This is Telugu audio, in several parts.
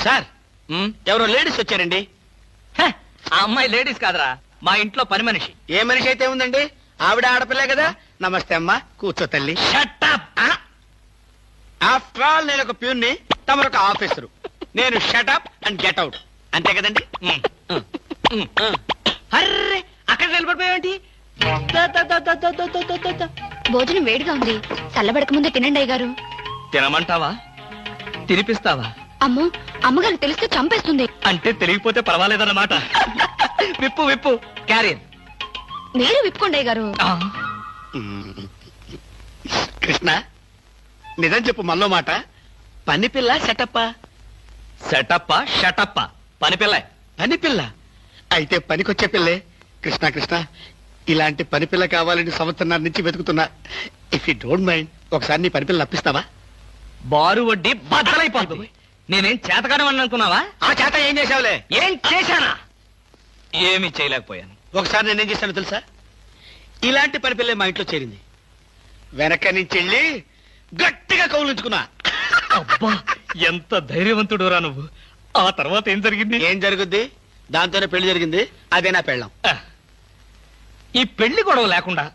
సార్ ఎవరో లేడీస్ వచ్చారండి. ఆ అమ్మాయి లేడీస్ కాదరా, మా ఇంట్లో పని మనిషి. ఏ మనిషి అయితే ఉందండి, ఆవిడ ఆడపిల్లే కదా. నమస్తే అమ్మా, కూర్చో తల్లి. ఆఫ్టర్ ఆల్ నేను ఒక ప్యూన్ని, తమరొక ఆఫీసరు. నేను షటప్ అండ్ గెట్ అవుట్, అంతే కదండి. అర్రే, అక్కడ నిలబడిపోయావేంటి? భోజనం వేడిగా ఉంది, చల్లబడక ముందే తినండి అయ్యగారు. తినమంటావా, తినిపిస్తావా? అమ్మో, అమ్మగారు తెలిస్తే చంపేస్తుంది. అంటే తెలియకపోతే పర్వాలేదన్నమాట. విప్పు విప్పు క్యారియర్. మీరు విప్పుకోండి అయ్యగారు. కృష్ణ, నిజం చెప్పు, మల్లో మాట. పని పిల్ల సెటప్పా? సెటప్పా షటప్పా? పని పిల్ల. పని పిల్ల అయితే పనికొచ్చే పిల్లే. కృష్ణ కృష్ణ, ఇలాంటి పని పిల్ల కావాలని సంవత్సరం నుంచి వెతుకుతున్నా. ఇఫ్ యూ డోంట్ మైండ్, ఒకసారి నీ పని పిల్ల అప్పిస్తావా? బారు వడ్డీ బద్దలైపోతుంది. నేనేం చేతకాడమని అనుకున్నావా? ఆ చేత ఏం చేసావులే? ఏం చేశానా? ఏమీ చేయలేకపోయాను. ఒకసారి నేనేం చేశాను తెలుసా? ఇలాంటి పని పిల్లే మా ఇంట్లో చేరింది. వెనక నుంచి వెళ్ళి గట్టిగా కౌలించుకున్నా. అబ్బా, ఎంత ధైర్యవంతుడురా నువ్వు. ఆ తర్వాత ఏం జరిగింది? ఏం జరుగుద్ది? దాంతోనే పెళ్లి జరిగింది. అదే నా పెళ్ళం. ఈ పెళ్లి గొడవ లేకుండా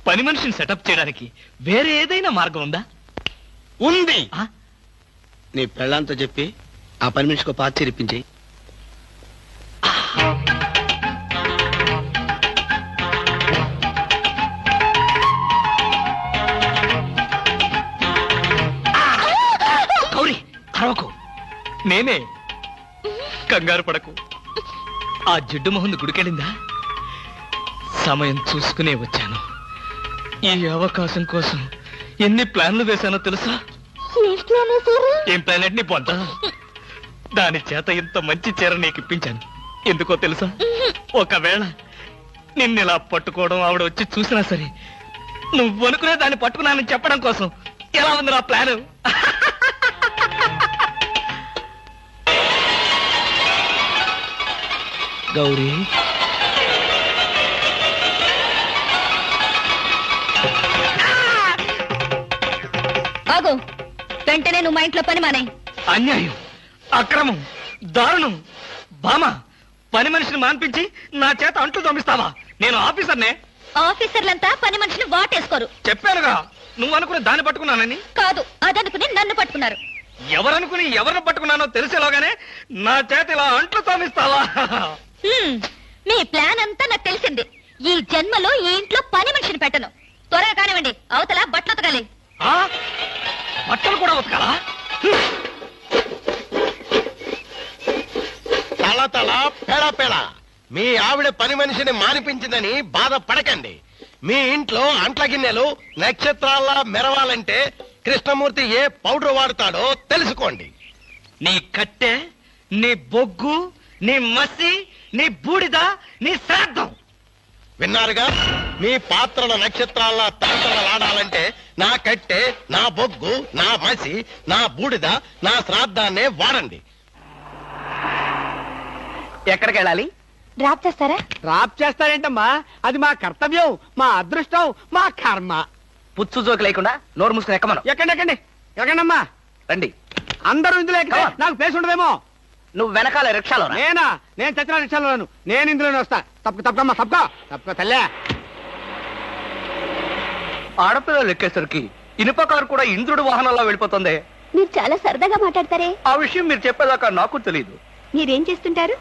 పని మనిషిని సెటప్ చేయడానికి వేరే ఏదైనా మార్గం ఉందా? ఉంది. నీ పెళ్ళంతో చెప్పి ఆ పని మనిషికి పాత చేరిపించేయి. గౌరీ, అరవకు. నేనే. కంగారు పడకు. ఆ జిడ్డు మొహంది గుడికెళ్ళిందా? సమయం చూసుకునే వచ్చాను. ఈ అవకాశం కోసం ఎన్ని ప్లాన్లు వేశానో తెలుసా? ఏం ప్లాన్ అంటే నీ పొంత. దాని చేత ఇంత మంచి చీర నీకు ఇప్పించాను. ఎందుకో తెలుసా? ఒకవేళ నిన్నెలా పట్టుకోవడం ఆవిడ వచ్చి చూసినా సరే, నువ్వు అనుకునే దాన్ని పట్టుకున్నానని చెప్పడం కోసం. ఎలా ఉంది నా ప్లాను? గౌరీ, ఆగు. వెంటనే నువ్వు మా ఇంట్లో పని మానే. అన్యాయం, అక్రమం, దారుణం. బామ, పని మనిషిని మాన్పించి నా చేత అంట్లు తోమిస్తావా? నేను ఆఫీసర్నే. ఆఫీసర్లంతా పని మనిషిని వాటేసుకోరు. చెప్పానుగా, నువ్వు అనుకుని దాన్ని పట్టుకున్నానని. కాదు, అదనుకుని నన్ను పట్టుకున్నారు. ఎవరనుకుని ఎవరిని పట్టుకున్నానో తెలిసేలోగానే నా చేత ఇలా అంట్లు తోమిస్తావా? మీ ప్లాన్ అంతా నాకు తెలిసింది. ఈ జన్మలో ఈ ఇంట్లో పని మనిషిని పెట్టను. త్వరగా కానివ్వండి, అవతల బట్టలు ఉతకాలి. బట్టలు కూడా ఉతకాలా? తల తల పెడ పెడ. మీ ఆవిడ పని మనిషిని మానిపించిందని బాధపడకండి. మీ ఇంట్లో అంట్ల గిన్నెలు నక్షత్రాల్లా మెరవాలంటే కృష్ణమూర్తి ఏ పౌడర్ వాడతాడో తెలుసుకోండి. నీ కట్టె, నీ బొగ్గు, నీ మసి, నీ బూడిద, నీ శ్రాద్ధం. విన్నారుగా? మీ పాత్రల నక్షత్రాల్లా తలతలలాడాలంటే నా కట్టె, నా బొగ్గు, నా మసి, నా బూడిద, నా శ్రాద్ధాన్నే వాడండి. ఎక్కడికి వెళ్ళాలి? డ్రాప్ చేస్తారా? డ్రాప్ చేస్తారేంటమ్మా? అది మా కర్తవ్యం, మా అదృష్టం, మా కర్మ. పుచ్చు జోకి లేకుండా నోరు మూసుకుని ఎక్కమను. ఎక్కండి ఎక్కండమ్మా. రండి. అందరూ ఇందులో ఎక్కితే నాకు ప్లేస్ ఉండదేమో. నువ్వు వెనకాల రిక్షాలో. నేనా? నేను చచ్చిన రిక్షాలోను. నేను ఇందులోనే వస్తా. తప్పకమ్మా, తప్పక తల్లే. ఆడపిల్లలు ఎక్కేసరికి ఇనుప కారు కూడా ఇంద్రుడు వాహనంలో వెళ్ళిపోతుంది. మీరు చాలా సరదాగా మాట్లాడతారే. ఆ విషయం మీరు చెప్పేదాకా నాకు తెలియదు. మీరేం చేస్తుంటారు?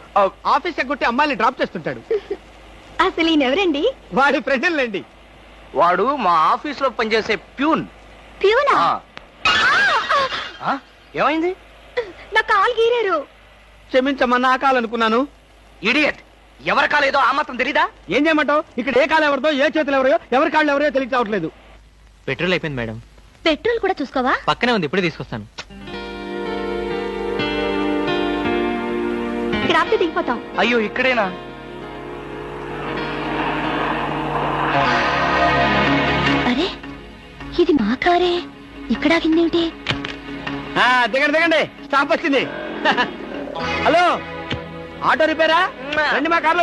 ఆఫీస్ ఎగ్గొట్టి అమ్మాయిని డ్రాప్ చేస్తుంటాడు. అసలు ఈయనెవరండి? వాడి ఫ్రెండ్లండి. వాడు మా ఆఫీస్ లో పనిచేసే ప్యూన్. ప్యూనా? ఏమైంది? నా కాలు గీరారు. క్షమించమ్మా, నా కాలనుకున్నాను. ఇడియట్, ఎవరి కాలేదో ఆ మాత్రం తెలీదా? ఏం చేయమంటావు? ఇక్కడ ఏ కాలు ఎవరిదో, ఏ చేతులు ఎవరో, ఎవరి కాళ్ళు ఎవరో తెలియక రావట్లేదు. పెట్రోల్ అయిపోయింది మేడం. పెట్రోల్ కూడా చూసుకోవా? పక్కనే ఉంది, ఇప్పుడే తీసుకొస్తాను. ఇక్కడ ఆపితే దిగిపోతాం. అయ్యో, ఇక్కడేనా? అరే, ఇది మా కారే. ఇక్కడ ఆగిందేమిటి? దిగండి, స్టాప్ వచ్చింది. హలో, ఆటో రిపేరా? రండి, మా కార్లో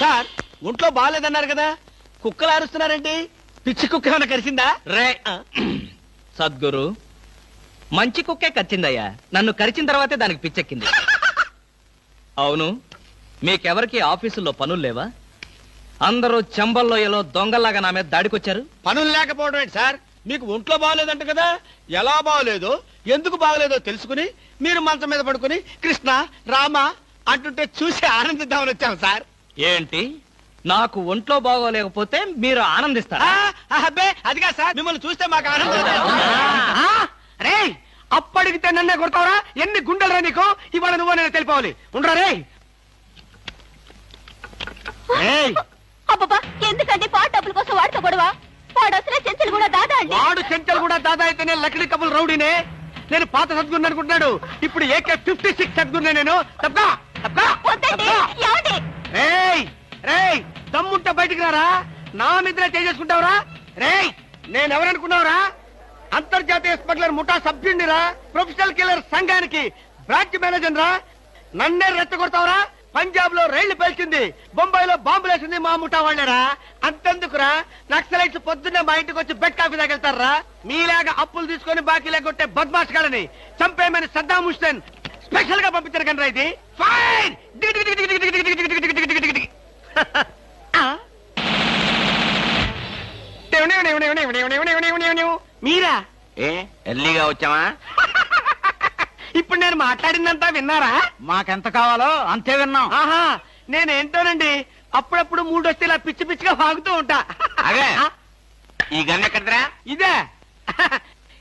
సార్. ఒంట్లో బాగాలేదన్నారు కదా, కుక్కలు అరుస్తున్నారేంటి? పిచ్చి కుక్క ఏమైనా కరిచిందా? రే సద్గురు, మంచి కుక్కే కరిచిందయ్యా. నన్ను కరిచిన తర్వాతే దానికి పిచ్చెక్కింది. అవును, మీకెవరికి ఆఫీసుల్లో పనులు లేవా? అందరూ చెంబల్లోయలో దొంగల్లాగా నా మీద దాడికొచ్చారు. పనులు లేకపోవడం ఏంటి సార్? మీకు ఒంట్లో బాగోలేదంట కదా, ఎలా బాగోలేదో ఎందుకు బాగోలేదో తెలుసుకుని మీరు మంచం మీద పడుకుని కృష్ణ రామ అంటుంటే చూసి ఆనందిద్దామని వచ్చాం సార్. ఏంటి, నాకు ఒంట్లో బాగోలేకపోతే మీరు ఆనందిస్తారా? అబ్బే అదిగా సార్, మిమ్మల్ని చూస్తే మాకు ఆనందం. రే అప్పడిగితే నన్నే కొడతావరా? ఎన్ని గుండెలరా నీకు? ఇవాళ నువ్వు నేను తెలిపోవాలి. ఉండరా రే. అబ్బబ్బా, ఎందుకండి పాట డబ్బుల కోసం వాడితో గొడవ? వాడు అసలే చెంచలు కూడా దాదా అండి. వాడు చెంచలు కూడా దాదా అయితేనే లక్లీ కబుల్ రౌడీనే. నేను పాత సద్గురు అనుకుంటున్నాడు, ఇప్పుడు AK-56 సద్గురునే నేను. తప్పా తప్పా వద్దండి, ఏమండి? రేయ్ రేయ్, దమ్ముంటే బయటికి రారా. నా మీద చేసుకుంటావురా? రేయ్, నేనెవరనుకున్నావురా? అంతర్జాతీయ స్మగ్లర్ ముఠా సభ్యుడిరా, ప్రొఫెషనల్ కిల్లర్ సంఘానికి బ్రాంచ్ మేనేజర్ రా. నన్నే రెచ్చగొడతావురా? పంజాబ్ లో రైళ్లు పేల్చింది, బొంబాయిలో బాంబులు వేసింది మా ముఠా వాళ్ళేరా. అంతెందుకురా, నక్సలైట్స్ పొద్దున్నే మా ఇంటికి వచ్చి బెడ్ కాఫీ తాగెళ్తారా? మీలాగా అప్పులు తీసుకొని బాకీ లేకొట్టే బద్మాష్ గాలని చంపేయమని సద్దాం హుస్సేన్ స్పెషల్ గా పంపించారు కనరా. ఇది ఫైన్. మీరా? ఎర్లీగా వచ్చావా? ఇప్పుడు నేను మాట్లాడిందంతా విన్నారా? మాకెంత కావాలో అంతే విన్నాం. ఆహా, నేనేంటోనండి అప్పుడప్పుడు మూడొస్తే ఇలా పిచ్చి పిచ్చిగా వాగుతూ ఉంటా. అదే. ఈ గన్ ఎక్కడరా? ఇదే.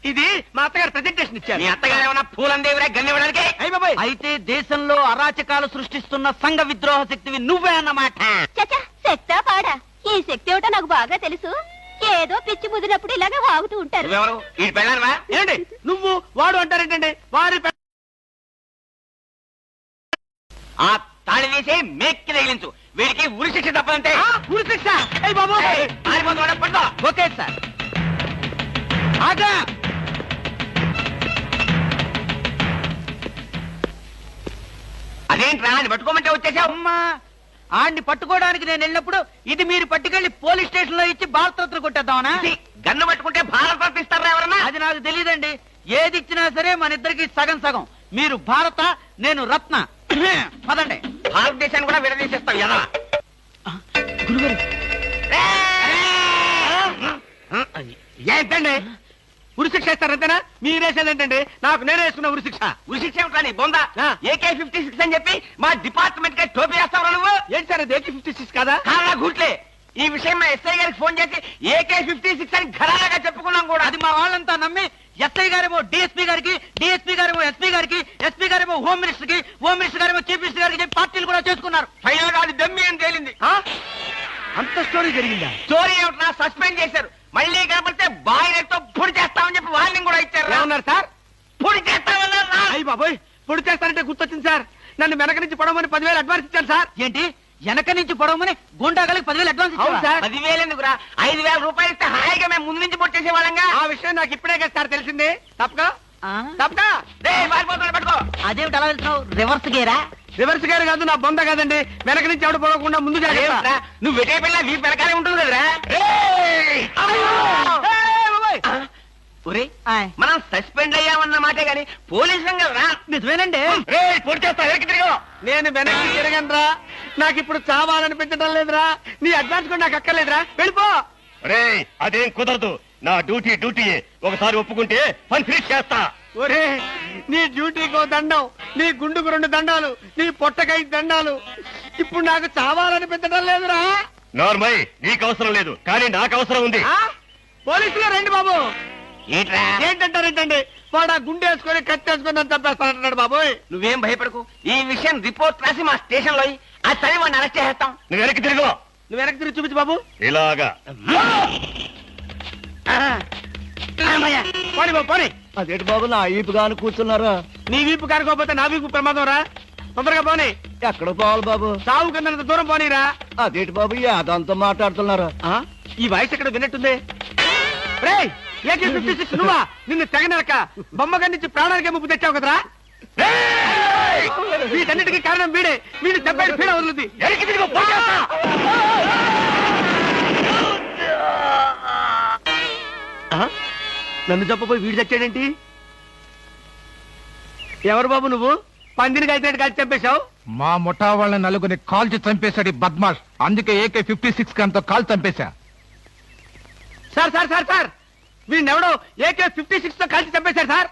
ఇది మా అత్తగారు ప్రెజెంటేషన్ ఇచ్చారు. మీ అత్తగారు ఏమన్నా పూలందేవిరా గన్ ఇవ్వడానికి? అయ్య బాబాయ్, అయితే దేశంలో అరాచకాలు సృష్టిస్తున్న సంఘ విద్రోహ శక్తివి నువ్వే అన్నమాట. చచ్చా, శక్తా పాడా? ఈ శక్తి ఏమిటో నాకు బాగా తెలుసు. ఏదో పిచ్చి ముదిరినప్పుడు ఇలాగే వాగుతూ ఉంటారు. నువ్వెవరు? ఈ పెళ్ళానవా? ఏంటి నువ్వు వాడు అంటారేంటండి? వారి ఆ తాళి తీసి మేక్కి తగిలించు. వీడికి ఉరి శిక్ష తప్పదంటే. ఉరి శిక్ష? అయ్య బాబు, పడుకో. Okay sir. ఆగా. అదేంట్రా, అది పట్టుకోమంటే వచ్చేసావు? అమ్మా, ఆడిని పట్టుకోవడానికి నేను వెళ్ళినప్పుడు ఇది మీరు పట్టుకెళ్లి పోలీస్ స్టేషన్ లో ఇచ్చి భారతరత్న కొట్టేద్దామనా? గన్ను పట్టుకుంటే భారత ఇస్తారా ఎవరన్నా? అది నాకు తెలియదండి. ఏది ఇచ్చినా సరే మన ఇద్దరికి సగం సగం. మీరు భారత, నేను రత్న. పదండి. భారతదేశాన్ని కూడా విడదీసేస్తావు ఎదవా. గురుగారు, ఏంటండి ఉరి శిక్ష ఇస్తారంతేనా? మీరేసేదేంటండి? నాకు నేనే వేసుకున్న ఉరి శిక్ష. ఉరి శిక్ష ఏమిట్రా నీ బొంద? ఆ. AK-56 అని చెప్పి మా డిపార్ట్మెంట్ కి టోపీ వేస్తావు నువ్వు. ఏంటి సార్ అది AK-56 కాదా? కాలా గుట్లే. ఈ విషయం మా ఎస్ఐ గారికి ఫోన్ చేసి AK-56 అని ఘరాగా చెప్పుకున్నాం కూడా. అది మా వాళ్ళంతా నమ్మి ఎస్ఐ గారేమో డిఎస్పీ గారికి, డిఎస్పీ గారేమో ఎస్పీ గారికి, ఎస్పీ గారేమో హోమ్ మినిస్టర్ కి, హోమ్ మినిస్టర్ గారేమో చీఫ్ మినిస్టర్ గారికి చెప్పి పార్టీలు కూడా చేసుకున్నారు. ఫైనల్ గా అది దమ్మి అని తేలింది. ఆ? అంత స్టోరీ జరిగిందా? స్టోరీ ఏమిట్రా, సస్పెండ్ చేశారు. మళ్ళీ కనపడితే బాయిలతో పొడి చేస్తామని చెప్పి వార్నింగ్ కూడా ఇచ్చారు. ఏమన్నారు సార్? పొడి చేస్తామన్నారు. అయ్యి బాబోయ్, పొడి చేస్తారంటే గుర్తొచ్చింది సార్. నన్ను వెనక నుంచి పడమని 10,000 అడ్వాన్స్ ఇచ్చాను సార్. ఏంటి, వెనక నుంచి పొడవమని గుండాగలకి 10,000 అడ్వాన్స్ అవును ఇచ్చావా? సార్. 10,000 ఎందుకురా, 5,000 రూపాయలు ఇస్తే హాయిగా మేము ముందు నుంచి పొడి చేసేవాళ్ళంగా. ఆ విషయం నాకు ఇప్పుడే కదా సార్ తెలిసింది. తప్పగా ఆ? తప్పగా పట్టుకో. అదేమిటి అలా వెళ్తున్నావు? రివర్స్ గేరా? రివర్స్ గారు కాదు, నా బొంద కాదండి. వెనక నుంచి ఎవడు పడకుండా ముందు జాగ్రత్త. అదేమిట్రా, నువ్వు వెటే పిల్ల వీ వెనకాలే ఉంటుంది కదరా. ఒరే, ఆయ్. మనం సస్పెండ్ అయ్యామన్న మాటే గాని పోలీసులం కదరా. నిజమేనండి. పొడి చేస్తా, వెనక్కి తిరిగి. నేను వెనక్కి తిరగనరా. నాకు ఇప్పుడు చావాలనిపించడం లేదురా. నీ అడ్వాన్స్ కూడా నాకు అక్కర్లేదురా. వెళ్ళిపో. అదేం కుదరదు. నా డ్యూటీయే. ఒకసారి ఒప్పుకుంటే పని ఫినిష్ చేస్తా. ఒరే, నీ డ్యూటీకో దండం, నీ గుండుకు 2 దండాలు, నీ పొట్టకై దండాలు. ఇప్పుడు నాకు చావాలనిపించడం లేదురా. నార్మల్, నీకు అవసరం లేదు, కానీ నాకు అవసరం ఉంది. ఆ? పోలీసులు రండి బాబు. ఏంట్రా? ఏంటంటారేంటండి? వాడు ఆ గుండె వేసుకొని కత్తి వేసుకొని నన్ను చంపేస్తానంటున్నాడు బాబోయ్. నువ్వేం భయపడకు. ఈ విషయం రిపోర్ట్ రాసి మా స్టేషన్ లో ఆ చదివి వాడిని అరెస్ట్ చేస్తాం. నువ్వు వెనక్కి తిరుగు. నువ్వు వెనక్కి తిరిగి చూపించు బాబు. ఇలాగా పోనీ బాబు, పోనీ. అదేంటి బాబు, నా ఈపుగాను కూర్చున్నారా? నీ వీపు కారుకోపోతే నా వీపు ప్రమాదం రా. తొందరగా పోనీ. ఎక్కడ పోవాలి బాబు? సాగు కింద దూరం పోనీరా. అదేంటి బాబు, అదంతా మాట్లాడుతున్నారా? ఈ వాయిస్ ఎక్కడ విన్నట్టుంది. రేయ్, AK-56 నువ్వా? నిన్ను తెగనరక బొమ్మగారి నుంచి ప్రాణానికే ముప్పు తెచ్చావు కదరా. వీటన్నిటికీ కారణం వీడే. వీడు దెబ్బడి పీడ వదులుద్ది. వెనక్కి తిరుగు, పోయి చేస్తా. నన్ను చెప్పబోయి వీడు చచ్చాడేంటి? ఎవరు బాబు నువ్వు? పందిని కలిసినట్టు కలిసి చంపేశావు. మా ముఠా వాళ్ళ నలుగురిని కాల్చి చంపేశాడు ఈ బద్మాష్. అందుకే AK-56 గన్తో కాల్ చంపేశా. సార్ సార్ సార్ సార్ వీడిని ఎవడో AK-56 తో కలిసి చంపేశారు సార్.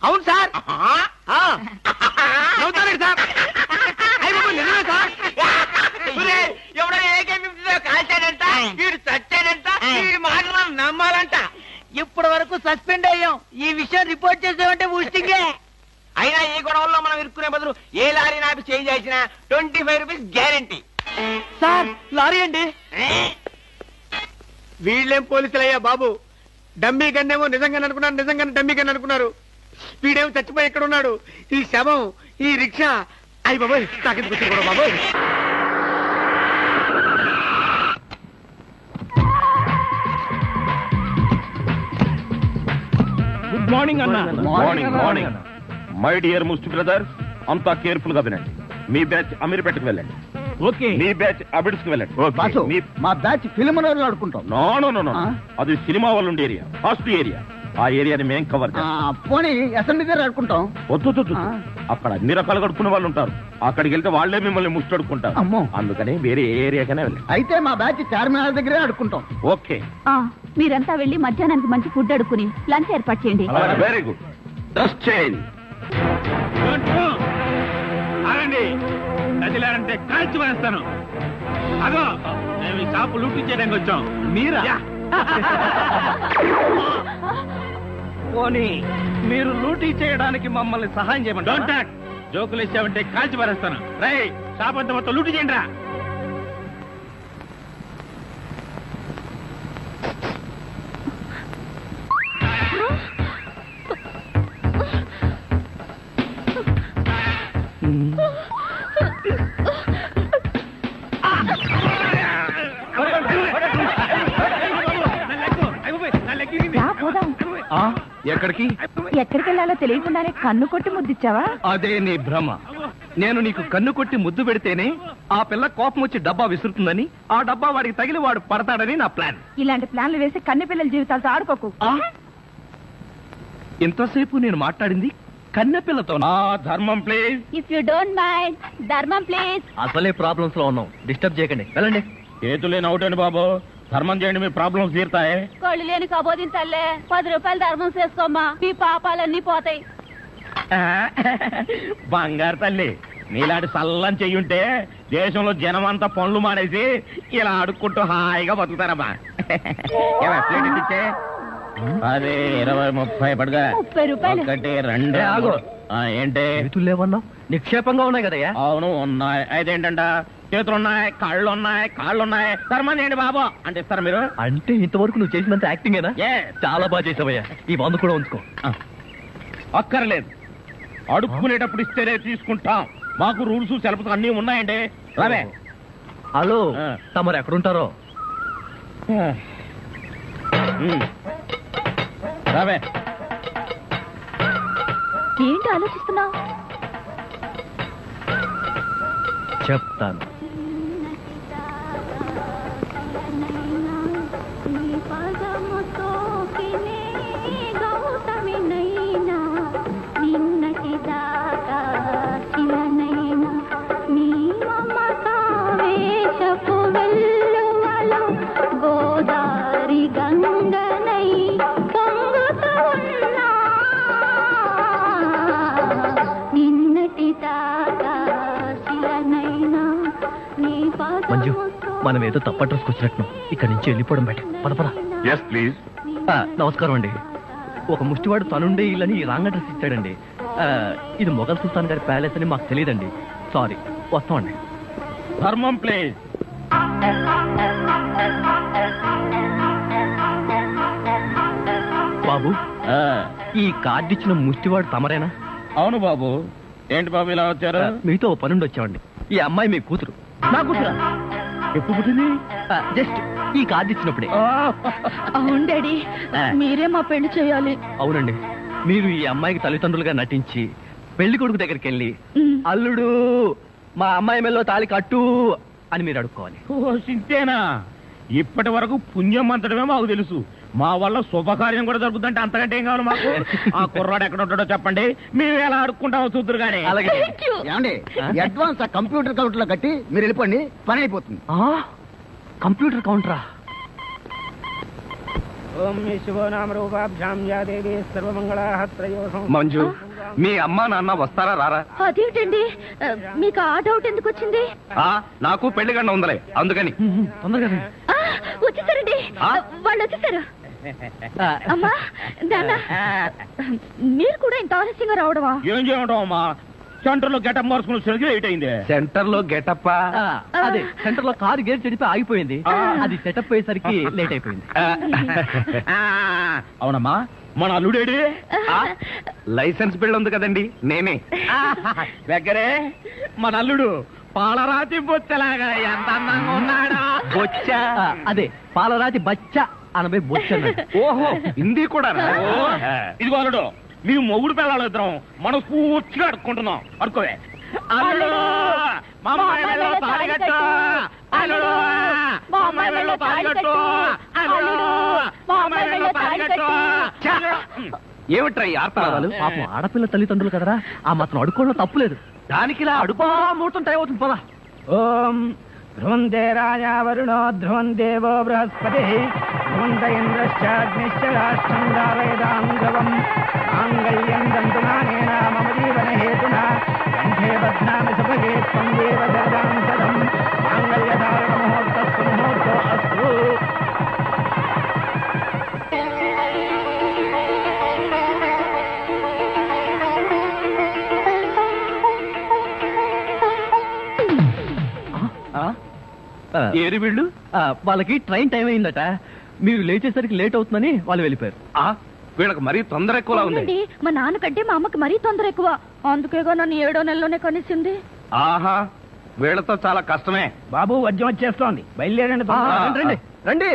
అవును సార్. నవ్వుతారండి సార్. అయ్య బాబు, నిజమే సార్. ఎవడో AK-50 కాల్చాడంట, వీడు చచ్చాడంట, వీడి మాటలు నమ్మాలంట. ఇప్పటి వరకు సస్పెండ్ అయ్యాం. ఈ విషయం రిపోర్ట్ చేసామంటే ఊస్టింగే. అయినా ఈ గొడవల్లో మనం ఇరుక్కునే బదులు ఏ లారీ నాపి చేంజ్ చేసినా 25 రూపీస్ గ్యారెంటీ. సార్ లారీ అండి. వీళ్ళేం పోలీసులయ్యా బాబు. డమ్మీ గన్నేమో నిజంగానే అనుకున్నారు, నిజంగానే డమ్మీ గన్ అనుకున్నారు. వీడేమో చచ్చిపోయి ఎక్కడ ఉన్నాడు? ఈ శవం, ఈ రిక్షా. అయ్యి బాబోయ్, నాకెందుకు వచ్చింది కూడా బాబోయ్. గుడ్ మార్నింగ్ అన్న. Morning morning. మై డియర్ ముస్టి బ్రదర్, అంతా కేర్ఫుల్ గా వినండి. మీ బ్యాచ్ అమీర్పేటకు వెళ్ళండి. ఓకే. మీ బ్యాచ్ అబిడ్స్ కి వెళ్ళండి. మా బ్యాచ్ ఫిల్మ్ ఆడుకుంటాం. నో నో నో నో, అది సినిమా వాళ్ళు ఉండే ఏరియా, ఫాస్ట్ ఏరియా. ఆ ఏరియాని మేం కవర్ చేస్తాం. పోనీ అసెంబ్లీ దగ్గర ఆడుకుంటాం. వద్దు, అక్కడ అన్ని రకాలుగా అడుక్కునే వాళ్ళు ఉంటారు. అక్కడికి వెళ్తే వాళ్లే మిమ్మల్ని ముష్టి అడుక్కుంటారు. అమ్మో. అందుకని వేరే ఏరియాకనే వెళ్ళండి. అయితే మా బ్యాచ్ చార్మినార్ దగ్గరే ఆడుకుంటాం. ఓకే. మీరంతా వెళ్ళి మధ్యాహ్నానికి మంచి ఫుడ్ అడుక్కుని లంచ్ ఏర్పాటు చేయండి. Very good. Dress change. కదిలారంటే కాల్చి వేస్తాను. అదో మేము ఈ షాపు లూటీ చేయడానికి వచ్చాం. మీరా? పోనీ మీరు లూటీ చేయడానికి మమ్మల్ని సహాయం చేయమంటారా? జోకులు ఇచ్చావంటే కాల్చి పారేస్తాను. రై, షాప్ అంతా మొత్తం లూటీ చేయండి రా. ఎక్కడికి? ఎక్కడికి వెళ్ళాలో తెలియకుండానే కన్ను కొట్టి ముద్దిచ్చావా? అదే నీ భ్రమ. నేను నీకు కన్ను కొట్టి ముద్దు పెడితేనే ఆ పిల్ల కోపం వచ్చి డబ్బా విసురుతుందని, ఆ డబ్బా వాడికి తగిలి వాడు పడతాడని నా ప్లాన్. ఇలాంటి ప్లాన్లు వేసి కన్నె పిల్లల జీవితాలతో ఆడుకోకు. ఇంతసేపు నేను మాట్లాడింది కన్నెపిల్లతో. ధర్మం please. If you don't mind, ధర్మం ప్లీజ్. అసలే ప్రాబ్లమ్స్ లో ఉన్నాం, డిస్టర్బ్ చేయకండి, వెళ్ళండి. చేతులేని అవుటండి బాబు, ధర్మం చేయండి, మీ ప్రాబ్లమ్స్ తీరుతాయి. కళ్ళు లేని కబోదిన తల్లే, 10 రూపాయలు ధర్మం చేసుకోమ్మా, మీ పాపాలన్నీ పోతాయి. బంగారు తల్లి, నీలాంటి సల్లం చెయ్యుంటే దేశంలో జనం అంతా పనులు మానేసి ఇలా అడుక్కుంటూ హాయిగా బతుకుతారమ్మా. ఇచ్చే అదే 20, 30 పడగా. 30 రూపాయలు. 1, 2 ఆగు. ఏంటి లేవన్నా? నిక్షేపంగా ఉన్నాయి కదయ్యా. అవును ఉన్నాయి. అయితేంటంట, చేతులున్నాయి, కాళ్ళున్నాయి. ధర్మం చేయండి బాబు అంటే ఇస్తారా మీరు? అంటే ఇంతవరకు నువ్వు చేసినంత యాక్టింగేనా? చాలా బాగా చేసావయ్యా. ఈ 100 కూడా ఉంచుకో. అక్కర్లేదు, అడుక్కునేటప్పుడు ఇస్తేనే తీసుకుంటాం. మాకు రూల్స్ సెలవులు అన్నీ ఉన్నాయండి. రావే. హలో, తమరు ఎక్కడుంటారో? రావే. ఏంటి ఆలోచిస్తున్నావు? చెప్తాను. గోదారి గంగనై పొంగుతూ ఉన్నా, నిన్నటి దాకా శిలనైనా నీ మంజు, మనం ఏదో తప్ప డ్రెస్కి వచ్చినట్టు ఇక్కడి నుంచి వెళ్ళిపోవడం బయట. పదపరా. Yes please. నమస్కారం అండి. ఒక ముష్టివాడు తనుండే ఇల్లని రాంగ్ అడ్రస్ ఇచ్చాడండి. ఇది మొఘల్ సుల్తాన్ గారి ప్యాలెస్ అని మాకు తెలియదండి. సారీ, వస్తామండి. ధర్మం ప్లీజ్. బాబు, ఈ కార్డు ఇచ్చిన ముష్టివాడు తమరేనా? అవును బాబు. ఏంటి బాబు ఇలా వచ్చారు? మీతో ఓ పనుండి వచ్చామండి. ఈ అమ్మాయి మీ కూతురు. నా కూతురా? ఎప్పుడు పుట్టింది? జస్ట్ ఈ కార్డు ఇచ్చినప్పుడే. అవును డాడీ, మీరే మా పెళ్లి చేయాలి. అవునండి, మీరు ఈ అమ్మాయికి తల్లిదండ్రులుగా నటించి పెళ్లి కొడుకు దగ్గరికి వెళ్ళి, అల్లుడు మా అమ్మాయి మెల్లో తాళి కట్టు అని మీరు అడుక్కోవాలి. ఓ సింతేనా? ఇప్పటి వరకు పుణ్యం అంతటమే మాకు తెలుసు. మా వల్ల శుభకార్యం కూడా జరుగుతుందంటే అంతకంటే ఏం కావాలి మాకు? ఆ కుర్రాడు ఎక్కడ ఉంటాడో చెప్పండి, మేము ఎలా అడుక్కుంటామో చూద్దరు కానీ. ఏమండి అడ్వాన్స్ ఆ కంప్యూటర్ కౌంటర్ లో కట్టి మీరు వెళ్ళిపోండి, పని అయిపోతుంది. కంప్యూటర్ కౌంటరా? మంజు, మీ అమ్మా నాన్న వస్తారా రారా? అదేంటండి మీకు ఆ డౌట్ ఎందుకు వచ్చింది? నాకు పెళ్లి గంట ఉందలే, అందుకని. తొందరగా వచ్చేసారండి, వాళ్ళు వచ్చేసారు. అమ్మా నాన్న, మీరు కూడా ఇంత ఆలస్యంగా రావడమా? ఏం చేయడం అమ్మా, సెంటర్ లో గెటప్ మార్చుకుని వచ్చేసరికి లేట్ అయింది. సెంటర్ లో గెటప్? అదే సెంటర్ లో కారు గేర్ చెడిపి ఆగిపోయింది, అది సెటప్ అయ్యేసరికి లేట్ అయిపోయింది. అవునమ్మా, మన అల్లుడేడి? లైసెన్స్ బిల్ ఉంది కదండి, నేనే. దగ్గరే మన అల్లుడు పాలరాతి బొచ్చలాగా ఎంత అందంగా ఉన్నాడా. బొచ్చా? అదే పాలరాతి బచ్చ అనబై బొచ్చ. ఓహో, హిందీ కూడా. ఇదిగో అల్లుడు, మీ మొగుడు పిల్లలు ఇద్దరం మనం పూర్తిగా అడుక్కుంటున్నాం. అడుకోవే. అల్లుడు, మా అమ్మాయి మెడలో తాళి కట్టు. అల్లుడు, మా అమ్మాయి మెడలో తాళి కట్టు. అల్లుడు, మా అమ్మాయి మెడలో తాళి కట్టు. ఏమిట్రా ఈ ఆర్తనాదాలు? పాపం ఆడపిల్ల తల్లిదండ్రులు కదరా, ఆ మాత్రం అడుక్కోవడం తప్పులేదు. దానికి ఇలా అడుపా ముహూర్తం టైం అవుతుంది, పదా. ఓం ధ్రువందే రాజా వరుణో ధ్రువం దేవో బృహస్పతి ధ్రువంత ఇంద్రశ్చాగ్నిశ్చ రాష్ట్రం దావేదాం ధ్రువం మాంగళ్యం దంతునానేన మమ జీవన హేతునా కంఠే బధ్నామి సుభగే త్వం దేవ జగదాం సదం మాంగళ్యధారణ ముహూర్తస్సు ముహూర్తో అస్తు. ఏరి వీళ్ళు? వాళ్ళకి ట్రైన్ టైం అయిందట, మీరు లేచేసరికి లేట్ అవుతుందని వాళ్ళు వెళ్ళిపోయారు. వీళ్ళకి మరీ తొందర ఎక్కువలా ఉంది. అవునండి, మా నాన్నకంటే మా అమ్మకి మరీ తొందర ఎక్కువ, అందుకేగా నన్ను 7వ నెలలోనే కనిసింది. ఆహా, వీళ్ళతో చాలా కష్టమే. బాబు వద్యం వచ్చేస్తోంది, బయలుదేరండి. రండి రండి.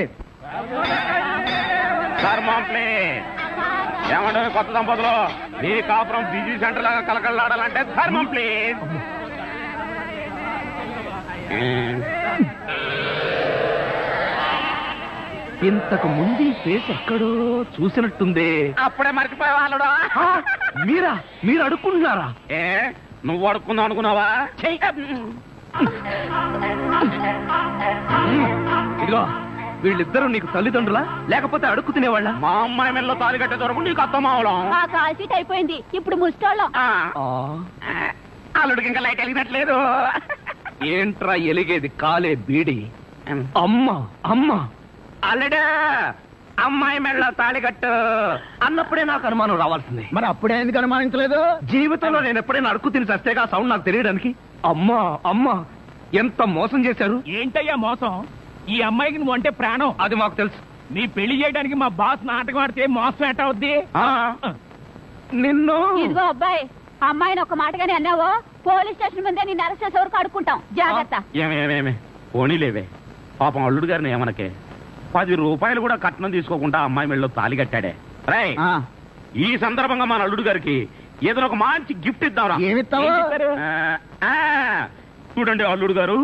ఏమంటే కొత్త దంపతులు, మీ కాపురం బిజీ సెంటర్ లాగా కలకలాడాలంటే ధర్మం ప్లీజ్. ఇంతకు ముందు ఈ ఫేస్ ఎక్కడో చూసినట్టుంది. అప్పుడే మర్చిపోయే వాళ్ళుడా. మీరా? మీరు అడుక్కుంటున్నారా? ఏ నువ్వు అడుక్కుందాం అనుకున్నావా? ఇదిగో, వీళ్ళిద్దరూ నీకు తల్లిదండ్రులా లేకపోతే అడుక్కు తినేవాళ్ళ? మా అమ్మాయి మెల్లో తాలి కట్టే దొరకు నీకు అత్తమావడం. ఆ కాల్ సీట్ అయిపోయింది, ఇప్పుడు ముస్టాళ్ళం. అల్లుడికి ఇంకా లైట్ వెలిగినట్లేదు. ఏంట్రా ఎలిగేది? కాలే బీడి. అమ్మ అమ్మ, అల్లుడు అమ్మాయి మెళ్ళలో తాళి కట్టు అన్నప్పుడే నాకు అనుమానం రావాల్సింది. మరి అప్పుడే ఎందుకు అనుమానించలేదు? జీవితంలో నేను ఎప్పుడైనా అడుక్కు తిని చస్తేగా సౌండ్ నాకు తెలియడానికి. అమ్మా అమ్మా, ఎంత మోసం చేశారు. ఏంటయ్యా మోసం? ఈ అమ్మాయికి నువ్వు అంటే ప్రాణం. అది మాకు తెలుసు. నీ పెళ్లి చేయడానికి మా బాస్ నాటకం ఆడితే మోసం ఎట్ట అవుద్ది? నిన్ను ఇదిగో అబ్బాయి, అమ్మాయిని ఒక మాటగానే అన్నావో పోలీస్ స్టేషన్ ముందే నిన్ను అరెస్ట్ చేసే వరకు అడుక్కుంటాం, జాగ్రత్త. ఏమేమేమే పోనీలేవే, పాపం అల్లుడు గారిని ఏమనకే. 10 రూపాయలు కూడా కట్నం తీసుకోకుండా అమ్మాయి మెళ్ళలో తాళి కట్టాడే. రై, ఈ సందర్భంగా మన అల్లుడు గారికి ఏదో ఒక మంచి గిఫ్ట్ ఇద్దాంరా. ఏమిస్తావు? చూడండి అల్లుడు గారు,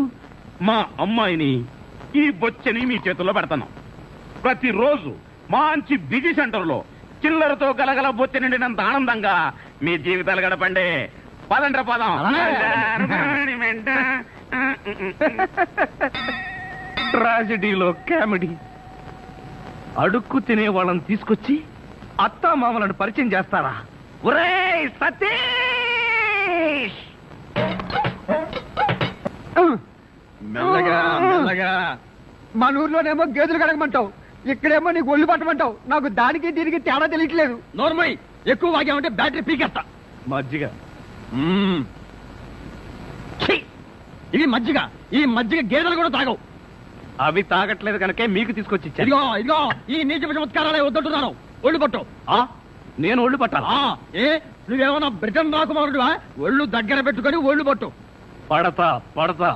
మా అమ్మాయిని ఈ బొచ్చని మీ చేతుల్లో పెడతాను. ప్రతిరోజు మంచి బిజీ సెంటర్ లో చిల్లరతో గలగల బొచ్చ నిండినంత ఆనందంగా మీ జీవితాలు గడపండి. పదండ్ర పదం. ట్రాజడీలో కామెడీ. అడుక్కు తినే వాళ్ళని తీసుకొచ్చి అత్తా మామలను పరిచయం చేస్తారా? ఒరేయ్ సతీష్! మెల్లగా మెల్లగా. మన ఊర్లోనేమో గేదెలు కడగమంటావు, ఇక్కడేమో నీకు ఒళ్ళు పట్టమంటావు. నాకు దానికి దీనికి తేడా తెలియట్లేదు. నోర్మై, ఎక్కువ వాగామంటే బ్యాటరీ పీకెత్తా. మజ్జిగ. ఇది మజ్జిగ. ఈ మజ్జిగ గేదెలు కూడా తాగవు. అవి తాగట్లేదు కనుకే మీకు తీసుకొచ్చి ఇచ్చాను. ఇదిగో ఇదిగో, ఈ నీచ చమత్కారాలే వద్దంటున్నాను. ఒళ్ళు పట్టు. నేను ఒళ్ళు పట్టాలా? ఏ నువ్వేమన్నా బ్రిటన్ రాకుమారుడువా? ఒళ్ళు దగ్గర పెట్టుకొని ఒళ్ళు పట్టు. పడతా పడతా.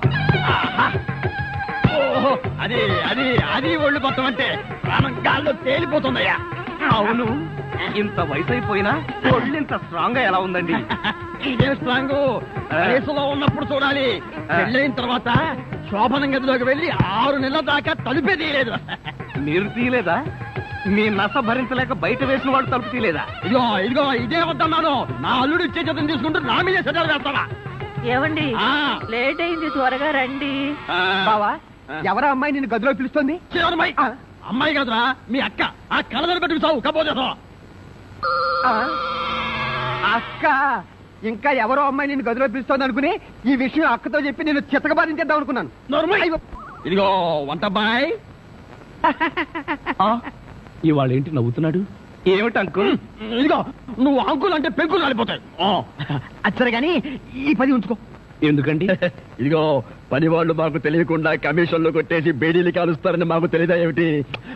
ఓహో, అది అది అది ఒళ్ళు పట్టం అంటే ప్రాణం గాల్లో తేలిపోతుందయ్యా. అవును, ఇంత వయసు అయిపోయినా ఒళ్ళు ఇంత స్ట్రాంగ్ గా ఎలా ఉందండి? ఇదే స్ట్రాంగ్ వయసులో ఉన్నప్పుడు చూడాలి. పెళ్ళైన తర్వాత శోభనం గదిలోకి వెళ్ళి 6 నెలల దాకా తలుపే తీయలేదు. మీరు తీయలేదా? మీ నస భరించలేక బయట వేసిన వాడు తలుపు తీయలేదా? ఇదిగో ఇదే వద్దన్నాను. నా అల్లుడు ఇచ్చే చేతం తీసుకుంటూ నా మీదే సెటల్ వేస్తావా? ఏమండి లేట్ అయింది, త్వరగా రండి. బావా, ఎవరా అమ్మాయి నిన్ను గదిలో పిలుస్తుంది? అమ్మాయి కదరా, మీ అక్క. ఆ కళ్ళని పెట్టి సావు కపోతే అక్క. ఇంకా ఎవరో అమ్మాయి నిన్ను గదిలో పిలుస్తోంది అనుకుని ఈ విషయం అక్కతో చెప్పి నేను చితకబాధించేద్దాం అనుకున్నాను. ఇదిగో వంటబ్బాయ్. ఇవాళ ఏంటి నవ్వుతున్నాడు? ఏమిటి అంకుల్? ఇదిగో నువ్వు అంకుల్ అంటే పెంకులు రాలిపోతాయి. అచ్చరే గాని ఈ 10 ఉంచుకో. ఎందుకండి? ఇదిగో పని వాళ్ళు మాకు తెలియకుండా కమిషన్లు కొట్టేసి బేడీలు కాలుస్తారని మాకు తెలియదా ఏమిటి?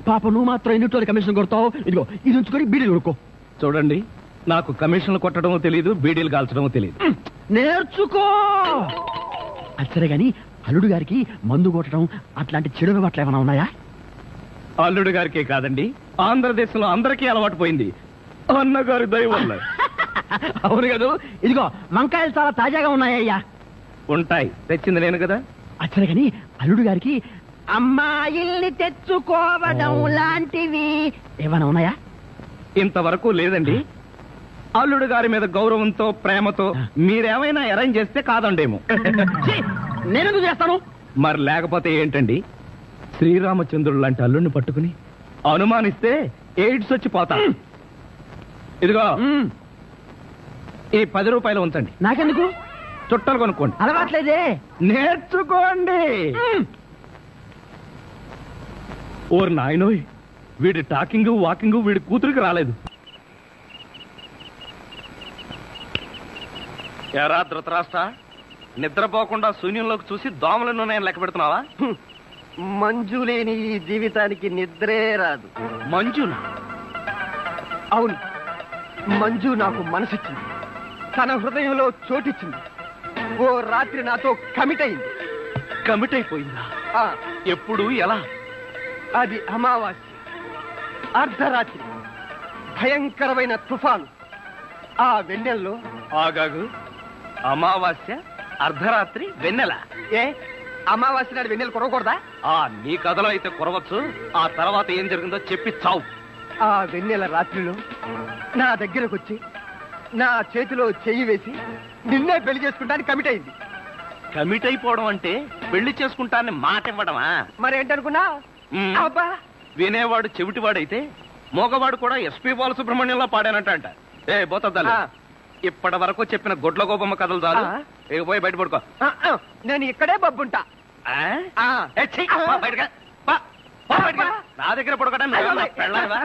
పాప నువ్వు మాత్రం ఎన్నిటోళ్ళు కమిషన్ కొడతావు. ఇదిగో ఇది ఉంచుకొని బీడీలు కొడుకో. చూడండి, నాకు కమిషన్లు కొట్టడమో తెలియదు, బీడీలు కాల్చడమో తెలియదు. నేర్చుకో. అచ్చరే గాని అల్లుడు గారికి మందు కొట్టడం అట్లాంటి చెడు అలవాట్లు ఏమైనా ఉన్నాయా? అల్లుడు గారికే కాదండి, ఆంధ్రదేశంలో అందరికీ అలవాటు పోయింది అన్నగారి దయ వల్ల. అవును కదా. ఇదిగో వంకాయలు చాలా తాజాగా ఉన్నాయ్యా. ఉంటాయి, తెచ్చింది నేను కదా. అచ్చరే గాని అల్లుడు గారికి అమ్మాయిల్ని తెచ్చుకోవడం లాంటివి ఏమైనా ఉన్నాయా? ఇంతవరకు లేదండి. అల్లుడు గారి మీద గౌరవంతో ప్రేమతో మీరేమైనా అరేంజ్ చేస్తే కాదండేమో. నేనెందుకు చేస్తాను? మరి లేకపోతే ఏంటండి? శ్రీరామచంద్రుడు లాంటి అల్లుడిని పట్టుకుని అనుమానిస్తే ఎయిడ్స్ వచ్చి పోతా. ఇదిగో ఈ 10 రూపాయలు ఉంచండి. నాకెందుకు? చుట్టలు కొనుక్కోండి. అలవాట్లేదే. నేర్చుకోండి. ఓర్ నాయనోయ్, వీడి టాకింగ్ వాకింగ్ వీడి కూతురికి రాలేదు. ఎరా ధృతరాష్ట్ర, నిద్రపోకుండా శూన్యంలోకి చూసి దోమలను నేను లెక్క పెడుతున్నావా? మంజు లేని ఈ జీవితానికి నిద్రే రాదు. మంజునా? అవును, మంజు నాకు మనసిచ్చింది, తన హృదయంలో చోటిచ్చింది. ఓ రాత్రి నాతో కమిట్ అయింది. కమిట్ అయిపోయిందా? ఆ, ఎప్పుడు, ఎలా? అది అమావాస్య, అర్ధరాత్రి, భయంకరమైన తుఫాను. ఆ వెన్నెల్లో ఆగాగు. అమావాస్య, అర్ధరాత్రి, వెన్నెల. ఏ అమావాస్య నాడు వెన్నెలు కురవకూడదా? నీ కథలో అయితే కురవచ్చు. ఆ తర్వాత ఏం జరిగిందో చెప్పి చావు. ఆ వెన్నెల రాత్రిలో నా దగ్గరకు వచ్చి నా చేతిలో చెయ్యి వేసి నిన్నే పెళ్లి చేసుకుంటానికి కమిట్ అయింది. కమిట్ అయిపోవడం అంటే పెళ్లి చేసుకుంటానని మాట ఇవ్వడమా? మరేంటనుకున్నా? అబ్బా, వినేవాడు చెవిటివాడైతే మోగవాడు కూడా ఎస్పీ బాలసుబ్రహ్మణ్యంలో పాడానంట. ఏ బోతద్దాలు, ఇప్పటి వరకు చెప్పిన గొడ్ల గోపమ్మ కథలు చాలు. పోయి బయట పడుకో. నేను ఇక్కడే బబ్బుంటా. నా దగ్గర పడుకోవడం పెళ్ళావా?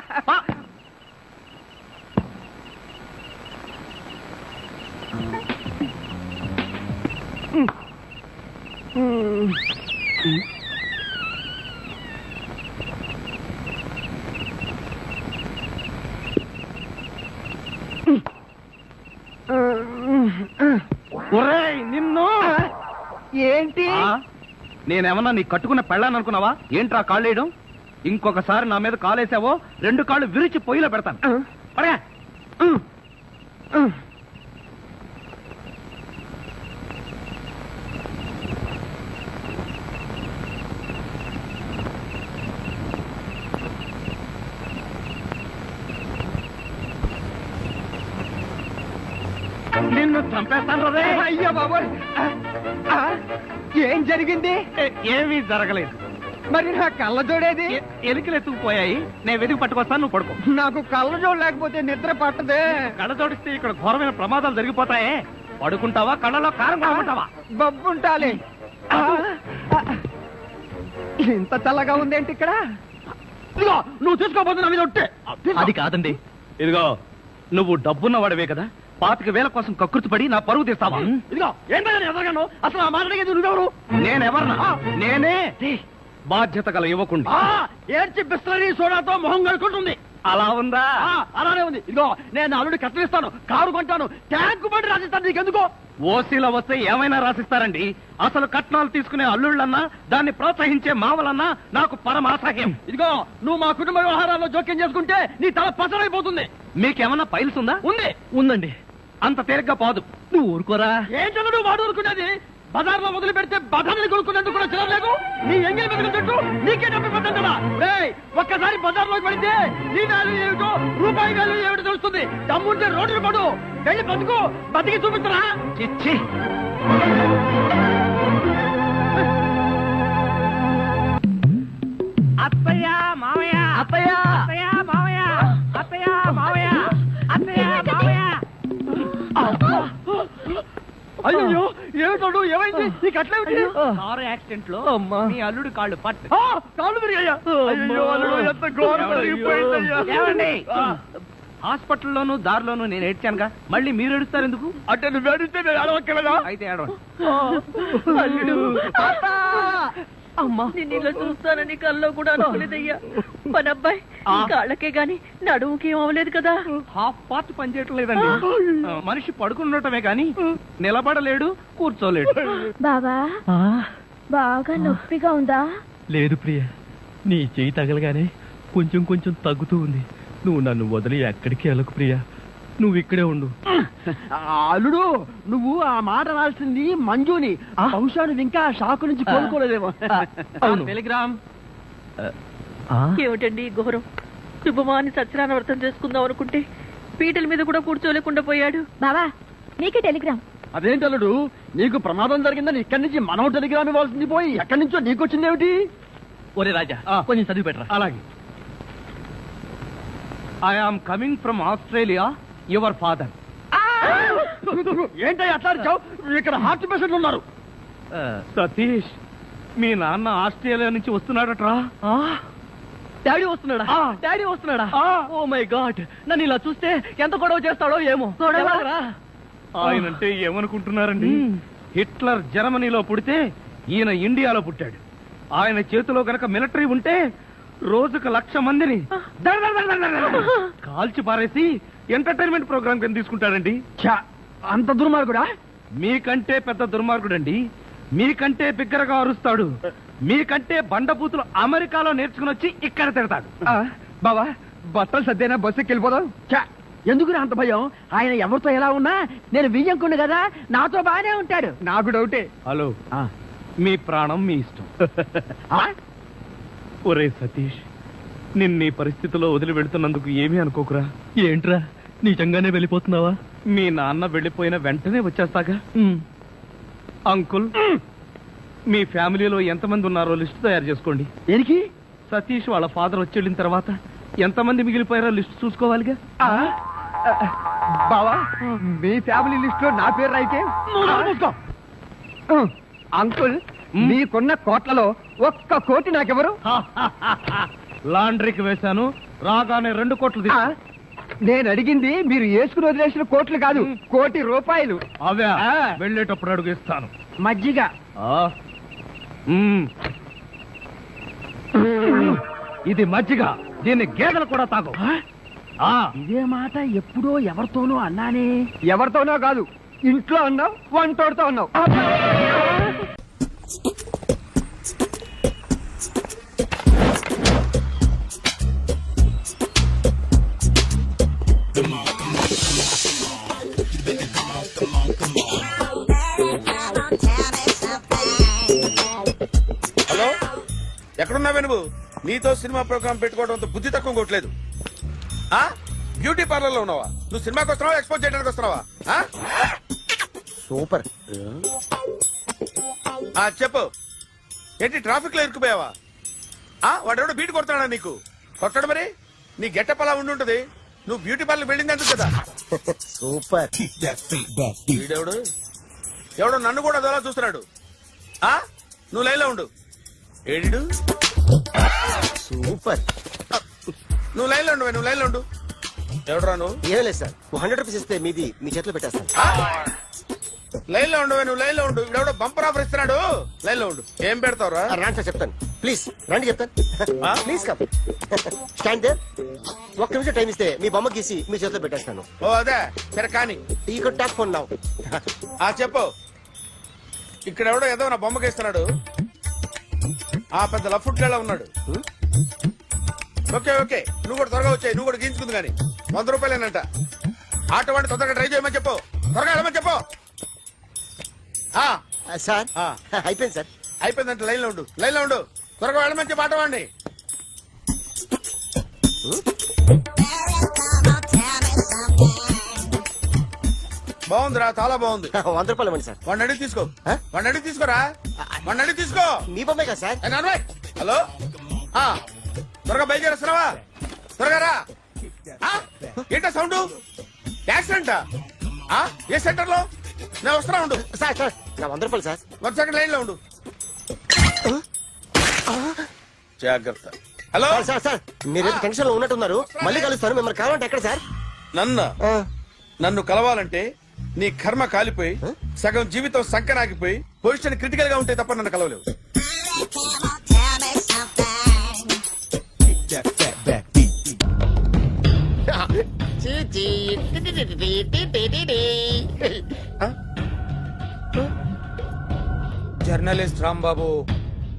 నిన్ను ఏంటి? నేనేమన్నా నీ కట్టుకున్న పెళ్ళాను అనుకున్నావా? ఏంట్రా కాళ్ళేయడం? ఇంకొకసారి నా మీద కాలేసావో 2 కాళ్ళు విరిచి పొయ్యిలో పెడతాను. పడగా. నిన్ను చంపేస్తాను రే. అయ్యో బాబోయ్, ఏం జరిగింది? ఏమీ జరగలేదు. మరి నా కళ్ళ జోడేది? ఎలికలు ఎత్తుకుపోయాయి. నేను వెతికి పట్టుకొస్తాను, నువ్వు పడుకో. నాకు కళ్ళ జోడు లేకపోతే నిద్ర పట్టదే. కళ్ళ జోడిస్తే ఇక్కడ ఘోరమైన ప్రమాదాలు జరిగిపోతాయే. పడుకుంటావా, కళ్ళలో కారం కాకుంటావా? బబ్బుంటాలి. ఇంత చల్లగా ఉందేంటి ఇక్కడ? ఇదిగో నువ్వు తీసుకోబోతు నా మీద ఒట్టే. అది కాదండి. ఇదిగో నువ్వు డబ్బున్న వాడివే కదా, 25,000 కోసం కకృతి పడి నా పరువు తీస్తావా? ఇదిగో ఏంటో ఎదగను. అసలు ఆ మాట్లాడేది నువ్వెవరు? నేనెవరన్నా? నేనే బాధ్యత గల యువకుండి. ఏడ్చి బిస్లరీ సోడాతో మొహం కడుకుంటుంది. అలా ఉందా? అలానే ఉంది. ఇదిగో నేను అల్లుడి కట్టలిస్తాను, కారు కొంటాను, ట్యాంకు బండి రాసిస్తాను. నీకెందుకో? ఓసీలో వస్తే ఏమైనా రాసిస్తారండి. అసలు కట్నాలు తీసుకునే అల్లుళ్ళన్నా దాన్ని ప్రోత్సహించే మామలన్నా నాకు పరమ అసహ్యం. ఇదిగో నువ్వు మా కుటుంబ వ్యవహారాల్లో జోక్యం చేసుకుంటే నీ తల పసరైపోతుంది. మీకేమన్నా ఫైల్స్ ఉందా? ఉందండి. అంత తేలిగ్గా పోదు. నువ్వు ఊరుకోరా. ఏంటన్నా నువ్వు వాడు ఊరుకునేది? బజార్లో వదిలి పెడితే బజార్ని కొనుక్కునేందుకు కూడా చిరలేదు. నీ ఎంగిలి బతుకు చుట్టూ నీకే డబ్బు పెట్టా. ఒక్కసారి బజార్లోకి పడితే నీ వాల్యూ ఏమిటో రూపాయి వాల్యూ ఏమిటో తెలుస్తుంది. దమ్ముంటే రోడ్డు పడు, వెళ్ళి బతుకు, బతికి చూపిస్తున్నా. చిచ్చి అత్తయ్య మావయ్య, అత్తయ్య అత్తయ్య మావయ్య, అత్తయ్య మావయ్య, అత్తయ్య మావయ్య. అయ్యో ఏమిటోడు, ఏమైంది? నీకు అట్లా కారు యాక్సిడెంట్ లో మీ అల్లుడు కాళ్ళు పట్టు, కాళ్ళు తిరిగాయ్యా. హాస్పిటల్లోను దారిలోను నేను ఏడ్చానుగా, మళ్ళీ మీరు ఏడుస్తారు ఎందుకు? అంటే నువ్వు ఏడిస్తే నేను ఏడవక్కలేదా? అయితే అల్లుడు అమ్మా, నేను ఇలా చూస్తానని కల్లో కూడా అనుకోలేదయ్యా. మన అబ్బాయి కాళ్ళకే గాని నడుముకి ఏం అవ్వలేదు కదా? హాఫ్ పార్ట్ పనిచేయట్లేదండి. మనిషి పడుకుండటమే గాని నిలబడలేడు, కూర్చోలేడు. బాబా బాగా నొప్పిగా ఉందా? లేదు ప్రియ, నీ చెయ్యి తగలగానే కొంచెం కొంచెం తగ్గుతూ ఉంది. నువ్వు నన్ను వదిలి ఎక్కడికి వెళ్ళకు ప్రియ, నువ్వు ఇక్కడే ఉండు. అల్లుడు, నువ్వు ఆ మాట రాల్సింది మంజుని. బహుశా నువ్వు ఇంకా షాకు నుంచి కోలుకోలేదేమో. టెలిగ్రామ్. ఏమిటండి ఘోరం? శుభమాని సత్యనారాయణ వ్రతం చేసుకుందాం అనుకుంటే పీటల మీద కూడా కూర్చోలేకుండా పోయాడు. బావా నీకే టెలిగ్రామ్. అదేంటి అల్లుడు, నీకు ప్రమాదం జరిగిందని ఇక్కడి నుంచి మనం టెలిగ్రామ్ ఇవ్వాల్సింది పోయి ఎక్కడి నుంచో నీకు వచ్చింది ఏమిటి? ఒరే రాజా, కొంచెం చదివి పెట్టరా. అలాగే. I am coming from Australia, your father. ఏంటో అట్లా ఇక్కడ హార్ట్ పేషెంట్లు ఉన్నారు. సతీష్, మీ నాన్న ఆస్ట్రేలియా నుంచి వస్తున్నాడట్రా. డాడీ వస్తున్నాడా? డాడీ వస్తున్నాడా? ఓ మై గాడ్, నన్ను ఇలా చూస్తే ఎంత గొడవ చేస్తాడో ఏమో. ఆయనంటే ఏమనుకుంటున్నారండి? హిట్లర్ జర్మనీలో పుడితే ఈయన ఇండియాలో పుట్టాడు. ఆయన చేతిలో గనక మిలిటరీ ఉంటే రోజుకు 1,00,000 మందిని కాల్చి పారేసి ఎంటర్టైన్మెంట్ ప్రోగ్రామ్ కింద తీసుకుంటాడండి. అంత దుర్మార్గుడా? మీకంటే పెద్ద దుర్మార్గుడండి. మీకంటే బిగ్గరగా అరుస్తాడు. మీకంటే బండబూతులు అమెరికాలో నేర్చుకుని వచ్చి ఇక్కడ తిడతాడు. బావా, బట్టలు సర్దేనా బస్సుకి వెళ్ళిపోదాం. ఎందుకు అంత భయం? ఆయన ఎవరితో ఎలా ఉన్నా నేను వియ్యంకుండు కదా, నాతో బాగానే ఉంటాడు. నాకు డౌటే. హలో, మీ ప్రాణం మీ ఇష్టం. ఒరే సతీష్, నిన్నీ పరిస్థితిలో వదిలి వెళ్తున్నందుకు ఏమీ అనుకోకురా. ఏంట్రా, నిజంగానే వెళ్ళిపోతున్నావా? మీ నాన్న వెళ్ళిపోయిన వెంటనే వచ్చేస్తాగా. అంకుల్, మీ ఫ్యామిలీలో ఎంతమంది ఉన్నారో లిస్ట్ తయారు చేసుకోండి. దేనికి? సతీష్ వాళ్ళ ఫాదర్ వచ్చి వెళ్ళిన తర్వాత ఎంతమంది మిగిలిపోయారో లిస్ట్ చూసుకోవాలిగా. బావా, మీ ఫ్యామిలీ లిస్ట్ లో నా పేరు అయితే అంకుల్, మీకున్న కోట్లలో 1 కోటి నాకెవరు? లాండ్రీకి వేశాను, రాగానే 2 కోట్లు తీసు. నేను అడిగింది మీరు వేసుకుని వదిలేసిన కోట్లు కాదు, 1 కోటి రూపాయలు. అవే వెళ్ళేటప్పుడు అడుగు ఇస్తాను. మజ్జిగ. ఇది మజ్జిగ, దీన్ని గేదెలు కూడా తాగు. ఇదే మాట ఎప్పుడో ఎవరితోనో అన్నానే. ఎవరితోనో కాదు, ఇంట్లో అన్నావు, వంటోడితో అన్నావు. హలో, ఎక్కడున్నావే నువ్వు? నీతో సినిమా ప్రోగ్రామ్ పెట్టుకోవడంతో బుద్ధి తక్కువ కొట్టలేదు. బ్యూటీ పార్లర్ లో ఉన్నావా? నువ్వు సినిమాకి వస్తున్నావా, ఎక్స్పోజ్ చేయడానికి వస్తున్నావా? సూపర్. చెప్పు, ఏంటి ట్రాఫిక్ లో ఇరుక్కుపోయావా? వాడెవడో బీట్ కొడతాడా నీకు? కొట్టడు మరి. నీ గెటప్ అలా ఉండుంటది. నువ్వు బ్యూటీ పార్లర్ వెళ్ళింది ఎందుకు కదా? సూపర్. వీడెవడు? ఎవడో నన్ను కూడా అదోలా చూస్తున్నాడు. నువ్వు లైన్ లో ఉండు. ఏడు సూపర్. నువ్వు లైన్ లో ఉండు, నువ్వు లైన్ లో ఉండు. ఎవడరా నువ్వు? ఏం లేదు సార్, 100 రూపీస్ ఇస్తే మీది మీ చేతిలో పెట్టేస్తాను. లైన్ లో ఉండు, నువ్వు లైన్ లో ఉండు. ఇవిడెవడో బంపర్ ఆఫర్ ఇస్తున్నాడు, లైన్ లో ఉండు. ఏం పెడతావురా? రాండి సార్ చెప్తాను, ప్లీజ్ రండి చెప్తాను. Please come stand there. ఒక్క నిమిషం టైం ఇస్తే మీ బొమ్మ గీసి మీ చేతిలో పెట్టేస్తాను. ఓ అదే సరే కానీ ఈ కుడ్ టాక్ ఫోన్ నౌ. చెప్పు. ఇక్కడ ఎవడో ఏదో నా బొమ్మకి ఇస్తున్నాడు, ఆ పెద్ద లఫుట్ గేలా ఉన్నాడు. ఓకే ఓకే, నువ్వు కూడా త్వరగా వచ్చాయి, నువ్వు కూడా గీంచుకుంది కానీ 100 రూపాయలేనంట. ఆటో వాడిని తొందరగా ట్రై చేయమని చెప్పు, త్వరగా వెళ్ళమని చెప్పు. సార్ అయిపోయింది సార్. అయిపోయిందంటే లైన్ లో ఉండు, లైన్ లో ఉండు, త్వరగా వెళ్ళమని చెప్పు ఆటో వాడిని. బాగుందిరా, చాలా బాగుంది. 100 రూపాయలు ఇవ్వండి సార్. వాడిని అడిగి తీసుకో, వాడిని అడిగి తీసుకోరా, వాడిని అడిగి తీసుకో. మీ బొమ్మే కదా సార్. హలో, త్వరగా బయలుదేరేస్తున్నావా? త్వరగా రా. ఏంటా సౌండ్? యాక్సిడెంటా? ఏ సెంటర్ లో? నేను వస్తున్నా ఉండు. సార్ సార్ నా 100 రూపాయలు సార్. 1 సెకండ్ లైన్ లో ఉండు. జాగ్రత్త. హలో సార్ సార్ మీరేదో టెన్షన్ లో ఉన్నట్టున్నారు, మళ్ళీ కలుస్తాను. మిమ్మల్ని కావాలంటే ఎక్కడ సార్? నన్ను కలవాలంటే నీ కర్మ కాలిపోయి సగం జీవితం సంకనాగిపోయి పొజిషన్ క్రిటికల్ గా ఉంటే తప్ప నన్ను కలవలేవు. జర్నలిస్ట్ రాంబాబు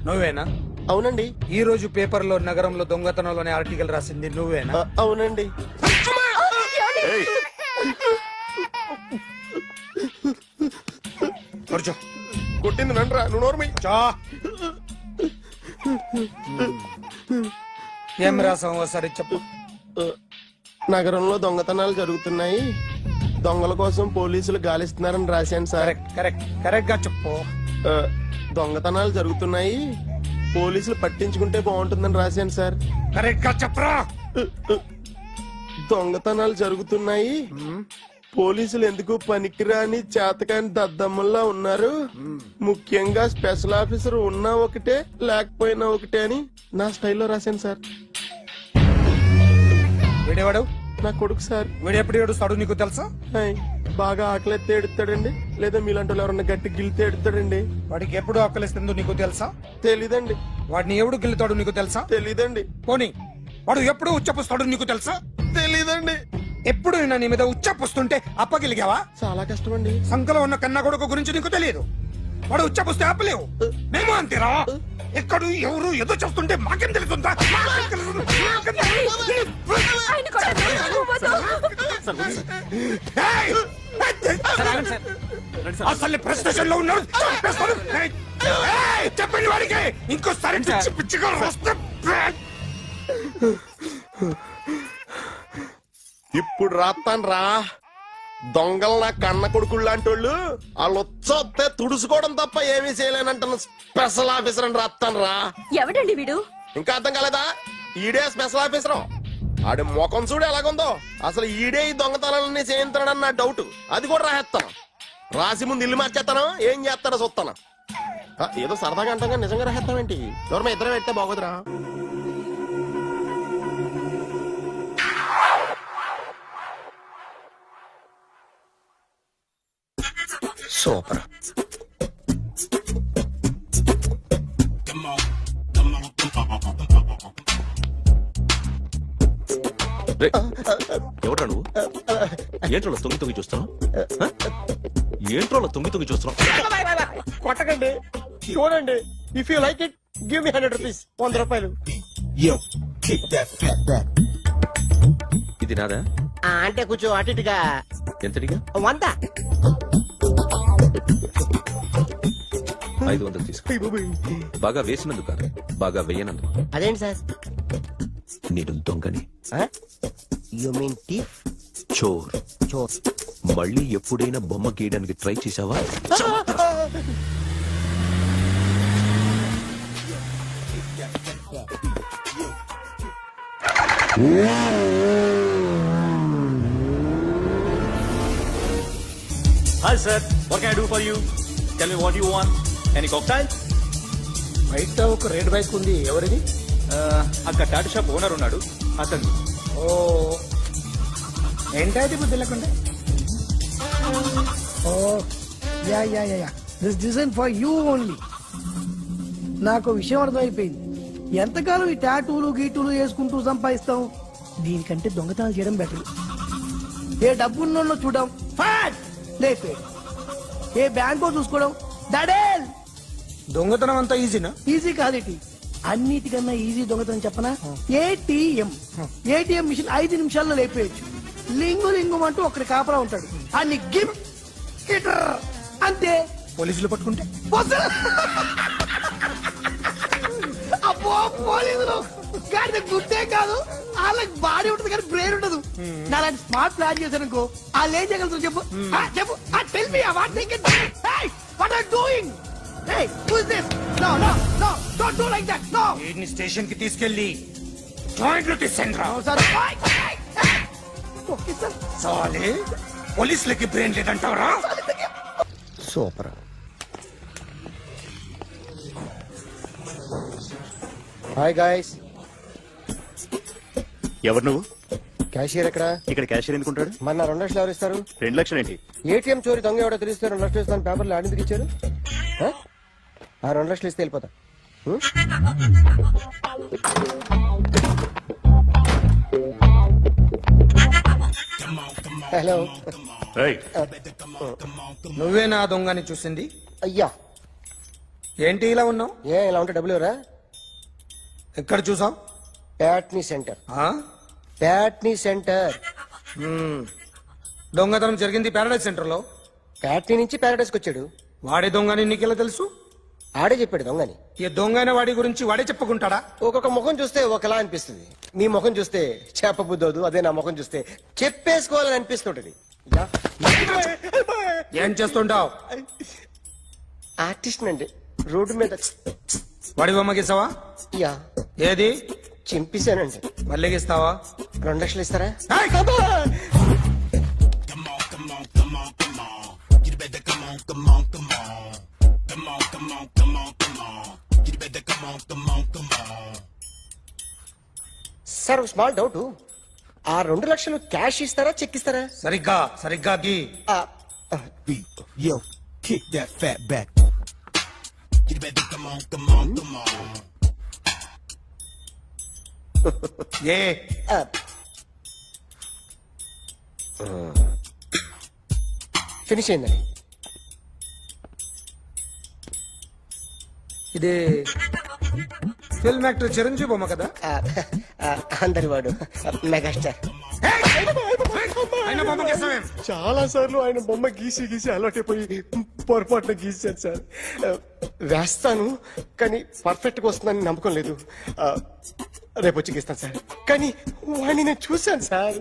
నువ్వేనా? అవునండి. ఈ రోజు పేపర్ లో నగరంలో దొంగతనంలోనే ఆర్టికల్ రాసింది నువ్వేనా? అవునండి. కొట్టింది నండ్రా, నువ్వు నోర్మి. ఏం రాసావు ఒకసారి చెప్పు. నగరంలో దొంగతనాలు జరుగుతున్నాయి, దొంగల కోసం పోలీసులు గాలిస్తున్నారని రాశాను సార్. కరెక్ట్ గా చెప్పు. దొంగతనాలు జరుగుతున్నాయి, పోలీసులు పట్టించుకుంటే బాగుంటుందని రాశాను సార్. కరెక్ట్ గా చెప్పరా. దొంగతనాలు జరుగుతున్నాయి, పోలీసులు ఎందుకు పనికిరాని చేతకాని దద్దమ్మల్లా ఉన్నారు, ముఖ్యంగా స్పెషల్ ఆఫీసర్ ఉన్నా ఒకటే లేకపోయినా ఒకటే అని నా స్టైల్లో రాశాను సార్. వీడేవాడు? నా కొడుకు సార్. వీడు ఎప్పుడు ఏడుస్తాడు నీకు తెలుసా? బాగా ఆకలిస్తే ఎడుతాడండి, లేదా మీలాంటి వాళ్ళు ఎవరన్నా గట్టి గిల్లితే ఎడుతాడండి. వాడికి ఎప్పుడు ఆకలిస్తుందో నీకు తెలుసా? తెలీదండి. వాడిని ఎవడు గిల్లుతాడు నీకు తెలుసా? తెలీదండి. పోనీ వాడు ఎప్పుడు ఉచ్చపుస్తాడు నీకు తెలుసా? తెలీదండి. ఎప్పుడు నీ మీద ఉచ్చపుస్తుంటే అప్పగిలిగావా? చాలా కష్టం అండి. సంకలో ఉన్న కన్నా కొడుకు గురించి నీకు తెలియదు. వాడు ఉచ్చపుస్తే ఆపలేవు. మేము అంతేరా. ఎక్కడు ఎవరు ఏదో చేస్తుంటే మాకేం తెలుస్తుందా? అసలు ప్రెస్టేషన్ లో ఉన్నాడు. చెప్పండి వాడికి ఇంకోసారి పిచ్చి పిచ్చిగా వస్తే. ఇప్పుడు రాత్తాను రా. దొంగలు నా కన్న కొడుకులు లాంటి వాళ్ళు వాళ్ళు వచ్చొస్తే తుడుచుకోవడం తప్ప ఏమీ చేయలేనంటున్న స్పెషల్ ఆఫీసర్ అని రాత్తాను రా. ఎవడండి వీడు? ఇంకా అర్థం కాలేదా? ఈడే స్పెషల్ ఆఫీసర్. ఆడి ముఖం చూడు ఎలాగుందో. అసలు ఈడే ఈ దొంగతనాలన్నీ చేయించాడని నా డౌట్. అది కూడా రాసేస్తాను. రాసి ముందు ఇల్లు మార్చేస్తాను, ఏం చేస్తానో చూస్తాను. ఏదో సరదాగా అంటాం, నిజంగా రాసేస్తామేంటి? ఎవరు ఇద్దరం పెడితే బాగోదురా. సూపర్. ఎవడ్రా నువ్వు? ఏంట్రోలో తొంగి చూస్తున్నావు? ఏంట్రోలో తొంగి చూస్తున్నావు? కొట్టకండి, చూడండి. If you like it give me 100 rupees. 100 రూపాయలు. ఇది నాదా? అంటే కొంచెం అటు ఇటుగా. ఎంతడిగా? 100. 500 తీసుకో. బాగా వేసినందుకు కాదు, బాగా వేయనందుకు. అదేంటి సార్? నేను దొంగని. You mean thief? చోర్. చోర్. మళ్ళీ ఎప్పుడైనా బొమ్మ గీయడానికి ట్రై చేసావా? Hi sir, what can I do for you? Tell me what you want. Any cocktail? బయట ఒక రెడ్ బైక్ ఉంది, ఎవరిది? అక్కడ టాటా షాప్ ఓనర్ ఉన్నాడు, అతను. ఓ ఏంటది బుద్ధి లేకుండా? Oh yeah this design for you only. నాకు విషయం అర్థమైపోయింది. ఎంతకాలం ఈ టాటూలు గీటూలు వేసుకుంటూ సంపాదిస్తాం? దీనికంటే దొంగతనాలు చేయడం బెటర్. ఏ డబ్బున్నోళ్ళు చూడడం ఫాట్ లేపే, ఏ బ్యాంకో చూసుకోవడం దడేల్. దొంగతనం అంతా ఈజీనా? ఈజీ కాదేటి, అన్నిటికన్నా ఈజీ దొంగతనం చెప్పనా? ఏటీఎం మిషన్ 5 నిమిషాల్లో లేపేయచ్చు. లింగు అంటూ ఒకటి కాపలా ఉంటాడు, అన్ని గిమ్ గిటర్ అంతే. పోలీసులు పట్టుకుంటే అబ్బో పోలీసులు గాడి గుర్తే కాదు, వాళ్ళకి బాడీ ఉంటుంది కానీ బ్రెయిన్ ఉండదు. నాలాంటి స్మార్ట్ ప్లాన్ చేశానుకో వాళ్ళు ఏం చేయగలుగుతారు చెప్పు? చెప్పు, tell me what they can do. What are doing? Hey, who is this? No, don't do like that. No. వీడిని స్టేషన్ కి తీసుకెళ్లి జాయింట్ లో తీసుకెళ్ళరా. Okay sir. సాలే పోలీసులకి బ్రెయిన్ లేదంటావరా? సూపర్. Hi guys. ఎవరు నువ్వు? క్యాషియర్ ఎక్కడ? ఇక్కడ క్యాషియర్ ఎందుకుంటాడు? మన 2 లక్షలు ఎవరు ఇస్తారు? 2 లక్షలు ఏంటి? ఏటీఎం చోరీ దొంగ ఎవడో తెలిస్తే 2 లక్షలు ఇస్తాను పేపర్లు ఆడిందుకు ఇచ్చారు. ఆ 2 లక్షలు ఇస్తే వెళ్ళిపోతా. హలో. నువ్వే నా దొంగని చూసింది? అయ్యా ఏంటి ఇలా ఉన్నావు? ఇలా ఉంటే డబ్బులు ఎవరా? ఎక్కడ చూసావు? ప్యాట్నీ సెంటర్. దొంగతనం జరిగింది ప్యారడైజ్ సెంటర్ లో. ప్యాట్నీ నుంచి ప్యారడైజ్ వచ్చాడు. వాడే దొంగని నీకెలా తెలుసు? ఆడే చెప్పాడు దొంగని. ఈ దొంగైన వాడి గురించి వాడే చెప్పుకుంటాడా? ఒక్కొక్క ముఖం చూస్తే ఒకలా అనిపిస్తుంది. నీ ముఖం చూస్తే చెప్పబుద్దోదు, అదే నా ముఖం చూస్తే చెప్పేసుకోవాలని అనిపిస్తుంటది. ఏం చేస్తుంటావు? ఆర్టిస్ట్ అండి. రోడ్డు మీద వాడి బొమ్మ గీసావా? యా. ఏది? చింపేశానండి. మళ్ళీ గీస్తావా? 2 లక్షలు ఇస్తారా? సార్ స్మాల్ డౌట్, ఆ 2 లక్షలు క్యాష్ ఇస్తారా చెక్ ఇస్తారా? సరిగ్గా గీ. ఏ ఫినిష్ అయిందండి. ఇది ఫిల్మ్ యాక్టర్ చిరంజీవి బొమ్మ కదా? అందరి వాడు మెగాస్టార్. చాలా సార్లు ఆయన బొమ్మ గీసి అలవాటైపోయి పొరపాటున గీసాను సార్. వేస్తాను కానీ పర్ఫెక్ట్ గా వస్తుందని నమ్మకం లేదు. రేపు వచ్చి గీస్తాను సార్. కానీ వాడిని నేను చూశాను సార్.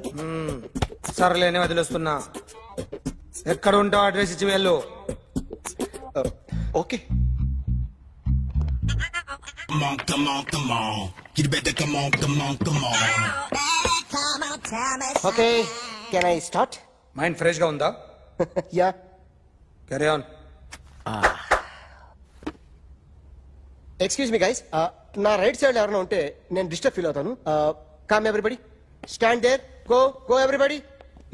సర్లేని వదిలేస్తున్నా. ఎక్కడ ఉంటావు అడ్రస్ ఇచ్చి వెళ్ళు. Okay. Okay, can I start? Mind fresh గా ఉందా? Yeah. Carry on. Excuse me guys, నా రైట్ సైడ్ ఎవరైనా ఉంటే నేను డిస్టర్బ్ ఫీల్ అవుతాను. Come everybody, stand there, go everybody,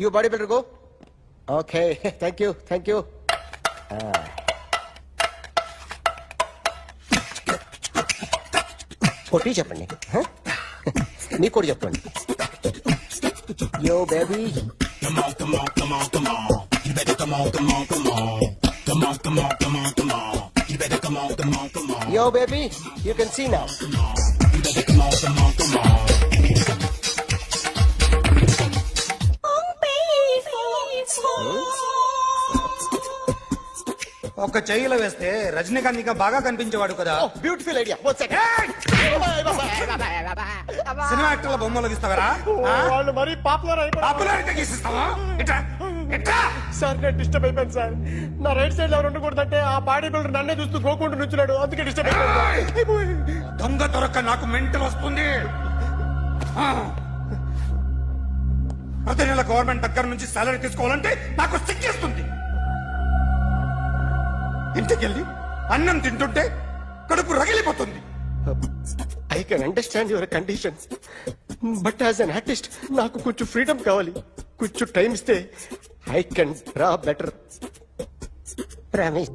you body builder go. Okay, thank you. కొట్టి చెప్పండి, మీకు కూడా చెప్పండి. Yo baby, yo baby, you can see now. ఒక చెయ్యిలో వేస్తే రజనీకాంత్ ఇంకా బాగా కనిపించేవాడు కదా. Beautiful idea. సినిమా యాక్టర్ల బొమ్మలు గీస్తావరా? వాళ్ళు మరీ పాపులారిటీ గీసిస్తావా? సార్ నేను డిస్టర్బ్ అయిపోయాను సార్. నా రైట్ సైడ్ ఎవరు ఉండకూడదంటే ఆ బాడీ బిల్డర్ నన్నే చూస్తూ గోకుంటూ నుంచున్నాడు, అందుకే డిస్టర్బ్ అయిపోయాను. దొంగ దొరక్క నాకు మెంటల్ వస్తుంది. ప్రతి నెల గవర్నమెంట్ దగ్గర నుంచి సాలరీ తీసుకోవాలంటే నాకు సిగ్గేస్తుంది. ఇంటికెళ్ళి అన్నం తింటుంటే కడుపు రగిలిపోతుంది. I can understand your conditions, but as an artist నాకు కొంచెం ఫ్రీడమ్ కావాలి. కొంచెం టైం ఇస్తే I can draw better. Promise.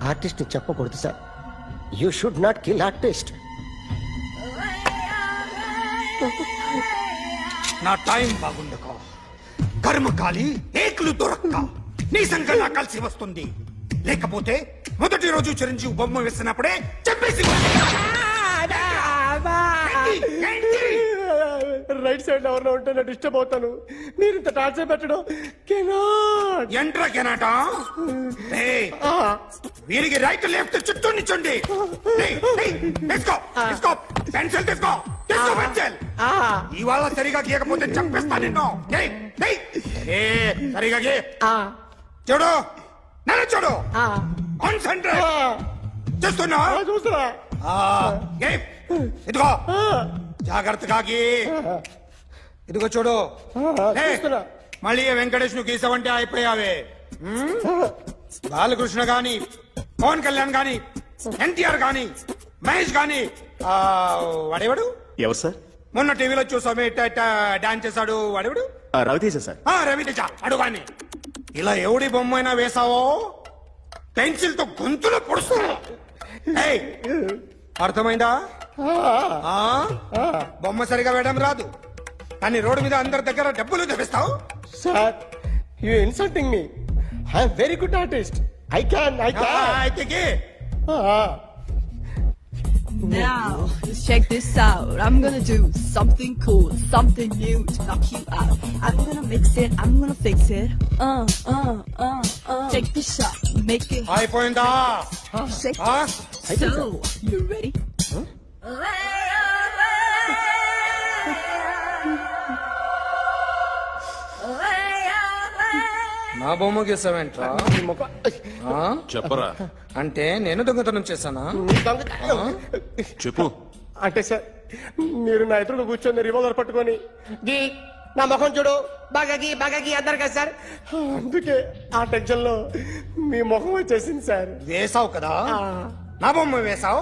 Artist చెప్పకూడదు sir. You should not kill artist. నా టైం బాగుండకో, కర్మకాలి ఏకులు దొరక్క నీ సంఘటన కలిసి వస్తుంది. లేకపోతే మొదటి రోజు చిరంజీవి బొమ్మ వేసినప్పుడే చెప్పేసి రైట్ సైడ్ ఎవరిలో ఉంటే నేను డిస్టర్బ్ అవుతాను. మీరు ఇంత టార్చర్ పెట్టడం ఎంట్రా కెనాటా. వీరికి రైట్ లెఫ్ట్ చుట్టూ నిచ్చండి. తీసుకో తీసుకో పెన్సిల్ తీసుకో తీసుకో పెన్సిల్. ఇవాళ సరిగా గీయకపోతే చంపేస్తా నిన్ను. సరిగా గీ. చూడు నన్ను చూడు. కాన్సంట్రేట్ చూస్తున్నా చూస్తున్నా. ఇదిగో జాగ్రత్తగా గీ. ఇదిగో చూడు. మళ్ళీ వెంకటేష్ ను గీసావంటే అయిపోయావే. బాలకృష్ణ గాని, పవన్ కళ్యాణ్ గాని, ఎన్టీఆర్ గాని, మహేష్ గాని, వాడేవాడు ఎవరు సార్? మొన్న టీవీలో చూసామే డాన్స్ చేశాడు వాడేవాడు? రవితేజ సార్. రవితేజ అడుగాని. ఇలా ఎవడి బొమ్మ అయినా వేసావో పెన్సిల్ తో గొంతులో పొడుస్తావు. అర్థమైందా? బొమ్మ సరిగా వేయడం రాదు కానీ రోడ్డు మీద అందరి దగ్గర డబ్బులు తెప్పిస్తావు. Sir you insulting me. I'm very good artist. I can అయితే Now, let's check this out. I'm gonna do something cool, something new to knock you out. I'm gonna mix it, I'm gonna fix it. Take the shot, make it. అయిపోయిందా? Shake it. So, you ready? నా బొమ్మ గీసావేంట్రా? చెప్పరా. అంటే నేను దొంగతనం చేశానా? చెప్పు. అంటే సార్ మీరు నా ఎదురు కూర్చొని రివాల్వర్ పట్టుకొని గీ నా ముఖం చూడు బాగా గీ అన్నారు కదా సార్. అందుకే ఆ టెన్షన్ లో మీ ముఖం వచ్చేసింది సార్. వేసావు కదా, నా బొమ్మ వేసావు.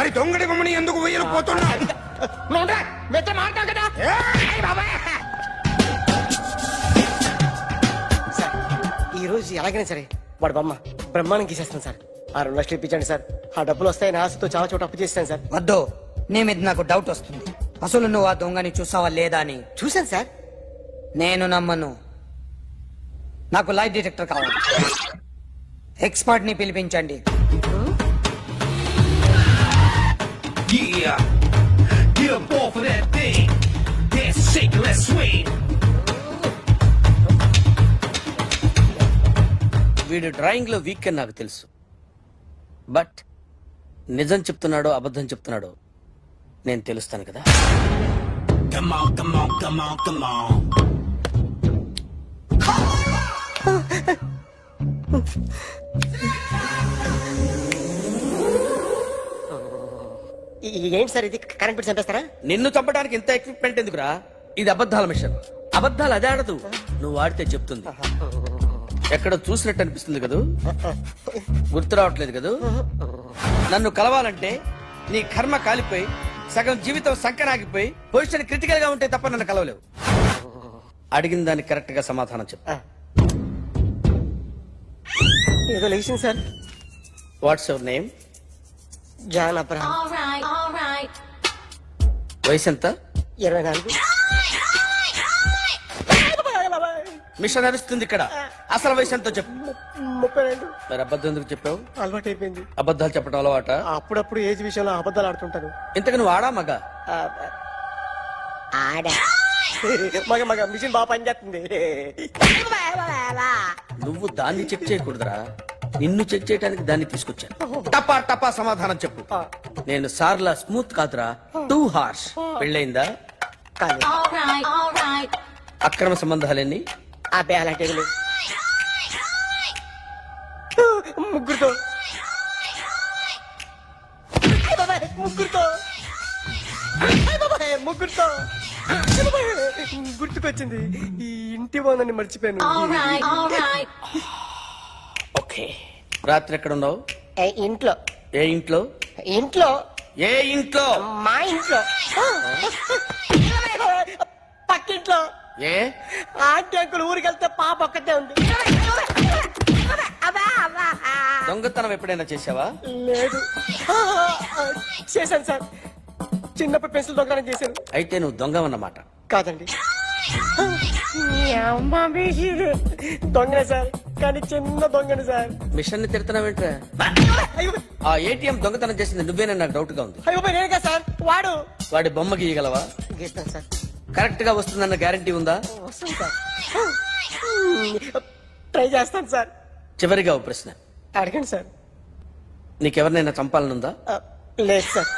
మరి దొంగడి బొమ్మని ఎందుకు వేయలేకపోతున్నా? కదా ఈ రోజు ఎలాగైనా సరే వాడు బొమ్మ బ్రహ్మాండం గీసేస్తాను సార్. ఆ 2 లక్షలు ఇప్పించండి సార్. ఆ డబ్బులు వస్తాయని ఆశతో చాలా చోట అప్పు చేస్తాను సార్. వద్దు, నీ మీద నాకు డౌట్ వస్తుంది. అసలు నువ్వు ఆ దొంగని చూసావా లేదా అని. చూశాను సార్. నేను నమ్మను. నాకు లైట్ డిటెక్టర్ కావాలి. ఎక్స్పర్ట్ ని పిలిపించండి. వీడు డ్రాయింగ్ లో వీక్ అని నాకు తెలుసు. బట్ నిజం చెప్తున్నాడో అబద్ధం చెప్తున్నాడో నేను తెలుస్తాను కదా. ఏంటి సార్ ఇది? కరెంట్ బిల్ చంపేస్తారా? నిన్ను చంపడానికి ఇంత ఎక్విప్మెంట్ ఎందుకురా? ఇది అబద్ధాల మిషన్. అబద్ధాలు అదే ఆడదు, నువ్వు ఆడితే చెప్తుంది. ఎక్కడ చూసినట్టు అనిపిస్తుంది కదూ? గుర్తు రావట్లేదు కదూ? నన్ను కలవాలంటే నీ కర్మ కాలిపోయి సగం జీవితం సంకనాగిపోయి పొజిషన్ క్రిటికల్ గా ఉంటే తప్ప నన్ను కలవలేవు. అడిగిన దానికి కరెక్ట్ గా సమాధానం చెప్పు. ఏదో లేచింది sir. What's your name? John Abraham. వయసు ఎంత? 24. మిషన్ నడుస్తుంది ఇక్కడ. అసలు వయసు ఎంతో చెప్పు. 32. మరి అబద్ధం ఎందుకు చెప్పావు? అలవాటు అయిపోయింది. అబద్ధాలు చెప్పడం అలవాట? అప్పుడప్పుడు ఏజ్ విషయంలో అబద్ధాలు ఆడుతుంటాను. ఇంతకు నువ్వు ఆడా మగ? మగ మిషన్ బాగా పనిచేస్తుంది. నువ్వు దాన్ని చెక్ చేయకూడదురా, నిన్ను చెక్ చేయడానికి దాన్ని తీసుకొచ్చాను. టపా టపా సమాధానం చెప్పు. నేను సార్లా స్మూత్ కాదురా, టూ హార్ష్. పెళ్ళయిందా? అక్రమ సంబంధాలన్నీ? అలాంటి ముగ్గురుతో గుర్తుకొచ్చింది. ఈ ఇంటి బాగుందని మర్చిపోయాను. ఓకే. రాత్రి ఎక్కడ ఉన్నావు? ఇంట్లో. ఏ ఇంట్లో? ఇంట్లో. ఏ ఇంట్లో? మా ఇంట్లో. పక్కింట్లో. ఏ ఆంటీ అంకుల్ ఊరికి వెళ్తే పాప ఒక్కతే ఉంది. దొంగతనం ఎప్పుడైనా చేసావా? లేదు. చేశాను సార్, చిన్నప్పుడు పెన్సిల్ దొంగతనం చేశాను. అయితే నువ్వు దొంగవన్నమాట. కాదండి, దొంగనే సార్, కానీ చిన్న దొంగని సార్. మిషన్ ని తిడుతున్నావేంట్రా? ఆ ఏటీఎం దొంగతనం చేసింది నువ్వేనని నాకు డౌట్ గా ఉంది. అయ్యో నేనే సార్. వాడి బొమ్మ గీయగలవా? గీస్తాను సార్. కరెక్ట్ గా వస్తుందన్న గ్యారంటీ ఉందా? వస్తాను సార్, ట్రై చేస్తాను సార్. చివరిగా ఓ ప్రశ్న అడగండి సార్. నీకెవరినైనా చంపాలనుందా? లేదు సార్.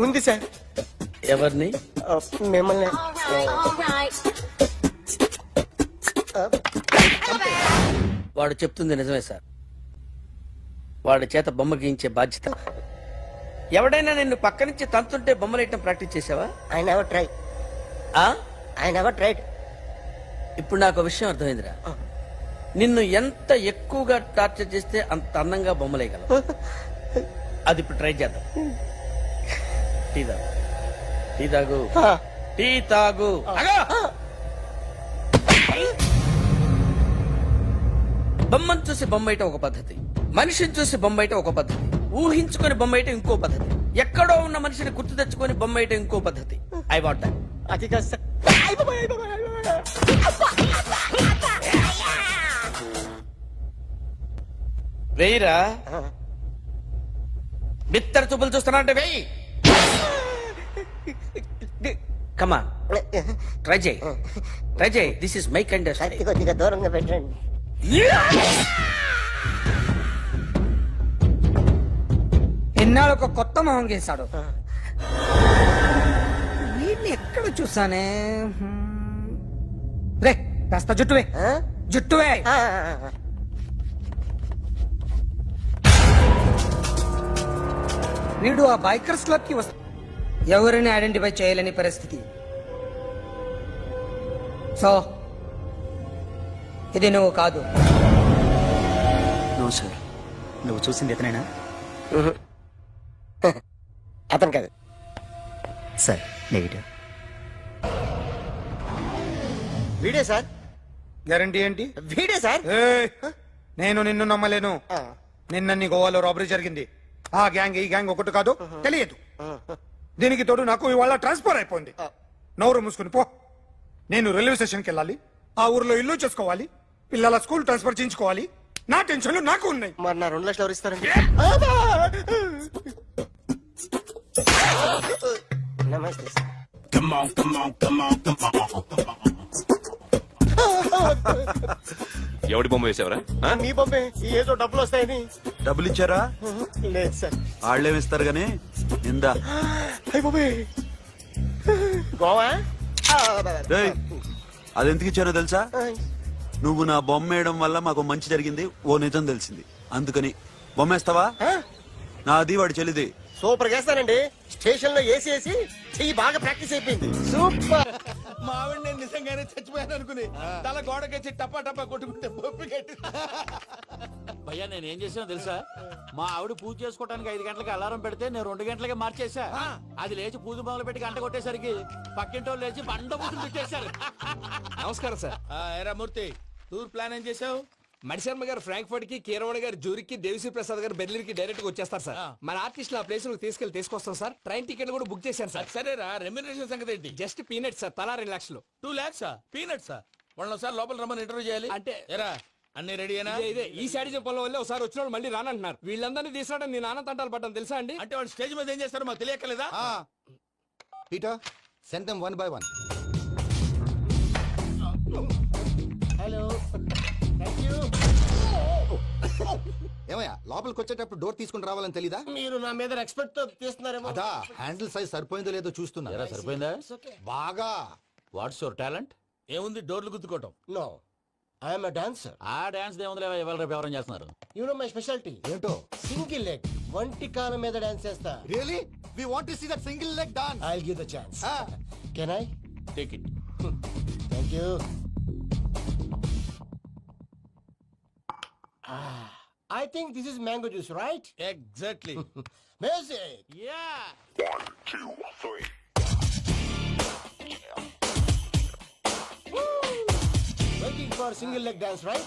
ఉంది సార్. ఎవరిని? మిమ్మల్ని. వాడు చెప్తుంది నిజమే సార్. వాడి చేత బొమ్మ గీయించే బాధ్యత. ఎవడైనా నిన్ను పక్క నుంచి తంతుంటే బొమ్మలేయటం ప్రాక్టీస్ చేసావా? I never try. I never tried. ఇప్పుడు నాకు విషయం అర్థమైందిరా. నిన్ను ఎంత ఎక్కువగా టార్చర్ చేస్తే అంత అందంగా బొమ్మలేయగలవు. అది ఇప్పుడు ట్రై చేద్దాం. టీ తాగు, టీ తాగు, టీ తాగు. బొమ్మను చూసి బొమ్మేయటం ఒక పద్ధతి, మనిషిని చూసి బొమ్మేయటం ఒక పద్ధతి, ఊహించుకొని బొమ్మేయటం ఇంకో పద్ధతి, ఎక్కడో ఉన్న మనిషిని గుర్తు తెచ్చుకొని బొమ్మేయటం ఇంకో పద్ధతి. I want that. అది కాదు సార్. వెయ్యిరా. బిత్తర చూపులు చూస్తున్నా అంటే వెయ్యి. కమా, ట్రై చేయి, ట్రై చేయి. This is my kind. కొద్దిగా దూరంగా పెట్టండి. ఎన్నాళ్ళు ఒక కొత్త మొహం గీశాడు. వీడిని ఎక్కడ చూసానే? రే కాస్త జుట్టువే, జుట్టువే. వీడు ఆ బైకర్స్ క్లబ్ కి వస్తా, ఎవరిని ఐడెంటిఫై చేయలేని పరిస్థితి. సో ఇది నువ్వు కాదు. నువ్వు సార్, నువ్వు చూసింది ఇతనేనా? అతను కాదు సార్, నెగిటివ్. వీడే సార్. గ్యారంటీ ఏంటి? వీడే సార్. నేను నిన్ను నమ్మలేను. నిన్న నీ గోవాలో రాబరీ జరిగింది. ఆ గ్యాంగ్ ఈ గ్యాంగ్ ఒకటి కాదు, తెలియదు. దీనికి తోడు నాకు ఇవాళ ట్రాన్స్ఫర్ అయిపోయింది. నోరు మూసుకుని పో. నేను రైల్వే స్టేషన్కి వెళ్ళాలి, ఆ ఊర్లో ఇల్లు చేసుకోవాలి, పిల్లల స్కూల్ ట్రాన్స్ఫర్ చేయించుకోవాలి. నా టెన్షన్లు నాకు ఉన్నాయి. మరి నా 2 లక్షలు ఎవరు ఇస్తారండి? నమస్తే సార్. ఎవడి బొమ్మ వేసావరా? మీ బొమ్మే. ఏదో డబ్బులు వస్తాయని. డబ్బులు ఇచ్చారా? లేదు సార్. వాళ్ళేమిస్తారు గానీ ఇందా. గోవా అదెందుకు ఇచ్చారో తెలుసా? నువ్వు నా బొమ్మ వేయడం వల్ల మాకు మంచి జరిగింది, ఓ నిజం తెలిసింది, అందుకని. బొమ్మేస్తావా? నాది వాడి చెల్లిది. సూపర్ చేస్తానండి. స్టేషన్ లో ఏసీ వేసి చెయ్యి బాగా ప్రాక్టీస్ అయిపోయింది. సూపర్. మా ఆవిడ నేను నిజంగానే చచ్చిపోయాను అనుకుని తల గోడకొచ్చి టపా టపా కొట్టుకుంటే బొప్పి కట్టి. భయ్యా నేనేం చేసానో తెలుసా? మా ఆవిడ పూజ చేసుకోవడానికి 5 గంటలకి అలారం పెడితే నేను 2 గంటలకి మార్చేసా. అది లేచి పూజ మొదలు పెట్టి గంట కొట్టేసరికి పక్కింటోళ్ళు లేచి బండ పూజలు పెట్టేశారు. నమస్కారం సార్. ఏరా మూర్తి, టూర్ ప్లాన్ ఏం చేసావు? మణిశర్మ గారు ఫ్రాంక్ఫర్ట్ కి, కీరవాణి గారు జూరిక్ కి, దేవిశ్రీ ప్రసాద్ గారు బెర్లిన్ కి డైరెక్ట్ గా వచ్చేస్తారు సార్. మన ఆర్టిస్ట్ ఆ ప్లేస్ తీసుకొస్తాం సార్. ట్రైన్ టికెట్ కూడా బుక్ చేశాను సార్. సరేరా, రెమ్యూనరేషన్ సంగతి ఏంటి? జస్ట్ పీనట్ సార్, తలా 2 లక్షలు. 2 lakhs పీనట్సా? వాళ్ళని ఒకసారి లోపల రమ్మని ఇంటర్వ్యూ చేయాలి. అంటే ఎరా అన్ని రెడీ అయినా? ఇదే ఈ శాడీ చెప్పడం వల్ల ఒకసారి వచ్చిన వాళ్ళు మళ్ళీ రానంటున్నారు. వీళ్ళందరినీ తీసుకురావడం నేను నాన్న తంటాలు పడ్డాను తెలుసా అండి? అంటే వాళ్ళు స్టేజ్ మీద ఏం చేస్తారో మాకు తెలియక్కలేదా? Peter, send them 1 by 1. Hello, thank you. ఏమయ్యా, లోపలికి వచ్చేటప్పుడు డోర్ తీసుకుని రావాలని తెలీదా? మీరు నా మీద రెస్పెక్ట్ తో తీస్తున్నారేమో. అదా హ్యాండిల్ సైజ్ సరిపోయిందో లేదో చూస్తున్నా. సరిపోయిందా? బాగా. What's your talent? ఏముంది డోర్లు గుద్దుకోవటం? No, I am a dancer. ఆ డాన్స్ ఏముంది, ఎవరు రేపు ఎవరైనా చేస్తున్నారు. యు నో మై స్పెషాలిటీ ఏంటో? సింగిల్ లెగ్, వంటి కాలం మీద డాన్స్ చేస్తా. Really? We want to see that single leg dance. I will give the chance. Can I take it? Thank you. I think this is mango juice, right? Exactly. Music. Yeah. 1, 2, 3. Waiting for single leg dance, right?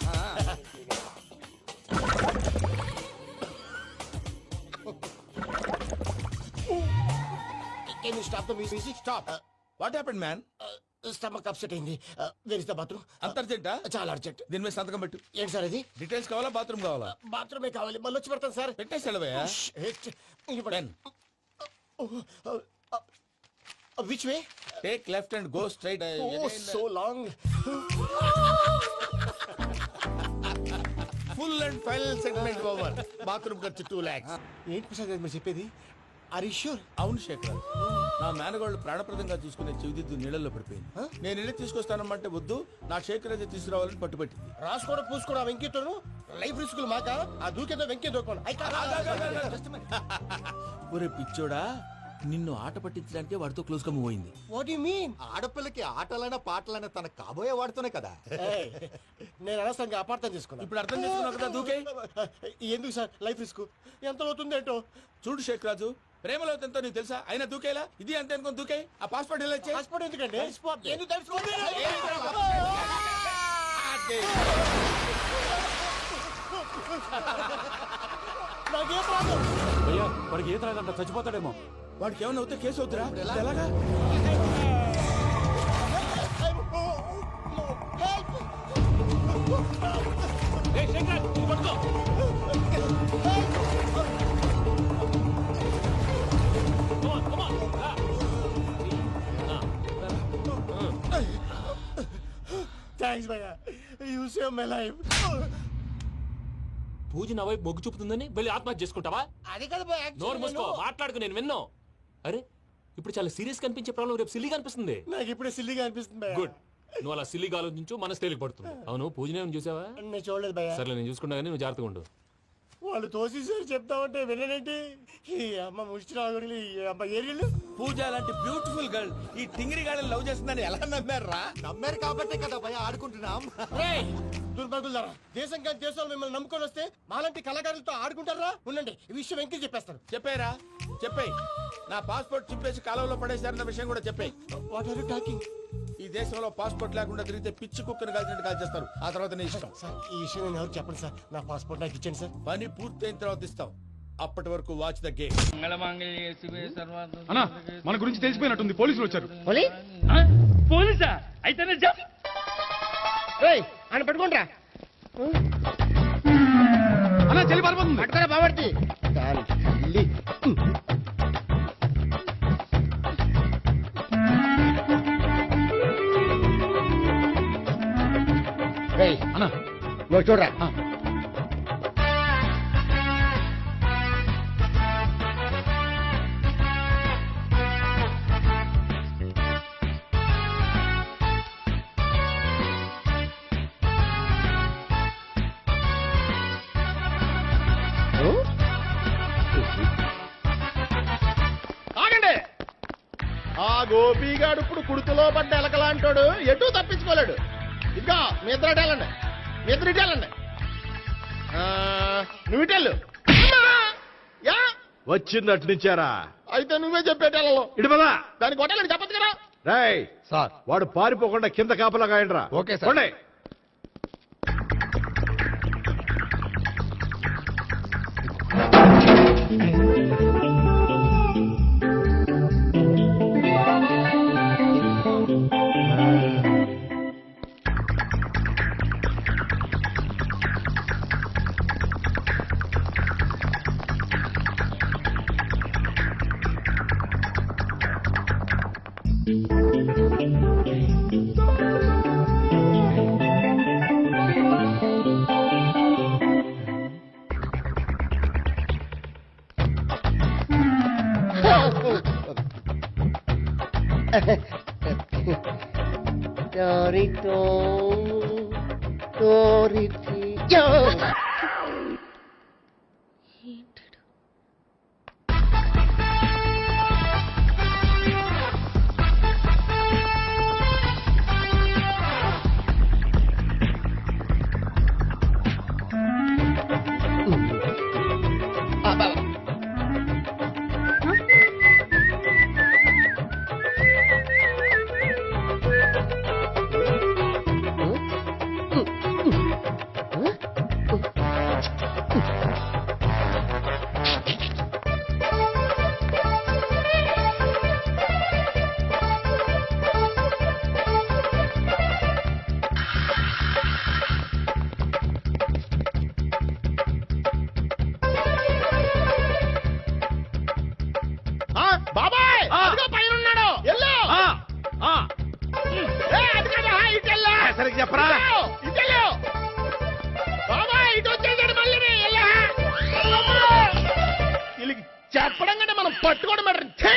Can you stop the music? Stop. What happened, man? Stomach upset అయింది. Where is the bathroom? అంత అర్జెంటా? చాలా అర్జెంట్. దీని మీద సంతకం పెట్టు. ఏంటి సార్ ఇది? డీటెయిల్స్ కావాలా బాత్రూమ్ కావాలా? బాత్రూమే కావాలి. మళ్ళీ వచ్చి పెడతాను సార్. పెట్టేసి వెళ్ళవయ్యా. Which way? Take left and go straight. Oh, so long. Full and final segment over. Bathroom ఖర్చు 2 lakhs. ఏంటి ప్రసాద్ గారు మీరు చెప్పేది? Are you sure? అవును శేఖర్, నా మేనగోళ్ళు ప్రాణప్రదంగా చూసుకునే చెవిదిద్దు నీళ్ళల్లో పడిపోయింది. నేను ఇల్లు తీసుకొస్తానమ్మంటే వద్దు, నా శేఖర్ అయితే తీసుకురావాలని పట్టుబట్టింది. రాసుకోవడం పూసుకోవడం ఆ వెంకీతోను లైఫ్ రిస్కులు మాక ఆ దూకేదో వెంకీ దూకోండి. ఒరే పిచ్చోడా, నిన్ను ఆట పట్టించడానికి వాడితో క్లోజ్ గా మూవ్ అయింది. What you mean? ఆడపిల్లకి ఆటలైనా పాటలైనా తన కాబోయే వాడితోనే కదా. నేను అనవసరంగా అపార్థం చేసుకున్నా. ఇప్పుడు అర్థం చేసుకున్నావు కదా, దూకే. ఎందుకు సార్ లైఫ్ రిస్క్ ఎంత అవుతుంది ఏంటో చూడు శేఖర్ రాజు, ప్రేమలో ఎంతో నీకు తెలుసా? అయినా దూకేలా? ఇది అంతే అనుకుని దూకే. ఆ పాస్పోర్ట్ ఎలా ఇచ్చే? పాస్పోర్ట్ ఎందుకండి? ఎందుకు తెలుసుకోండి. నాకేం ప్రాబ్లం? అయ్యా వాడికి ఈత రాదంట, చచ్చిపోతాడేమో. వాడికి ఏమైనా అవుతే కేసు అవుతురా? ఎలాగా? థ్యాంక్స్ భయ్యా, యూ సేవ్ మై లైఫ్. పూజ నా వైపు మొగ్గు చూపుతుందని వెళ్ళి ఆత్మహత్య చేసుకుంటావా? అది కదా భయ్యా. నోరు మూసుకో, మాట్లాడుకు, నేను విన్నో. అరే ఇప్పుడు చాలా సీరియస్ కనిపించే ప్రాబ్లం రేపు సిల్లీగా అనిపిస్తుంది. నాకు ఇప్పుడే సిల్లీగా అనిపిస్తుంది భయ్యా. గుడ్, నువ్వు అలా సిల్లీగా ఆలోచించు, మనసు తేలిక పడుతుంది. అవును పూజనే చూసావా? నేను చూడలేదు భయ్యా. సర్లే నేను చూసుకుంటా కానీ నువ్వు జాగ్రత్తగా ఉండు. వాళ్ళు తోసేసారు చెప్తామంటే విననేంటి? ఈ అమ్మ ముష్టి రాగుడి అమ్మ ఏరియలు. పూజ లాంటి బ్యూటిఫుల్ గర్ల్ ఈ టింగిరి గాడిని లవ్ చేస్తుందని ఎలా నమ్మారా? నమ్మారు కాబట్టే కదా భయ ఆడుకుంటున్నాం. దుర్భగులారా, దేశం కానీ దేశాలు మిమ్మల్ని నమ్ముకొని వస్తే మాలాంటి కళాకారులతో ఆడుకుంటారా? ఉండండి, ఈ విషయం వెంకీ చెప్పేస్తాను. చెప్పారా? చెప్పేయ్. నా పాస్పోర్ట్ చింపేసి కాలంలో పడేశారన్న విషయం కూడా చెప్పేయ్. What are you talking? ఈ దేశంలో పాస్పోర్ట్ లేకుండా తిరిగితే పిచ్చి కుక్కను కాల్చినట్టు కాల్చేస్తారు. ఆ తర్వాత నీ ఇష్టం. సార్ ఈ విషయం నేను ఎవరు చెప్పండి సార్. నా పాస్పోర్ట్ నాకు ఇచ్చాను సార్. పని పూర్తయిన తర్వాత ఇస్తాం. అప్పటి వరకు వాచ్ ద గేమ్. అన్నా మన గురించి తెలిసిపోయినట్టుంది, పోలీసులు వచ్చారు. పోలీసా? అయితే ఆయన పట్టుకుంటా అన్నా చెల్లి పారిపోతుంది. పట్టుకోరా బాబర్తి. అన్నా నువ్వు చూడరా. ఆగండి. ఆ గోపిగాడు ఇప్పుడు కుడుతులో పడ్డ ఎలకలాంటాడు, ఎటు తప్పించుకోలేడు. ఇంకా మీ ఇద్దరు ఇటేళ్ళండి, మీ ఇద్దరు ఇటేళ్ళండి. నువ్వు ఇటెళ్ళు. వచ్చిందటు నుంచారా? అయితే నువ్వే చెప్పేటెళ్ళలో ఇటు పదా. దానికి కొట్టాలని చెప్పదు కదా. రేయ్ సార్, వాడు పారిపోకుండా కింద కాపలా కాయండిరా. Okay sir. Torito, Torito. సరిగ్గా చెప్పరా వీళ్ళకి చెప్పడం కంటే మనం పట్టుకోవడం బెటర్. ఛీ!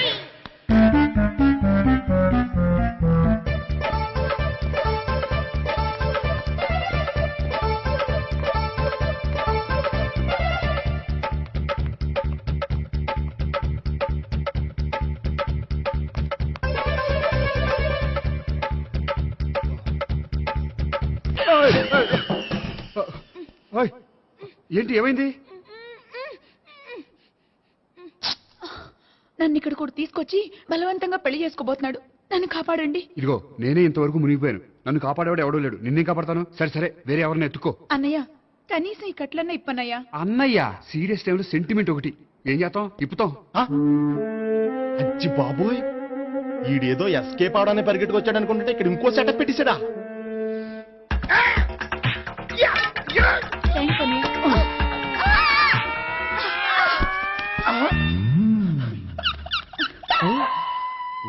ఏంటి ఏమైంది? నన్ను ఇక్కడ కూడా తీసుకొచ్చి బలవంతంగా పెళ్లి చేసుకోబోతున్నాడు. నన్ను కాపాడండి. ఇదిగో నేనే ఇంతవరకు మునిగిపోయాను. నన్ను కాపాడేవాడు ఎవడో లేడు. నిన్నే కాపాడతాను. సరే సరే వేరే ఎవరిని ఎత్తుకో. అన్నయ్య కనీసం ఈ కట్లన్నా ఇప్పన్నయ్యా. అన్నయ్య సీరియస్ టైంలో సెంటిమెంట్ ఒకటి. ఏం చేస్తాం? ఇప్పుతాం. అచ్చి బాబోయ్, ఈడేదో ఎస్కేప్ అవడానికి పరిగెట్టుకొచ్చాడు అనుకుంటే ఇక్కడ ఇంకో సెటప్ పెట్టేశాడా? థ్యాంక్స్ అన్నయ్య.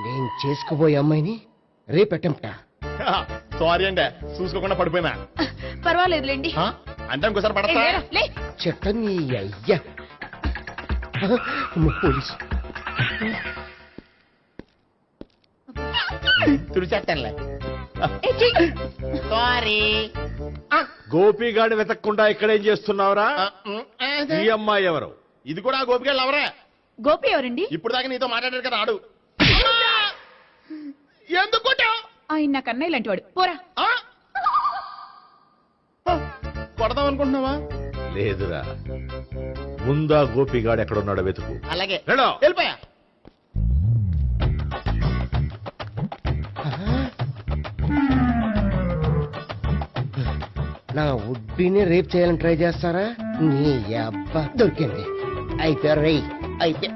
నేను చేసుకోబోయే అమ్మాయిని రేపెట్టంటా. సారీ అండి, చూసుకోకుండా పడిపోయినా. పర్వాలేదులేండి. అంటే ఇంకోసారి పడతా. చెట్టని అయ్యా పోలీసు తుడిచేస్తానులే. సారీ. గోపిగాడు వెతకకుండా ఇక్కడేం చేస్తున్నావురా? ఈ అమ్మాయి ఎవరు? ఇది కూడా గోపిగాళ్ళు ఎవరా? గోపి ఎవరండి? ఇప్పుడు దాకా నీతో మాట్లాడాడు కదా ఆడు. ఎందుకు ఆయన నాకు అన్నయ్య లాంటి వాడు. పోరా. కొడదాం అనుకుంటున్నావా? లేదురా, ముందా గోపిగాడు ఎక్కడున్నాడో వెతుకు. అలాగే వెళ్ళో. వెళ్ళిపోయా. నా ఉడ్బీని రేప్ చేయాలని ట్రై చేస్తారా? నీ అబ్బా దొరికింది. అయితే రై అయితే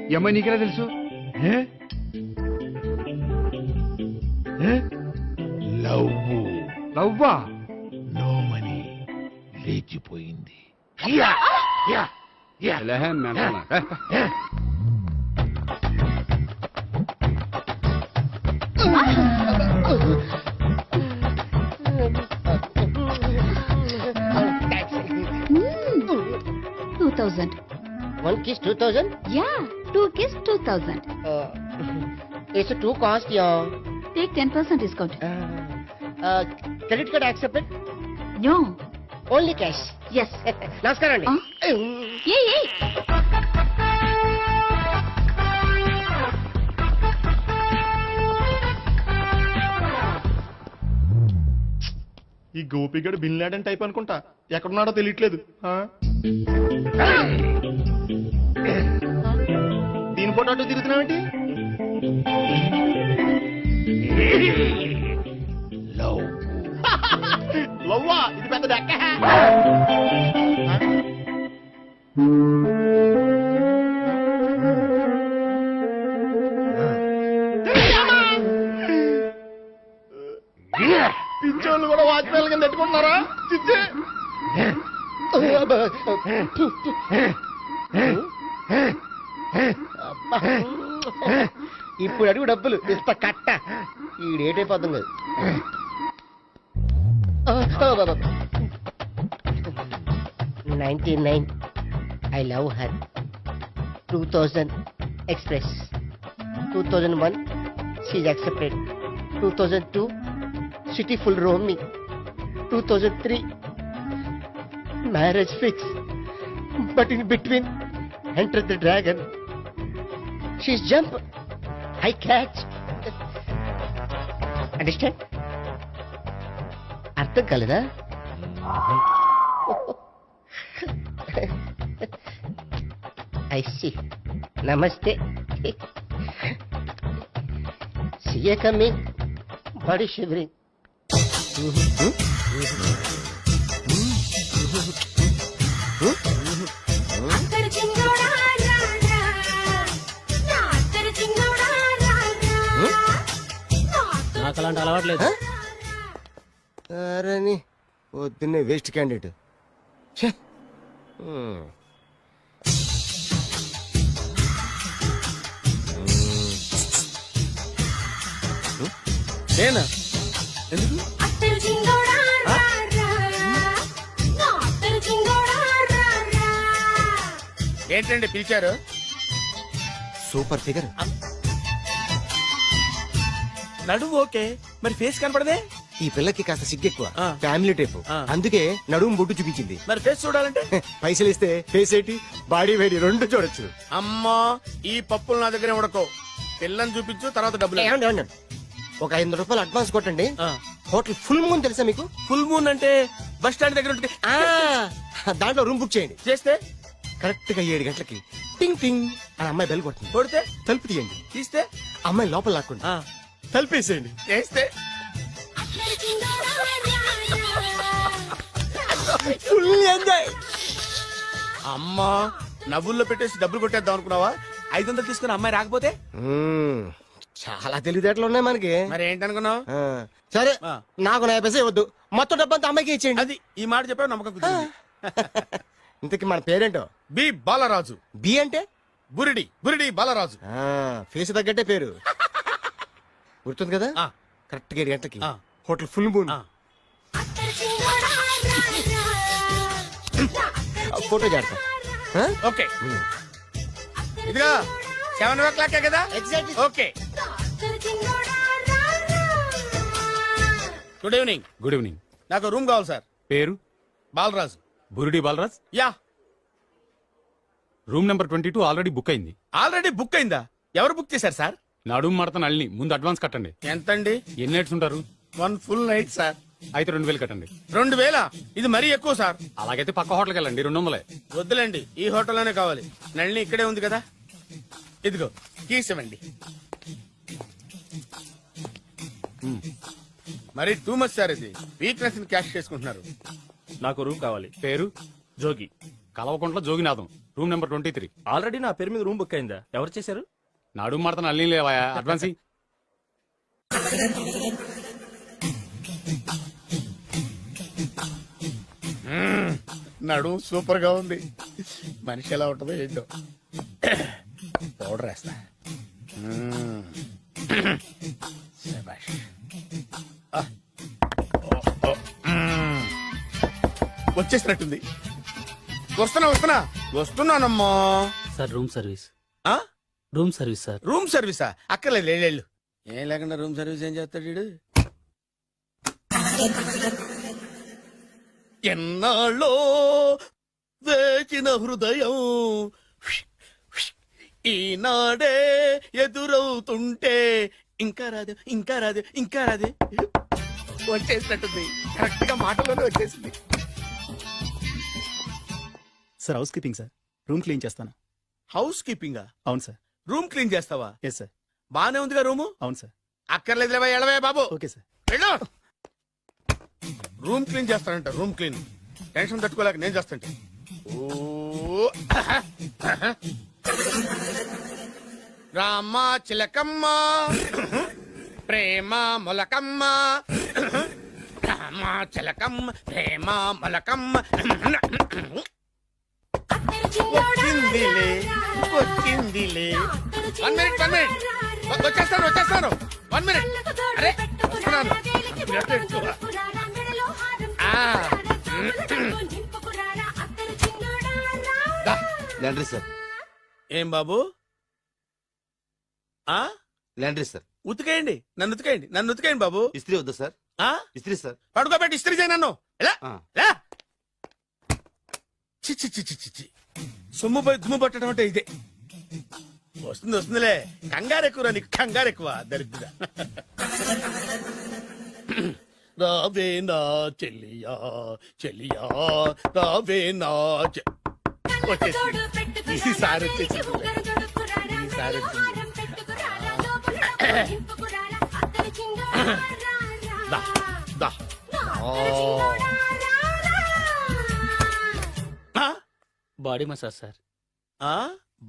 ఈ అమ్మాయి నీకెలా తెలుసు? లవ్వా? నోమని లేచిపోయింది. One kiss 2000? Yeah, 2 kiss 2000. It's too cost, yeah. Take 10% discount. Credit card accepted? No. Only cash. Yes. నమస్కారం అండి. Hey. ఈ గోపిగడు బిన్ లాడెన్ టైప్ అనుకుంటా. ఎక్కడున్నాడో తెలియట్లేదు. దీని ఫోటో అటు తిరుగుతున్నావేంటి? లవ్వా? ఇది పెద్ద డెక్క. పింఛోళ్ళు కూడా వాచ్మెన్ కింద పెట్టుకుంటున్నారా? ఇప్పుడు అడుగు డబ్బులు ఇస్తా కట్ట. ఈ డేట్ అయిపోతుంది. 99 I love her. 2000 express. 2001 she's accepted. 2002 city full roaming. 2003 marriage fix. But in between entered the dragon. She's jump. I catch. Understand? అర్థం కాలేదా? I see. నమస్తే సిఏ కమింగ్ బాడీ షివరింగ్ నాకు అలాంటి అలవాట్లేదు. అరే పొద్దున్నే వేస్ట్ క్యాండిడేట్. నేనా ఎందుకు ఏంటండి పిలిచారు? Super figure. నడుము ఓకే, మరి ఫేస్ కనపడదే. ఈ పిల్లకి కాస్త సిగ్గెక్కువ, ఫ్యామిలీ టైప్, అందుకే నడుము బొట్టు చూపించింది. మరి ఫేస్ చూడాలంటే పైసలు ఇస్తే ఫేస్ ఏంటి బాడీ వేడి రెండు చూడొచ్చు. అమ్మా ఈ పప్పులు నా దగ్గర ఉడకో. పిల్లని చూపించు, తర్వాత డబ్బులు. ఒక 500 రూపాయలు అడ్వాన్స్ కొట్టండి. హోటల్ ఫుల్ మూన్ తెలుసా మీకు? ఫుల్ మూన్ అంటే బస్ స్టాండ్ దగ్గర ఉంటుంది. దాంట్లో రూమ్ బుక్ చేయండి. చేస్తే కరెక్ట్ గా 7 గంటలకి టింగ్ టింగ్ అని అమ్మాయి బెల్ కొడుతుంది. కొడితే తలుపు తీయండి. తీస్తే అమ్మాయి లోపల లాక్కండి. తలుపేసేయండి. చేస్తే ఫుల్ ఎంజాయ్. అమ్మా నవ్వుల్లో పెట్టేసి డబ్బులు కొట్టేద్దాం అనుకున్నావా? 500 తీసుకుని అమ్మాయి రాకపోతే? చాలా తెలివితేటలు ఉన్నాయి మనకి. మరి ఏంటనుకున్నావు? సరే నాకు 50 పైసలు ఇవ్వద్దు, మొత్తం డబ్బంతా అమ్మాయికి ఇచ్చేయండి. అది ఈ మాట చెప్పావు, నమ్మకం కుదిరింది. ఇంతకి మన పేరేంటో? బి బాలరాజు. బి అంటే బురిడి, బురిడి బాలరాజు. ఫేస్ తగ్గట్టే పేరు గుర్తుంది కదా. కరెక్ట్ గా 7 గంటలకి హోటల్ ఫుల్ మూన్. ఫోటో చేస్తా. ఓకే ఇదిగా 7 కదా. Okay good evening. Good evening. నాకు రూమ్ కావాలి సార్. పేరు? Balaraju. Burudi Balaraj. Yeah. Room number 22 already book అయింది. ఆల్రెడీ బుక్ అయిందా? ఎవరు బుక్ చేశారు సార్? నడుము మడత నల్లి. ముందు అడ్వాన్స్ కట్టండి. ఎంతండి? ఎన్ని నైట్స్ ఉంటారు? 1 ఫుల్ నైట్ సార్. అయితే 2000 కట్టండి. 2000? ఇది మరీ ఎక్కువ సార్. అలాగైతే పక్క హోటల్కి వెళ్ళండి, 200. వద్దులేండి, ఈ హోటల్లోనే కావాలి. నళిని ఇక్కడే ఉంది కదా. ఇదిగో కీస్ ఇవ్వండి. మరి టూ మచ్ సార్, ఇది వీక్నెస్ ని క్యాష్ చేసుకుంటున్నారు. నాకు రూమ్ కావాలి. పేరు? Jogi. Kalavakuntla Joginatham. Room number 23. Already నా పేరు మీద రూమ్ బుక్ అయిందా? ఎవరు చేశారు? నడుము మడత నల్లి లేవా? అడ్వాన్స్ ఇయ్యి. నడు సూపర్ గా ఉంది. మనిషి ఎలా ఉంటుందో ఏంటో. పౌడర్ వేస్తా. వచ్చేసినట్టుంది. వస్తున్నానమ్మా. Sir room service. Room service sir. Room సర్వీసా? అక్కర్లేదు, లేళ్ళు. ఏం లేకుండా రూమ్ సర్వీస్ ఏం చేస్తాడు వీడు? ఎన్నాళ్ళో వేచిన హృదయం ఈనాడే ఎదురవుతుంటే ఇంకా రాదు, ఇంకా రాదు, ఇంకా రాదు. వచ్చేసినట్టుంది. కరెక్ట్ గా మాటలోనే వచ్చేసింది. Sir house keeping sir. Room clean చేస్తాను. హౌస్ కీపింగా? అవును సార్. రూమ్ క్లీన్ చేస్తావా? Yes sir. బానే ఉందిగా రూము? అవును సార్. అక్కర్లేదు, ఎడవే బాబు. Okay sir. వెళ్ళు. రూమ్ క్లీన్ చేస్తానంట. రూమ్ క్లీన్ టెన్షన్ తట్టుకోలేక నేను చేస్తాంటే. రామ చిలకమ్మ ప్రేమ మొలకమ్మ, రామ చిలకమ్మ ప్రేమ మొలకమ్మ. వచ్చిందిలే వచ్చిందిలే. 1 minute. వచ్చేస్తాను. 1 minute. అరే వస్తున్నాను. Laundry sir. ఏం బాబు? Laundry sir. ఉతికేయండి, నన్ను ఉతికేయండి బాబు. ఇస్త్రీ వద్దా సార్? ఇస్త్రీ సార్. పడుకోబెట్టి ఇస్త్రీ చేయి నన్ను. ఎలా చి సొమ్ము పోయి దుమ్ము పట్టడం అంటే ఇదే. వస్తుందిలే. కంగారు ఎక్కువ, నీకు కంగారు ఎక్కువ. దరిద్ర. రావే నా చెల్లియా చెల్లియా రావే నా. వచ్చేసి ఈసారి వచ్చేసి body massage sir.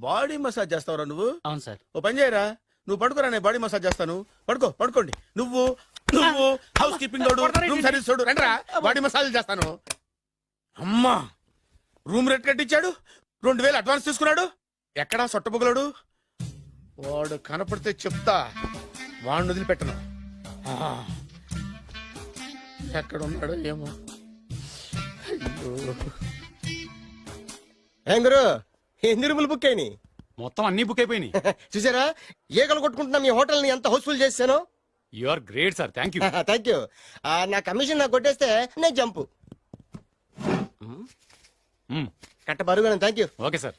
Body massage చేస్తావురా నువ్వు? అవును సార్. ఓ పని చేయరా, నువ్వు పడుకోరా, నేను బాడీ మసాజ్ చేస్తాను. పడుకోండి. నువ్వు హౌస్ కీపింగ్ తోడు, రూమ్ సర్వీస్ తోడు, రండిరా బాడీ మసాజ్ చేస్తాను. అమ్మా, రూమ్ రేట్ కట్టించాడు, 2000 అడ్వాన్స్ తీసుకున్నాడు. ఎక్కడా సొట్టబుగలాడు? వాడు కనపడితే చెప్తా, వాడిని వదిలిపెట్టను. ఎక్కడ ఉన్నాడు ఏమో. ఏం గురు, ఎన్ని రూములు బుక్ అయినాయి? మొత్తం అన్ని బుక్ అయిపోయినాయి. చూసారా ఏగలు కొట్టుకుంటున్నా మీ హోటల్ ని ఎంత హౌస్ఫుల్ చేశాను. You are great sir, thank you. Thank you. నా కమిషన్ నాకు కొట్టేస్తే నేను జంపు కట్ట బరుగాను. Thank you. Okay sir.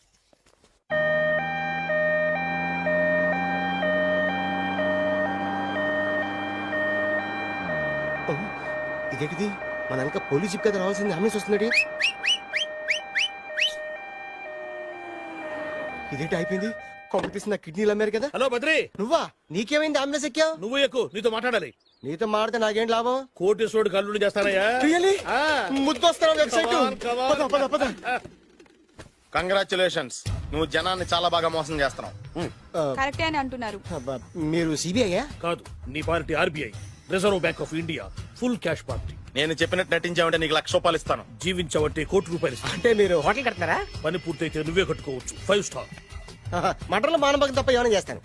ఇదేంటిది, మన వెనక పోలీస్ జిప్ కదా రావాల్సింది, అంబులెన్స్ వస్తున్నాడు. ఇదేంటి అయిపోయింది, కాంపిటీషన్ నా కిడ్నీలు అమ్మారు కదా. హలో బద్రి, నువ్వా? నీకేమైంది, అంబులెన్స్ ఎక్కావు? నువ్వు ఎక్కువ, నీతో మాట్లాడాలి. నీతో మాడితే నాకేం లాభం? కోటేశ్వరుడు కల్లుడు చేస్తానయ్యా. ముద్దొస్తాను వెబ్సైట్. కంగ్రాచులేషన్స్, నువ్వు జనాన్ని చాలా బాగా మోసం చేస్తున్నావు. కరెక్టే అని అంటున్నారు. మీరు సిబిఐ కాదు, నీ party RBI, reserve bank of India, full cash party. నేను చెప్పినట్టు నటించావంటే నీకు ₹1,00,000 ఇస్తాను. జీవించావంటే ₹1,00,00,000 ఇస్తాను. అంటే మీరు హోటల్ కడతారా? పని పూర్తయితే నువ్వే కట్టుకోవచ్చు, 5 స్టార్. మటన్లో మానభంగం తప్ప ఏమైనా చేస్తాను.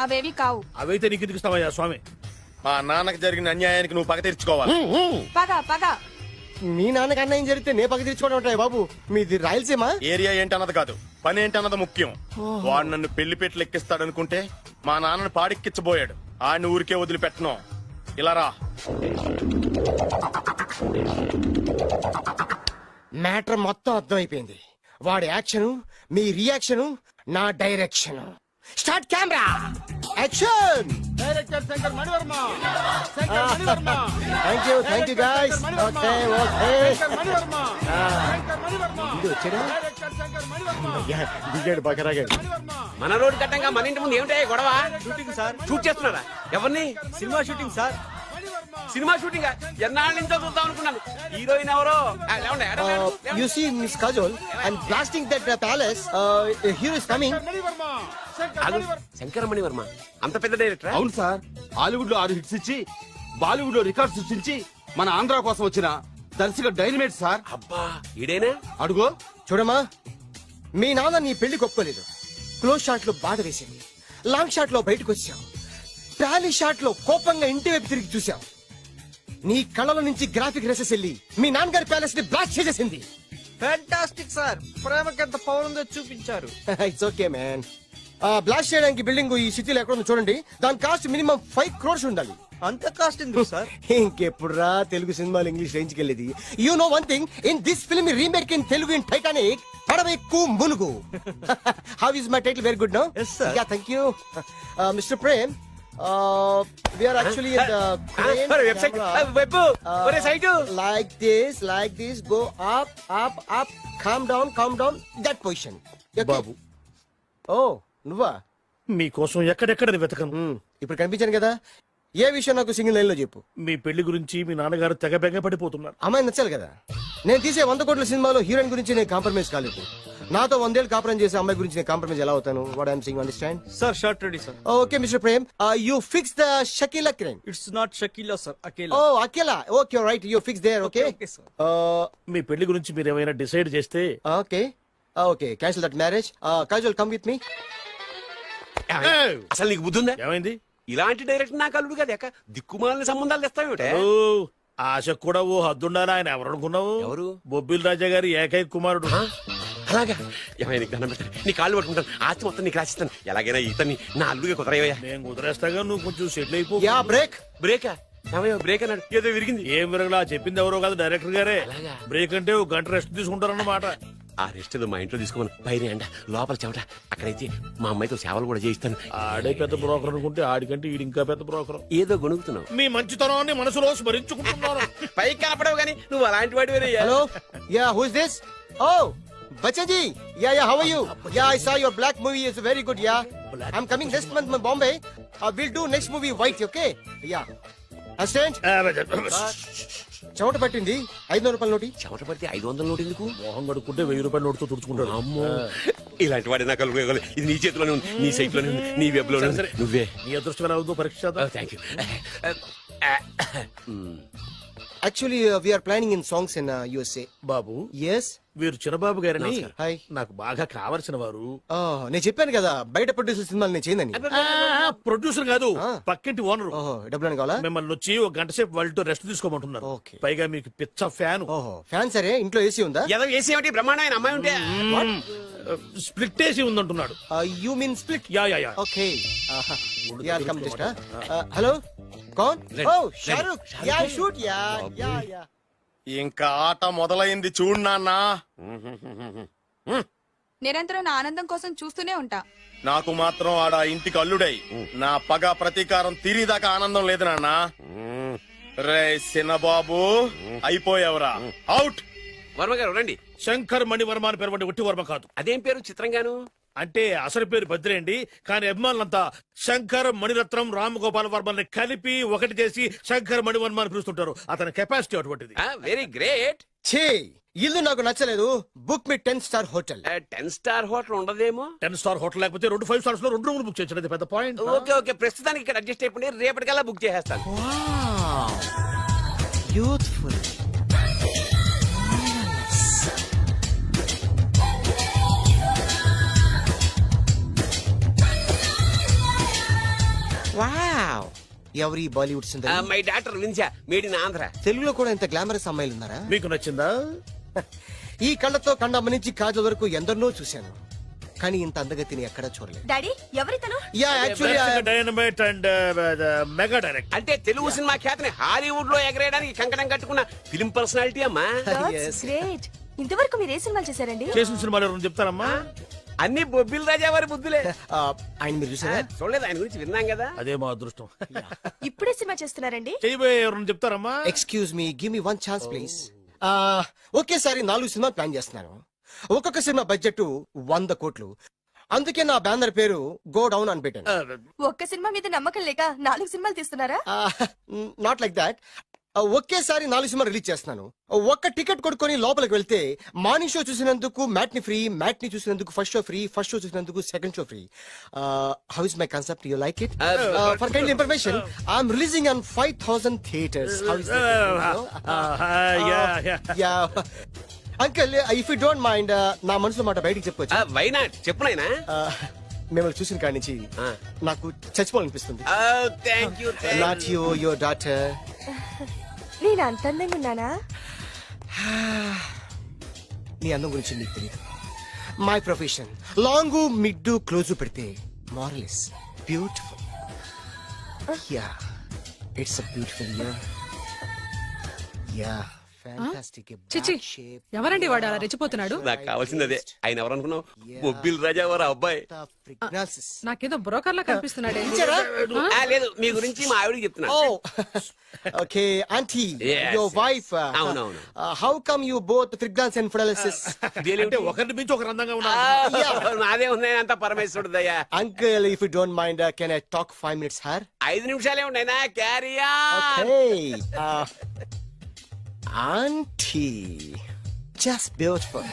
అవేవి కావు. అవైతే నీకు ఎందుకు ఇస్తావయ్యా స్వామి? మా నాన్నకి జరిగిన అన్యాయానికి నువ్వు పగ తీర్చుకోవాలి. పగ మీ నాన్నకి అన్యాయం జరిగితే నే పగ తీర్చుకోవడం ఉంటాయి బాబు. మీది రాయలసీమ. ఏరియా ఏంటన్నది కాదు, పని ఏంటన్నది ముఖ్యం. వాడు నన్ను పెళ్లి పెట్లు ఎక్కిస్తాడనుకుంటే మా నాన్నని పాడెక్కించబోయాడు. ఆడిని ఊరికే వదిలిపెట్టను. ఇలా రా. మ్యాటర్ మొత్తం అర్థమైపోయింది. వాడి యాక్షన్, మీ రియాక్షన్, నా direction. Start camera, action. Director Shankar Mani Varma. Thank you guys. Okay దిగాడు, బాగా రాగాడు. మన రోడ్డు కట్టంగా మన ఇంటి ముందు ఏమిటాయి గొడవ? Shooting sir. షూట్ చేస్తున్నారా? ఎవరిని? Cinema shooting sir. Cinema shooting ఎన్నాళ్ళ నుంచో చూద్దాం అనుకున్నాను. హీరోయిన్ ఎవరో? You see Miss Kajol, I'm blasting that palace. Hero is coming. Shankara Mani Varma అంత పెద్ద డైరెక్టర్? అవును సార్, హాలీవుడ్ లో 6 హిట్స్ ఇచ్చి బాలీవుడ్ లో రికార్డ్ సృష్టించి మన ఆంధ్ర కోసం వచ్చిన దర్శక డైనమేట్ సార్. అబ్బా, ఈడేనా? అడుగో. చూడమ్మా, మీ నాన్న నీ పెళ్లి ఒప్పుకోలేదు. క్లోజ్ షాట్ లో బాధ వేసింది, లాంగ్ షాట్ లో బయటకు వచ్చావు, టాలీ షాట్ లో కోపంగా ఇంటి వైపు తిరిగి చూసావు. నీ కళ్ళల నుంచి గ్రాఫిక్ రెసెస్ వెళ్ళి మీ నాన్నగారి ప్యాలెస్ ని బ్లాస్ట్ చేసేసింది. ఫ్యాంటాస్టిక్ సార్, ప్రేమకి ఎంత పవర్ ఉందో చూపించారు. It's okay man. బ్లాస్ట్ చేయడానికి బిల్డింగ్ ఈ సిటీలో ఎక్కడ ఉందో చూడండి. దాని కాస్ట్ మినిమం 5 crores ఉండాలి. అంత కాస్ట్ ఎందుకు సార్? ఇంకెప్పుడు రా తెలుగు సినిమాలు ఇంగ్లీష్ రేంజ్ కి వెళ్ళేది. You know one thing, in this film remake in Telugu in Titanic, పడవెక్కు మునుగు. How is my title? Very good no. Ya, thank you mister Prem. We are actually in the crane website. Like this, go up, calm down, that position. బాబు, నువ్వా? మీకోసం ఎక్కడెక్కడ వెతకను. ఇప్పుడు కనిపించాను కదా. ఏ విషయం నాకు సింగిల్ లైన్ లో చెప్పు. మీ పెళ్లి గురించి మీ నాన్నగారు తెగ బెంగ పడిపోతున్నారు. అమ్మాయి నచ్చాలి కదా. నేను తీసే 100 కోట్ల సినిమాలో హీరోయిన్ గురించి నేను కాంప్రమైజ్ కాలేదు. నాతో 100 ఏళ్ళు కాపురం చేసే అమ్మాయి గురించి నేను కాంప్రమైజ్ ఎలా అవుతాను? What I'm saying, understand? Sir shot ready sir. Okay mister Prem, you fix the Shakeela crime. It's not Shakeela sir, Akela. Oh Akela, okay right, you fix there. Okay మీ పెళ్లి గురించి మీరు ఏమైనా డిసైడ్ చేస్తే. Okay cancel that marriage. Kajal come with me. అసలు నీకు బుద్ధి ఉందా? ఏమైంది? ఇలాంటి డైరెక్టర్ నాకు అల్లుడు కదా, దిక్కుమాలని సంబంధాలు తెస్తావేమిటే? ఆశ కూడా ఓ హద్దుండాలి. ఆయన ఎవరు అనుకున్నావు? ఎవరు? బొబ్బిల్ రాజా గారి ఏకైక కుమారుడు. అలాగా? ఏమైనా దండం పెడతాను, నీ కాళ్ళు పట్టుకుంటాను, ఆస్తి మొత్తం నీకు రాసిస్తాను. ఎలాగైనా ఇతన్ని నా అల్లుడిగా కుదరయ్యా. నేను కుదిరేస్తాగా, నువ్వు కొంచెం సెటిల్ అయిపో. బ్రేకా? బ్రేక్ అన్నాడు, ఏదో విరిగింది. ఏం విరగలా? చెప్పింది ఎవరో కాదు, డైరెక్టర్ గారే. బ్రేక్ అంటే 1 గంట రెస్ట్ తీసుకుంటారన్నమాట. ఆ రెస్ట్ ఏదో మా ఇంట్లో తీసుకోమని. పైన అంట, లోపల చెమట. అక్కడైతే మా అమ్మాయితో సేవలు కూడా చేయిస్తాను. ఆడే పెద్ద బ్రోకర్ అనుకుంటే ఆడికంటే ఈడు ఇంకా పెద్ద బ్రోకర్. ఏదో గొనుగుతున్నావు. మీ మంచితనాన్ని మనసులో స్మరించుకుంటున్నాను. పైకి కనపడవు గానీ నువ్వు అలాంటి వాడి వేరే. Hello, yeah, who is this? Oh Bachchan ji, yeah, how are you? Yeah, I saw your black movie is very good. Yeah, I'm coming next month in Bombay. We'll do next movie White, okay? Yeah. Assistant? చెమట పట్టింది 500 రూపాయల నోటి. చెమట పడితే 500 నోటు ఎందుకు? మొహం కడుక్కుంటే 1000 రూపాయల నోటుతో తుడుచుకుంటాడు. అమ్మో, ఇలాంటి వాడి నాకు ఇది నీ చేతిలోనే ఉంది, నీ సైట్ లోనే ఉంది, నీ వెబ్ లోనే ఉంది. నువ్వే నీ అదృష్టం ఎలా ఉందో పరీక్ష. Thank you. Actually, we are planning in songs in USA. Babu, Yes. వీరు చిన్నబాబు గారిని హాయ్. నాకు బాగా కావలసిన వారు. నేను చెప్పాను కదా బయట ప్రొడ్యూసర్ సినిమాలు నేను చేయదని. ప్రొడ్యూసర్ కాదు, పక్కింటి ఓనరు. డబ్బులు కావాలా? మిమ్మల్ని వచ్చి ఒక గంట సేపు వాళ్ళతో రెస్ట్ తీసుకోమంటున్నారు. పైగా మీకు పిచ్చ ఫ్యాన్. ఫ్యాన్ సరే, ఇంట్లో ఏసీ ఉందా? ఏదో ఏసీ ఏమిటి, బ్రహ్మాండమైన అమ్మాయి ఉంటే స్ప్లిట్ ఏసీ ఉందంటున్నాడు. You mean split? Ya ya ya. Okay. Ya come just. Hello, కౌన్? Oh Shahrukh. Ya shoot. Ya ya ya. ఇంకా ఆట మొదలైంది చూడు నాన్న. నిరంతరం నా ఆనందం కోసం చూస్తూనే ఉంటా. నాకు మాత్రం ఆడ ఇంటికి అల్లుడై నా పగ ప్రతీకారం తీరిదాకా ఆనందం లేదు నాన్న. రే చిన్నబాబు, అయిపోయావురా, అవుట్. వర్మ గారు రండి. శంకర్ మణివర్మ అని పేరు ఒట్టి వర్మ కాదు. అదేం పేరు చిత్రంగాను? అంటే అసలు పేరు భద్రేండి, కానీ అభిమానులంతా శంకర్ మణిరత్నం రామగోపాల్ వర్మని కలిపి ఒకటి చేసి శంకర్ మణివర్మ అని పిలుస్తుంటారు. అతని కెపాసిటీ అటువంటిది. Very great. ఛీ, ఇల్లు నాకు నచ్చలేదు. బుక్ మీ 10 స్టార్ హోటల్. 10 స్టార్ హోటల్ ఉండదేమో. 10 స్టార్ హోటల్ లేకపోతే 2 5 స్టార్స్ లో 2 రూములు బుక్ చేయొచ్చు. పెద్ద పాయింట్. ఓకే ఓకే, ప్రస్తుతానికి ఇక్కడ అడ్జస్ట్ అయిపోయి రేపటికల్లా బుక్ చేసేస్తాను. బ్యూటిఫుల్. వావ్, ఎవరి బాలీవుడ్ సుందరి? My doctor Vinsa, made in Andhra. తెలుగులో కూడా ఇంత గ్లామరస్ అమ్మాయిలు ఉన్నారా? మీకు నచ్చిందా? ఈ కళ్ళతో కండమ్మ నుంచి కాజల్ వరకు ఎందరినో చూశాను, కానీ ఇంత అందగతిని ఎక్కడా చూడలేదు. డాడీ, ఎవరితను? Ya actually dynamite and mega direct. అంటే తెలుగు సినిమా ఖ్యాతిని హాలీవుడ్ లో ఎగరేయడానికి కంకణం కట్టుకున్న ఫిలిం పర్సనాలిటీ అమ్మా. గ్రేట్. ఇంతవరకు మీరు ఏ సినిమాలు చేశారండి? చేసిన సినిమాలు ఎవరు చెప్తారమ్మా? అన్ని బొబ్బిల్ రాజా వారి బుద్ధులే. ఆయన మీరు చూసారా? చూడలేదు, ఆయన గురించి విన్నాం కదా. అదే మా అదృష్టం. ఇప్పుడే సినిమా చేస్తున్నారండి? చేయబోయే ఎవరు చెప్తారమ్మా? Excuse me, give me 1 chance please. ఒకేసారి 4 సినిమాలు ప్లాన్ చేస్తున్నాను. ఒక్కొక్క సినిమా బడ్జెట్ 100 కోట్లు. అందుకే నా బ్యానర్ పేరు గో డౌన్ అని పెట్టాను. ఒక్క సినిమా మీద నమ్మకం లేక 4 సినిమాలు తీస్తున్నారా? Not like that. ఒకేసారి 4 సినిమా రిలీజ్ చేస్తున్నాను. ఒక్క టికెట్ కొనుక్కొని లోపలికి వెళ్తే మార్నింగ్ షో చూసినందుకు మ్యాట్ని ఫ్రీ, మ్యాట్ని చూసినందుకు first show free, first show చూసినందుకు second show free. How is my concept? You like it? For kind information, I'm releasing on 5000 theatres. Uncle, if you don't mind, నా మనసులో మాట బయటికి చెప్పొచ్చు? వై నాట్, చెప్పు నాయనా. మిమ్మల్ని చూసిన కాడి నుంచి నాకు చచ్చిపోవాలనిపిస్తుంది. Thank you. Not you, your daughter. నేను అంత అందంగా ఉన్నానా? నీ అందం గురించి నీకు తెలియదు. My profession long mid close పెడితే marvellous beautiful. Ya, it's a beautiful ear. Ya, fantastic. చిచి, ఎవరండి వాడు అలా రెచ్చిపోతున్నాడు? నాకు కావాల్సింది అదే. ఆయన ఎవరు అనుకున్నావు? బొబ్బిల్ రాజా వారు అబ్బాయి. నాకేదో బ్రోకర్ లా కనిపిస్తున్నాడే. లేదు, మీ గురించి మా ఆవిడకి చెప్తున్నా. Okay aunty, Yes, your yes. Wife. అవునవును. How come you both fragrance and fidelities? అంటే ఒకరిని మించి ఒకరు అందంగా ఉన్నారు. నాదే ఉన్నాయి అంత పరమేశ్వరుడు దయ్యా. Uncle, if you don't mind, can I talk 5 minutes sir? 5 నిమిషాలే ఉన్నాయినా, క్యారియా. Aunty, just beautiful.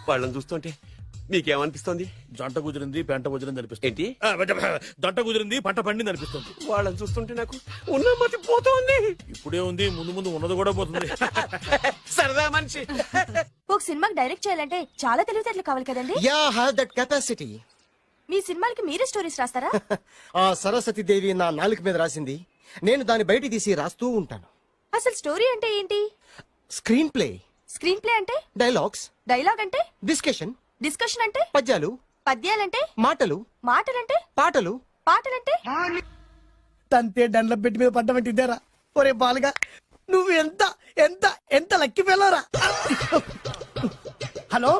వాళ్ళని చూస్తుంటే మీకేమనిపిస్తుంది? జంట కుదిరింది, పెంట కుదిరింది అనిపిస్తుంది. ఏంటి? జంట కుదిరింది, పంట పండింది అనిపిస్తుంది. వాళ్ళని చూస్తుంటే నాకు ఉన్న మతి పోతుంది. ఇప్పుడే ఉంది, ముందు ముందు ఉన్నది కూడా పోతుంది. సరదా మనిషి. ఒక సినిమాకి డైరెక్ట్ చేయాలంటే చాలా తెలివితేటలు కావాలి కదండి? Yeah, have that capacity. మీ సినిమాలకి మీరే స్టోరీస్ రాస్తారా? సరస్వతి దేవి నా నాలుక మీద రాసింది, నేను దాన్ని బయట తీసి రాస్తూ ఉంటాను. అసలు స్టోరీ అంటే ఏంటి? Screen play. స్క్రీన్ ప్లే అంటే? డైలాగ్స్. డైలాగ్ అంటే? డిస్కషన్. డిస్కషన్ అంటే? పద్యాలు. పద్యాలంటే? మాటలు. మాటలంటే? పాటలు. పాటలంటే? తంతే దండ్ల పెట్టి మీద పడ్డమంటే ఇద్దారా? ఒరే బాలుగా, నువ్వు ఎంత ఎంత ఎంత లక్కి పిల్లరా. హలో,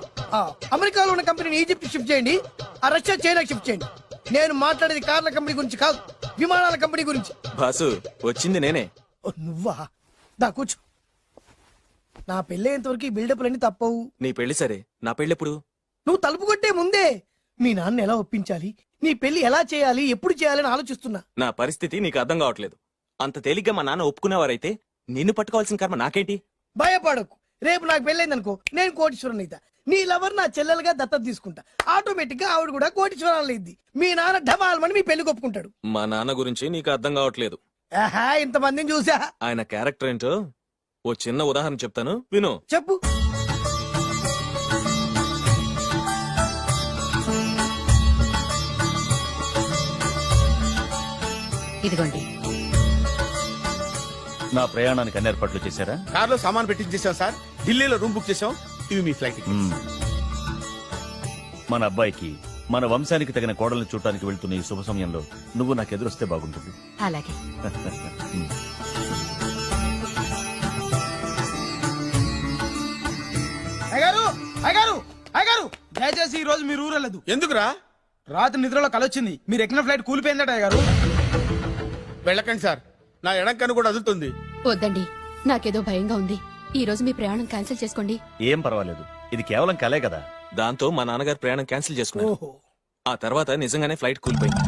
అమెరికాలో ఉన్న కంపెనీని ఈజిప్ట్ షిఫ్ట్ చేయండి, ఆ రష్యా చైనాకి షిఫ్ట్ చేయండి. నేను మాట్లాడేది కార్ల కంపెనీ గురించి కాదు, విమానాల కంపెనీ గురించి. బాసు, వచ్చింది నేనే. నువ్వా? దా కూర్చో. నా పెళ్ళేంతవరకు ఈ బిల్డప్లన్నీ తప్పవు. నీ పెళ్లి సరే, నా పెళ్ళెప్పుడు? నువ్వు తలుపు కొట్టే ముందే మీ నాన్న ఎలా ఒప్పించాలి, నీ పెళ్లి ఎలా చేయాలి, ఎప్పుడు చేయాలని ఆలోచిస్తున్నా. నా పరిస్థితి నీకు అర్థం కావట్లేదు. అంత తేలిగ్గా మా నాన్న ఒప్పుకునేవారైతే నిన్ను పట్టుకోవాల్సిన కర్మ నాకేంటి? భయపడకు, రేపు నాకు పెళ్ళైందనుకో నేను కోటీశ్వరం అయితా. నీ లవర్ నా చెల్లెలుగా దత్తత తీసుకుంటా. ఆటోమేటిక్ గా ఆవిడ కూడా కోటీశ్వరాలు అయింది. మీ నాన్న ఢమాల్మని మీ పెళ్లి ఒప్పుకుంటాడు. మా నాన్న గురించి నీకు అర్థం కావట్లేదు. ఆహా, ఇంతమందిని చూసా. ఆయన క్యారెక్టర్ ఏంటో ఓ చిన్న ఉదాహరణ చెప్తాను విను. చెప్పు. ఇదిగోండి. నా ప్రయాణానికి అన్ని ఏర్పాట్లు చేశారా? కార్లో సామాన్ పెట్టించేసాం సార్. ఢిల్లీలో రూమ్ బుక్ చేసాం. ఇవి మీ ఫ్లైట్ టికెట్స్. మన అబ్బాయికి మన వంశానికి తగిన కోడల్ని చూడటానికి వెళ్తున్న ఈ శుభ సమయంలో నువ్వు నాకు ఎదురొస్తే బాగుంటుంది. అలాగే. అయ్యగారు అయ్యగారు అయ్యగారు, దయచేసి ఈ రోజు మీరు ఊరెళ్ళదు. ఎందుకురా? రాత్రి నిద్రలో కలొచ్చింది. మీరు ఎక్కిన ఫ్లైట్ కూలిపోయిందట అయ్యగారు. వెళ్ళకండి సార్, నా ఎడం కన్ను కూడా అదులుతుంది. వద్దండి, నాకేదో భయంగా ఉంది. ఈ రోజు మీ ప్రయాణం క్యాన్సిల్ చేసుకోండి. ఏం పర్వాలేదు, ఇది కేవలం కలే కదా. దాంతో మా నాన్నగారు ప్రయాణం క్యాన్సిల్ చేసుకున్నారు. ఆ తర్వాత నిజంగానే ఫ్లైట్ కూలిపోయింది.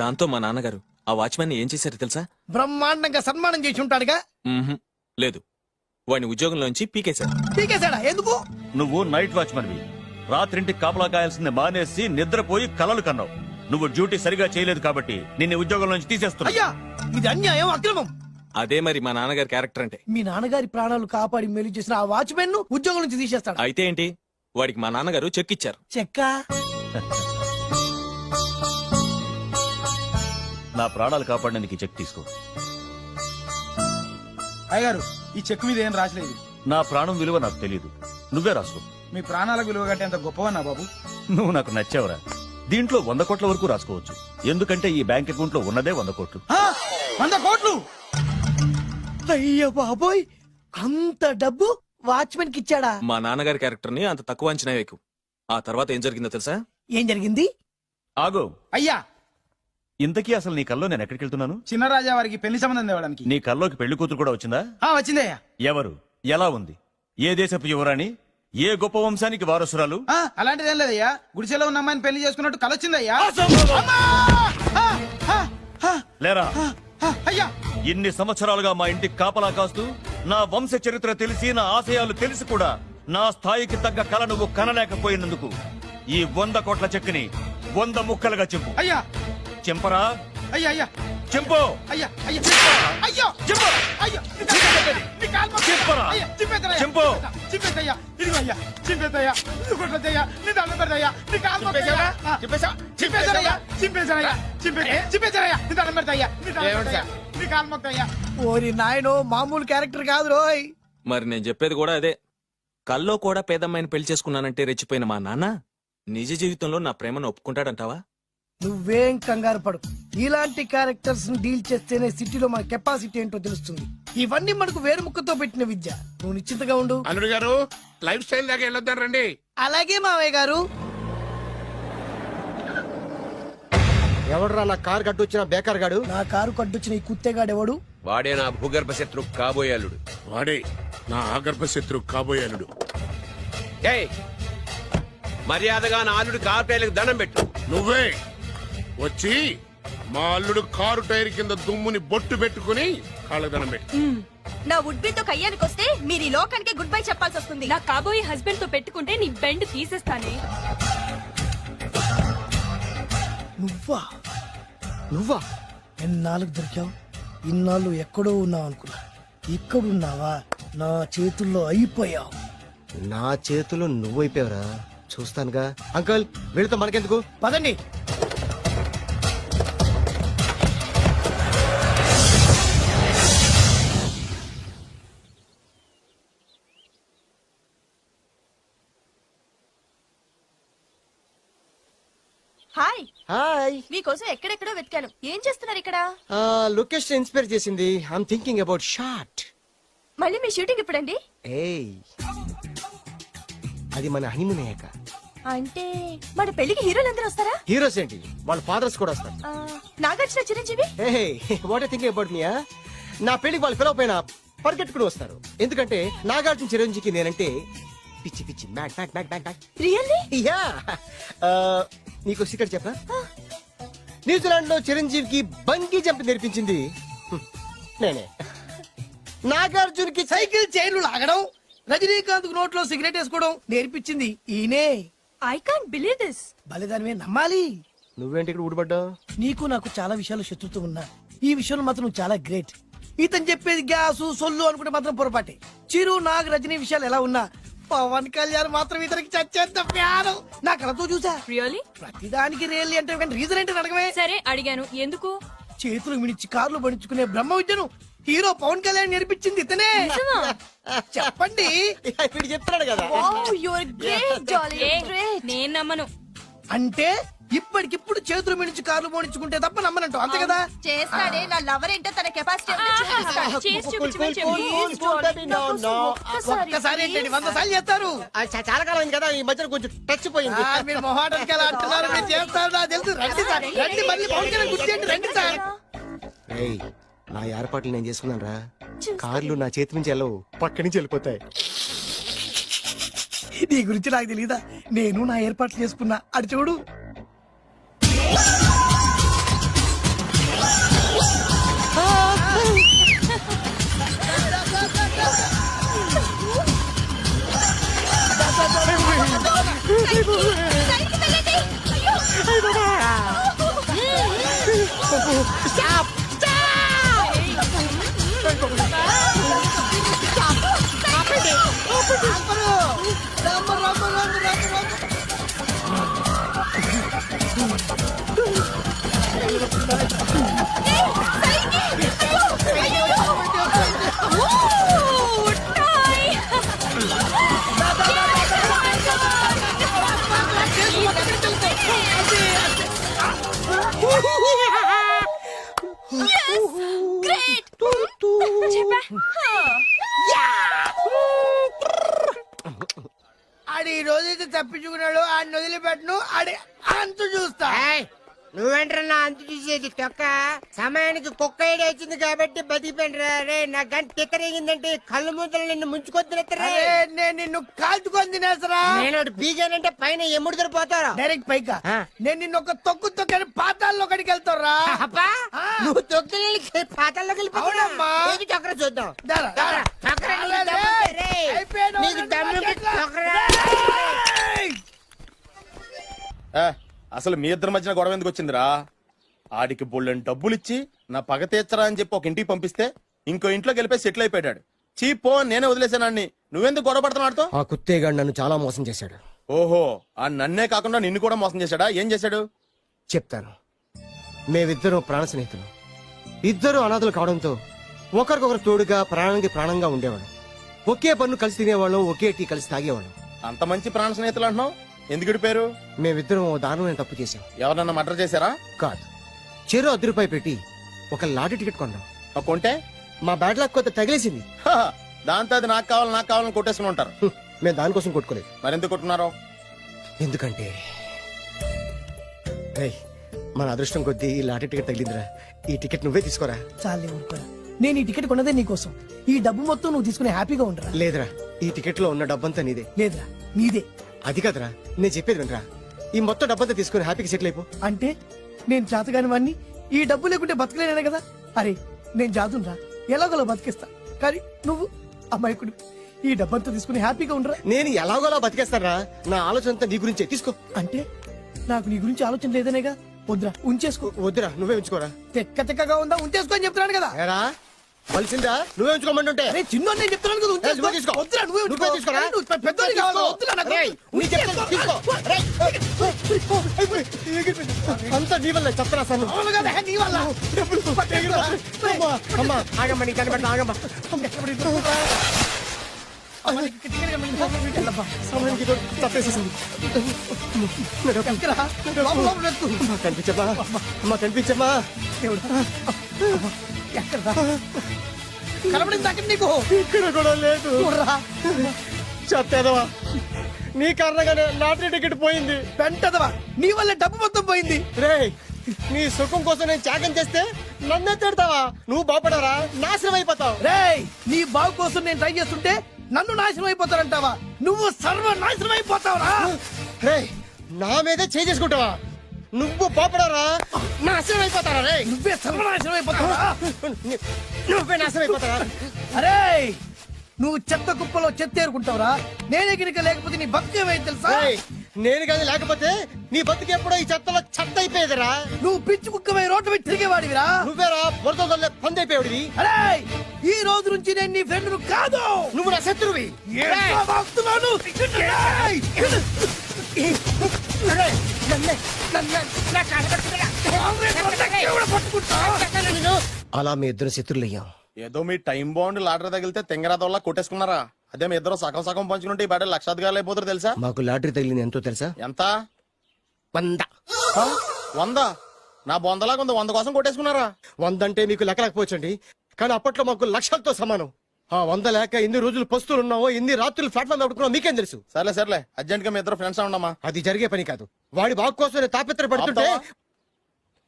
దాంతో మా నాన్నగారు ఆ వాచ్మెన్ ఏం చేశారు తెలుసా? బ్రహ్మాండంగా సన్మానం చేసి ఉంటాడుగా. లేదు, వాడిని ఉద్యోగంలోంచి పీకేశారు. పీకేశాడా? ఎందుకు? నువ్వు నైట్ వాచ్మన్వి. రాత్రింటికి కాపలా కాయాల్సింది మానేసి నిద్రపోయి కలలు కన్నావు. నువ్వు డ్యూటీ సరిగా చేయలేదు కాబట్టి నిన్ను ఉద్యోగం నుంచి తీసేస్తున్నా. అయ్యా, ఇది అన్యాయం, అక్రమం. అదే మరి మా నాన్నగారి క్యారెక్టర్ అంటే. మీ నాన్నగారి ప్రాణాలు కాపాడి మేలు చేసిన ఆ వాచ్మెన్ ను ఉద్యోగం నుంచి తీసేస్తాడు. అయితే ఏంటి, వాడికి మా నాన్నగారు చెక్ ఇచ్చారు. చెక్క? నా ప్రాణాలు కాపాడడానికి చెక్ తీసుకో. అయ్యగారు, ఈ చెక్ మీద ఏం రాసలేదు. నా ప్రాణం విలువ నాకు తెలియదు, నువ్వే రాసుకో. మీ ప్రాణాలకు విలువ కట్టేంత గొప్పవన్నా బాబు. నువ్వు నాకు నచ్చావురా. దీంట్లో 100 కోట్ల వరకు రాసుకోవచ్చు. ఎందుకంటే ఈ బ్యాంక్ అకౌంట్ లో ఉన్నదే 100 కోట్లు. 100 కోట్లు? అయ్యో బాబోయ్, అంత డబ్బు వాచ్మెన్ కి ఇచ్చాడా? మా నాన్నగారి క్యారెక్టర్ ని అంత తక్కువ అంచనా వేయకు. ఆ తర్వాత ఏం జరిగిందో తెలుసా? ఏం జరిగింది? ఆగో అయ్యా, ఇంతకీ అసలు నీ కల్లో నేను ఎక్కడికి వెళ్తున్నాను? చిన్నరాజా వారికి పెళ్లి సంబంధం తేవడానికి. నీ కల్లోకి పెళ్లి కూతురు కూడా వచ్చిందా? వచ్చిందయ్యా. ఎవరు? ఎలా ఉంది? ఏ దేశపు యువరాణి? ఏ గొప్ప వంశానికి వారసురాలు? అలాంటిదేం లేదయ్యా. గుడిసెలో ఉన్న అమ్మాయిని పెళ్లి చేసుకున్నట్టు కలొచ్చిందయ్యా. లేరా? అయ్యా, ఇన్ని సంవత్సరాలుగా మా ఇంటికి కాపలా కాస్తూ నా వంశ చరిత్ర తెలిసి నా ఆశయాలు తెలిసి కూడా నా స్థాయికి తగ్గ కళ నువ్వు కనలేకపోయినందుకు ఈ 100 కోట్ల చెక్కుని 100 ముక్కలుగా చెప్పు. అయ్యా. చెంపరా? అయ్యా అయ్యా చెంపు. అయ్యా అయ్యా అయ్యో చెప్పు. అయ్యో చెప్పరా? చెంపు. చింపేదయ్యా. ఇదిగో అయ్యా, చింపేదయ్యా. నువ్వు కొట్టదయ్యా, నీ దండం పెడదయ్యా, నీ కాలు మొక్కుదయ్యా. చింపేశారయ్యా, చింపేశారయ్యా, చింపేశారయ్యా, నీ దండం పెడదయ్యా, నీ దండం పెడదయ్యా, నీ కాలు మొక్కుదయ్యా. ఓరి నాయనో, మామూలు క్యారెక్టర్ కాదు రోయ్. మరి నేను చెప్పేది కూడా అదే. కల్లో కూడా పేదమ్మాయిని పెళ్లి చేసుకున్నానంటే రెచ్చిపోయిన మా నాన్న నిజ జీవితంలో నా ప్రేమను ఒప్పుకుంటాడంటావా? నువ్వేం కంగారు పడు. ఇలాంటి క్యారెక్టర్స్ ని డీల్ చేస్తేనే సిటీలో మన కెపాసిటీ ఏంటో తెలుస్తుంది. ఇవన్నీ మనకు వేరు ముక్కతో పెట్టిన విద్య. నువ్వు నిశ్చింతగా ఉండు. అల్లుడు గారు, లైఫ్ స్టైల్ దాకా వెళ్ళొద్దాం రండి. అలాగే మావయ్య గారు. ఎవడరా నా కారు కట్టొచ్చిన బేకార్ గాడు? నా కారు కట్టొచ్చిన ఈ కుత్తేగాడు ఎవడు? వాడే నా భూగర్భ శత్రు కాబోయాలుడు. వాడే నా ఆగర్భ శత్రు కాబోయాలుడు. ఏయ్, మర్యాదగా నా అల్లుడు కారు టైర్లకు దండం పెట్టు. నువ్వే వచ్చి మా అల్లుడు కారు టైర్ కింద దుమ్ముని బొట్టు పెట్టుకుని కాళ్ళకు దండం పెట్టు. నా వుడ్బితో కయ్యానికి వస్తే మీరు ఈ లోకానికి గుడ్ బై చెప్పాల్సి వస్తుంది. నా కాబోయే హస్బెండ్ తో పెట్టుకుంటే నీ బెండ్ తీసేస్తానే. నువ్వా? నువ్వా? ఎన్నాళ్ళకు దొరికావు? ఇన్నాళ్ళు ఎక్కడో ఉన్నావు అనుకున్నా. ఇక్కడున్నావా? నా చేతుల్లో అయిపోయావు. నా చేతిలో నువ్వైపోయావురా. చూస్తానుగా. అంకుల్, వీళ్ళతో మనకెందుకు? పదండి. హాయ్. హాయ్. మీకోసం ఎక్కడెక్కడో వెతికాను. ఏం చేస్తున్నారు ఇక్కడ? లొకేషన్ ఇన్స్పైర్ చేసింది. I'm thinking about short. మళ్ళీ మీ షూటింగ్ ఎప్పుడండి? ఏయ్, అది మన హనీమూన్ అయ్యాక. అంటే మన పెళ్లికి హీరోలు అందరూ వస్తారా? హీరోస్ ఏంటి, వాళ్ళ ఫాదర్స్ కూడా వస్తారు. Nagarjuna, Chiranjeevi. What I thinking about me? నా పెళ్లికి వాళ్ళు పిలవపోయినా పరిగెట్టుకుని వస్తారు. ఎందుకంటే నాగార్జున చిరంజీవికి నేనంటే పిచ్చి పిచ్చి mad mad mad mad mad really yeah నీకు సీక్రెట్ చెప్పా న్యూజిలాండ్ లో చిరంజీవికి బంకీ జంప్ నేర్పించింది నేనే. నాగార్జున్ కి సైకిల్ చైన్లు లాగడం, రజనీకాంత్ నోట్లో సిగరెట్ వేసుకోవడం నేర్పించింది ఈయనే. I can't believe this. బలిదానమే నమ్మాలి. నువ్వేంటి ఇక్కడ ఊడిపడ్డావు? నీకు నాకు చాలా విషయాలు శత్రుత్వం ఉన్నా ఈ విషయంలో మాత్రం నువ్వు చాలా గ్రేట్. ఇతను చెప్పేది గ్యాసు సొల్లు అనుకుంటే మాత్రం పొరపాటే. చిరు నాగ్ రజనీ విషయాలు ఎలా ఉన్నా పవన్ కళ్యాణ్ మాత్రం ఇతనికి చచ్చేంత ప్యాను. నా కళతో చూసా. రియల్లీ? ప్రతిదానికి రియల్లీ అంటే రీజన్ ఏంటని అడగమే. సరే అడిగాను, ఎందుకు? చేతులు మిడిచి కార్లు పడించుకునే బ్రహ్మ విద్యను హీరో పవన్ కళ్యాణ్ నేర్పించింది ఇతనే. చెప్పండి. చెప్తున్నాడు కదా. Wow, you are great darling. Great. నేను నమ్మను. అంటే ఇప్పటికిప్పుడు చేతులు మిడిచి కార్లు పోనించుకుంటే తప్ప నమ్మనంటూ అంతే కదా. చేస్తాడే, నా లవర్ ఏంటో తన కెపాసిటీ ఒక్కసారి ఏంటండి 100 సార్లు చేస్తారు. చాలా కాలం అయింది కదా, ఈ మధ్యన కొంచెం టచ్ పోయింది. మీరు మొహాటానికి ఎలా అంటున్నారు? మీరు చేస్తారు నాకు తెలుసు. రండి సార్, రండి. మళ్ళీ పవన్ కళ్యాణ్ గుర్తు చేయండి. రండి సార్. నా ఏర్పాట్లు నేను చేసుకున్నాను రా. కార్లు నా చేతి నుంచి వెళ్ళవు, పక్క నుంచి వెళ్ళిపోతాయి. నీ గురించి నాకు తెలీదా? నేను నా ఏర్పాట్లు చేసుకున్నా. అటు చూడు. ఆడి ఈ రోజైతే తప్పించుకున్నాడు. ఆడిని వదిలిపెట్టను. ఆడి అంతు చూస్తా. నువ్వేంట్రా అంత చూసేది తొక్క? సమయానికి కుక్క ఐడి వచ్చింది కాబట్టి బతికిపోయినరా రే. నా గంట తిక్కరేగిందంటే కళ్ళు ముద్దలు నిన్ను ముంచుకొద్దురెత్తరా. నేను నిన్ను కాల్చుకొని తినేసరా. నేను బీగానంటే పైన ఎముడు పోతారా డైరెక్ట్ పైకా. నేను నిన్ను ఒక తొక్కు తొక్కని పాతాల్లో కడికి వెళ్తారా. నువ్వు తొక్కి పాతాల్లోకి వెళ్ళిపోతావమ్మా. చక్ర చూద్దాం. నీకు దమ్ము చక్ర. అసలు మీ ఇద్దరి మధ్యన గొడవ ఎందుకు వచ్చిందిరా? ఆడికి బోళ్ళని డబ్బులిచ్చి నా పగ తీర్చరా అని చెప్పి ఒక ఇంటికి పంపిస్తే ఇంకో ఇంట్లోకి వెళ్ళిపోయి సెటిల్ అయిపోయాడు. చీపో నేనే వదిలేసానాన్ని. నువ్వెందుకు గొడవ పడుతున్నాడుతో? ఆ కుత్తేగాడు నన్ను చాలా మోసం చేశాడు. ఓహో, ఆ నన్నే కాకుండా నిన్ను కూడా మోసం చేశాడా? ఏం చేశాడు చెప్తాను. మేమిద్దరం ప్రాణ స్నేహితులు. ఇద్దరు అనాథలు కావడంతో ఒకరికొకరు తోడుగా ప్రాణానికి ప్రాణంగా ఉండేవాళ్ళం. ఒకే పన్ను కలిసి తినేవాళ్ళం, ఒకే టీ కలిసి తాగేవాళ్ళం. అంత మంచి ప్రాణ స్నేహితులు అంటున్నావు, ఎందుకు పేరు? మేమిద్దరం ఓ దారుణమైన తప్పు చేశాం. ఎవరన్నా మర్డర్ చేశారా? కాదు, చెరో 10 రూపాయలు పెట్టి ఒక లాటరీ టికెట్ కొన్నాం. కొంటే మా బ్యాడ్ లక్ కొత్త తగిలేసింది. దాంతో అది నాకు కావాలని కొట్టేసుకుని ఉంటారు. మేము దానికోసం కొట్టుకోలేదు. మరెందుకు కొట్టున్నారో? ఎందుకంటే మన అదృష్టం కొద్దీ ఈ లాటరీ టికెట్ తగిలిందిరా. ఈ టికెట్ నువ్వే తీసుకోరా. చాలే ఊరుకోరా. నేను ఈ టికెట్ కొన్నదే నీకోసం. ఈ డబ్బు మొత్తం నువ్వు తీసుకుని హ్యాపీగా ఉండరా. లేదురా, ఈ టికెట్ లో ఉన్న డబ్బంతా నీదే. లేదురా, నీదే. అది కదరా, నేను చెప్పేది వినరా. ఈ మొత్తం డబ్బంతా తీసుకుని హ్యాపీగా సెటిల్ అయిపో. అంటే నేను చేతగాని వాడిని, ఈ డబ్బు లేకుంటే బతకలేనే కదా. అరే నేను జాతునరా, ఎలాగోలా బతికేస్తా. కానీ నువ్వు అమాయకుడు. ఈ డబ్బంతా తీసుకుని హ్యాపీగా ఉండరా. నేను ఎలాగోలా బతికేస్తారా. నా ఆలోచన అంతా నీ గురించే. తీసుకో. అంటే నాకు నీ గురించి ఆలోచన లేదనేగా. వద్దురా, ఉంచేసుకో. వద్దురా, నువ్వే ఉంచుకోరా. తెక్కగా ఉందా, ఉంచేసుకో అని చెప్తున్నాను కదా. కలిసిందా? నువ్వే ఉంచుకోమంటుంటే చిన్న నేను చెప్తున్నాను కదా. తీసుకో. వద్దురా, నువ్వే తీసుకోరా. పెద్దోని కావాలి. వద్దురా నాకు. అంతా నీ వల్ల చెప్తారా సార్. అవును కదా, నీ వల్ల. అమ్మా ఆగమ్మా, నీ కనిపెట్ట ఆగమ్మా. కనిపించమ్మా, అమ్మా కనిపించమ్మా. కనబడింది అక్కడ నీకు. ఇక్కడ కూడా లేదు. చెత్తదవా, నీ కారణంగానే లాటరీ టికెట్ పోయింది. వెంటదవా, నీ వల్ల డబ్బు మొత్తం పోయింది. రే, నీ సుఖం కోసం నేను త్యాగం చేస్తే నన్నే తిడతావా? నువ్వు బాగుపడరా, నాశనం అయిపోతావు. రే, నీ బాగు కోసం నేను ట్రై చేస్తుంటే నన్ను నాశనం అయిపోతానంటావా? నువ్వు సర్వనాశనం అయిపోతావురా. నా మీదే చేసుకుంటావా? నువ్వు పాపడారా నాశనం అయిపోతారా రే? నువ్వే సర్వనాశనం అయిపోతావా? నువ్వే నాశనం అయిపోతారా? అరే నువ్వు చెత్త కుప్పలో చెత్త ఏరుకుంటావురా. నేనే గిరిక లేకపోతే నీ బతుకేమైంది తెలుసా? నేను కానీ లేకపోతే నీ బతుకు ఎప్పుడో ఈ చెత్తలో చెత్త అయిపోయేదిరా. నువ్వు పిచ్చి కుక్కమై రోడ్డు మీద తిరిగేవాడివిరా. నువ్వేరా బురదలే పంది అయిపోయాడివి. అరే ఈ రోజు నుంచి నేను నీ ఫ్రెండ్ కాదు, నువ్వు నా శత్రువి. అలా మీ ఇద్దరు శత్రులయ్యాం. ఏదో మీ టైం బాండ్ లాటరీ తగిలితే తెంగరాదోళ్ళ కొట్టేసుకున్నారా? అదే మీ ఇద్దరు సగం సగం పంచుకుంటే ఈ బయట లక్షాధికారులు అయిపోతారు తెలుసా? మాకు లాటరీ తగిలింది ఎంతో తెలుసా? ఎంత? 100. 100? నా బొందలాగా ఉంది, 100 కోసం కొట్టేసుకున్నారా? 100 అంటే మీకు లెక్కలేకపోవచ్చండి, కానీ అప్పట్లో మాకు లక్షలతో సమానం. ఆ 100 లేక ఎన్ని రోజులు పస్తులు ఉన్నావో, ఎన్ని రాత్రులు ప్లాట్ఫామ్ పెట్టుకున్నావు మీకేం తెలుసు? సర్లే అర్జెంట్ గా మీ ఇద్దరు ఫ్రెండ్స్ ఉండమ్మా. అది జరిగే పని కాదు. వాడి బాగు కోసం తాపిత్ర పడుతుంటే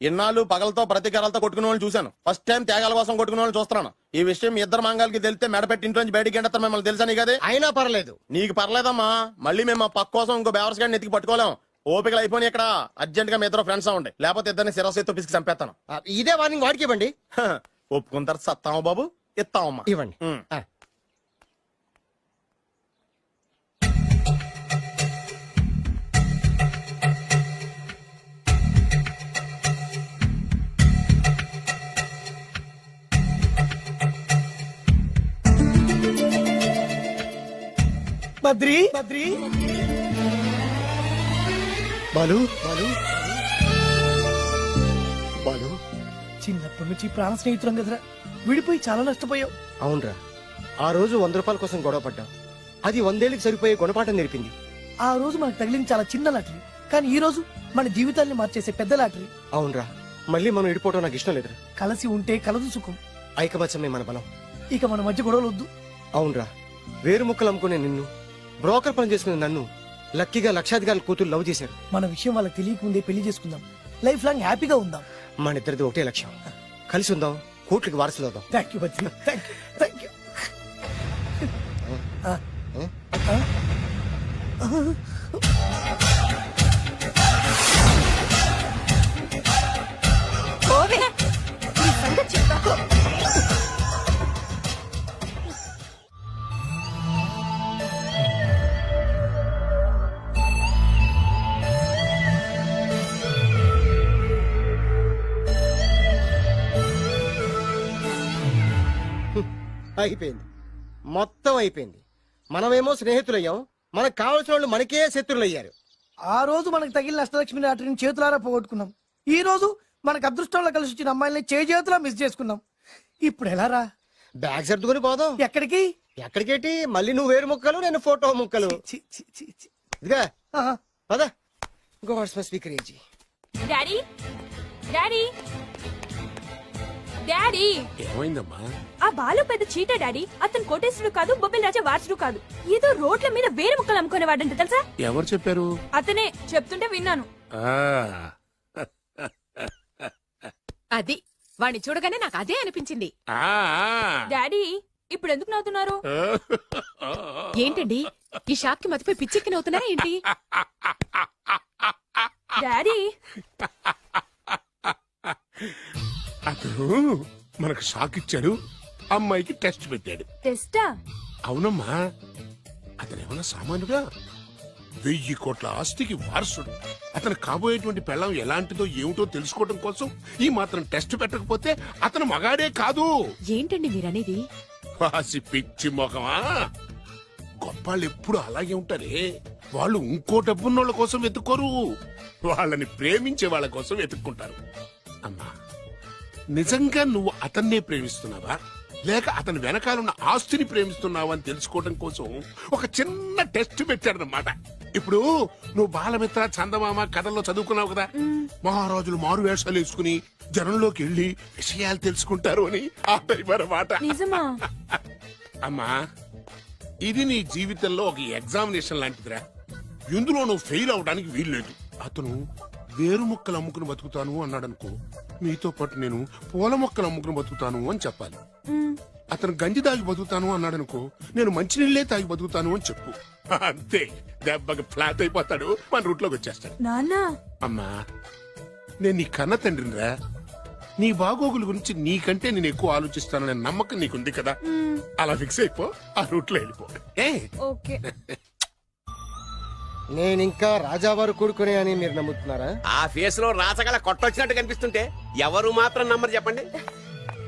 ఇన్నాళ్ళు పగలతో ప్రతీకారాలతో కొట్టుకునే వాళ్ళు చూశాను. ఫస్ట్ టైం త్యాగాల కోసం కొట్టుకునే వాళ్ళు చూస్తున్నాను. ఈ విషయం మీ ఇద్దరు మంగాలకి తెలిస్తే మెడపెట్టి ఇంట్లోంచి బయటికి ఎండతారు. మిమ్మల్ని తెలుసా నీకు? అది అయినా పర్లేదు. నీకు పర్లేదమ్మా, మళ్ళీ మేము మా పక్క కోసం ఇంకో బేవర్స్ గాడిని ఎత్తికి పట్టుకోలేం. ఓపికలు అయిపోయి ఇక్కడ అర్జెంట్ గా మీ ఇద్దరు ఫ్రెండ్స్ అవ్వండి, లేకపోతే ఇద్దరిని శిరస్సు పిసికి చంపేస్తాను. ఇదే వార్నింగ్ వాడికి ఇవ్వండి. ఒప్పుకుంటారు సత్తామా బాబు? ఇస్తామమ్మా. ఇవ్వండి. బద్రి బాలు చిన్నప్పటి నుంచి ప్రాణ స్నేహితులం కదరా, విడిపోయి చాలా నష్టపోయావు. అవునరా, ఆ రోజు 100 రూపాయల కోసం గొడవ పడ్డాం. అది 100 ఏళ్ళకి సరిపోయే గుణపాఠం నేర్పింది. ఆ రోజు మనకు తగిలింది చాలా చిన్న లాటరీ, కానీ ఈ రోజు మన జీవితాన్ని మార్చేసే పెద్ద లాటరీ. అవునరా, మళ్ళీ మనం ఇడిపోవడం నాకు ఇష్టం లేదురా. కలిసి ఉంటే కలదు సుఖం. ఐకమత్యమే మన బలం. ఇక మన మధ్య గొడవలు వద్దు. అవునరా, వేరు ముక్కలు అమ్ముకునే నిన్ను, బ్రోకర్ పని చేసుకునే నన్ను లక్కీగా లక్షాధికారుల కూతురు లవ్ చేశారు. మన విషయం వాళ్ళకి తెలియకముందే పెళ్లి చేసుకుందాం, లైఫ్ లాంగ్ హ్యాపీగా ఉందాం. మన ఇద్దరిది ఒకటే లక్ష్యం, కలిసి ఉందాం, కోట్లకి వారసులు అవుదాం. Thank you Badri, thank you. అయిపోయింది, మొత్తం అయిపోయింది. మనమేమో స్నేహితులయ్యాం, మనకు కావలసిన వాళ్ళు మనకే శత్రులయ్యారు. ఆ రోజు మనకు తగిలిన అష్టలక్ష్మి లాటరీని చేతులారా పోగొట్టుకున్నాం. ఈ రోజు మనకు అదృష్టంలో కలిసి వచ్చిన అమ్మాయిని చేతులా మిస్ చేసుకున్నాం. ఇప్పుడు ఎలా రా? బ్యాగ్ సర్దుకొని పోదాం. ఎక్కడికి? ఎక్కడికేటి? మళ్ళీ నువ్వు వేరు ముక్కలు, నేను ఫోటో ముక్కలు. ఇదిగా పద. గో వాట్స్ మై స్పీకర్ ఏజీ. డాడీ డాడీ డాడీ ఏమైందమ్మా? ఆ బాలు పెద్ద చీట డాడీ. అతను కోటేశ్వరుడు కాదు, బొబ్బిల్ రాజా వారసుడు కాదు. ఏదో రోడ్ల మీద వేరే ముక్కలు అమ్ముకునేవాడంట తెలుసా? ఎవరు చెప్పారు? అతనే చెప్తుంటే విన్నాను. అది వాణ్ణి చూడగానే నాకు అదే అనిపించింది. డాడీ ఇప్పుడు ఎందుకు నవ్వుతున్నారు? ఏంటండి ఈ షాక్ కి మతిపోయి పిచ్చెక్కి నవ్వుతున్నారా ఏంటి? డాడీ అతను మనకు షాక్ ఇచ్చాడు, అమ్మాయికి టెస్ట్ పెట్టాడు. టెస్టా? అవునమ్మా, అతను ఏమన్నా సామాన్యుగా 1000 కోట్ల ఆస్తికి వారసుడు. అతను కాబోయేటువంటి పెళ్ళం ఎలాంటిదో ఏమిటో తెలుసుకోవడం కోసం ఈ మాత్రం టెస్ట్ పెట్టకపోతే అతను మగాడే కాదు. ఏంటండి మీరనేది? వాసి పిచ్చి మొఖమా, గొప్పాళ్ళు ఎప్పుడు అలాగే ఉంటారే. వాళ్ళు ఇంకో డబ్బున్నోళ్ళ కోసం వెతుక్కోరు, వాళ్ళని ప్రేమించే వాళ్ళ కోసం వెతుక్కుంటారు. అమ్మా, నిజంగా నువ్వు అతన్నే ప్రేమిస్తున్నావా లేక అతని వెనకాలన్న ఆస్తిని ప్రేమిస్తున్నావా అని తెలుసుకోవడం కోసం ఒక చిన్న టెస్ట్ పెట్టాడనమాట. ఇప్పుడు నువ్వు బాలమిత్ర, చందమామ కథల్లో చదువుకున్నావు కదా, మహారాజులు మారు వేషాలు వేసుకుని జనంలోకి వెళ్లి విషయాలు తెలుసుకుంటారు అని ఆ టైప్ అన్నమాట. అమ్మా, ఇది నీ జీవితంలో ఒక ఎగ్జామినేషన్ లాంటిదిరా. ఇందులో నువ్వు ఫెయిల్ అవడానికి వీల్లేదు. అతను వేరు మొక్కలు అమ్ముకుని బతుకుతాను అన్నాడనుకో, మీతో పాటు నేను పూల మొక్కలు అమ్ముకుని బతుకుతాను అని చెప్పాలి. అతను గంజి తాగి బతుకుతాను అన్నాడు అనుకో, నేను మంచినీళ్ళే తాగి బతుకుతాను అని చెప్పు. అంతే, దెబ్బకి ఫ్లాట్ అయిపోతాడు, మన రూట్లోకి వచ్చేస్తాడు. నాన్న అమ్మా, నేను నీ కన్న తండ్రినిరా. నీ బాగోగుల గురించి నీకంటే నేను ఎక్కువ ఆలోచిస్తాననే నమ్మకం నీకుంది కదా. అలా ఫిక్స్ అయిపో, ఆ రూట్లో వెళ్ళిపో. ఓకే. నేనింకా రాజావారు కొడుకునే అని మీరు నమ్ముతున్నారా? ఆ ఫేస్ లో రాసగల కొట్టొచ్చినట్టు కనిపిస్తుంటే ఎవరు మాత్రం నమ్మరు చెప్పండి.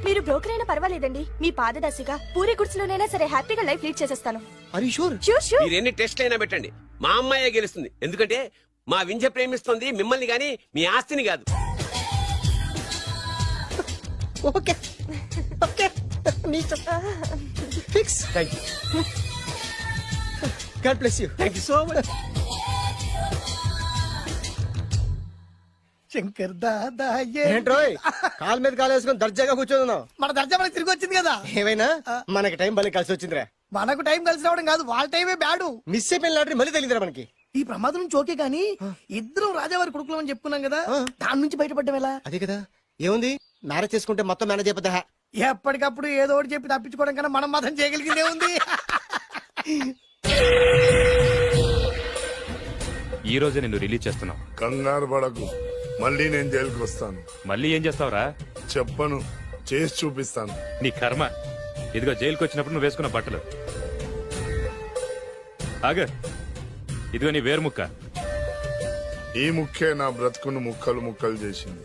మీరు బ్రోకర్ అయినా పర్వాలేదండి, మీ పాదదాసిగా పూరి గుడ్స్లోనైనా సరే హ్యాపీగా లైఫ్ లీడ్ చేసేస్తాను. మీరు ఎన్ని టెస్ట్ అయినా పెట్టండి, మా అమ్మాయే గెలుస్తుంది. ఎందుకంటే మా వింజ ప్రేమిస్తుంది మిమ్మల్ని గాని మీ ఆస్తిని కాదు. Okay okay, fix. Thank you. God bless you. Thank you so much. Shankar Dada ఏంట్రోయ్ కాలు మీద కాలు వేసుకొని దర్జాగా కూర్చోదున్నావు? మన దర్జా మనకి తిరిగి వచ్చింది కదా. ఏమైనా మనకి టైం భలే కలిసి వచ్చిందిరా. మనకు టైం కలిసి రావడం కాదు, వాళ్ళ టైమే బ్యాడు. మిస్ అయిపోయిన లాటరీ మళ్ళీ తగిలిందిరా మనకి. ఈ ప్రమాదం నుంచి ఓకే గానీ ఇద్దరం రాజావారి కొడుకులం అని చెప్పుకున్నాం కదా, దాని నుంచి బయటపడ్డం ఎలా? అదే కదా. ఏముంది, మ్యారేజ్ చేసుకుంటే మొత్తం మేనేజ్ అయిపోతా. ఎప్పటికప్పుడు ఏదో ఒకటి చెప్పి తప్పించుకోవడం కన్నా మనం మాత్రం చేయగలిగిందే ఉంది. ఈ రోజే నిన్ను రిలీజ్ చేస్తున్నావు. కంగారు పడకు, మళ్ళీ నేను జైలుకి వస్తాను. మళ్ళీ ఏం చేస్తావురా? చెప్పను, చేసి చూపిస్తాను. నీ కర్మ. ఇదిగో జైలుకి వచ్చినప్పుడు నువ్వు వేసుకున్న బట్టలు. ఆగ, ఇదిగో నీ వేరు ముక్క. ఈ ముక్కే నా బ్రతుకును ముక్కలు ముక్కలు చేసింది.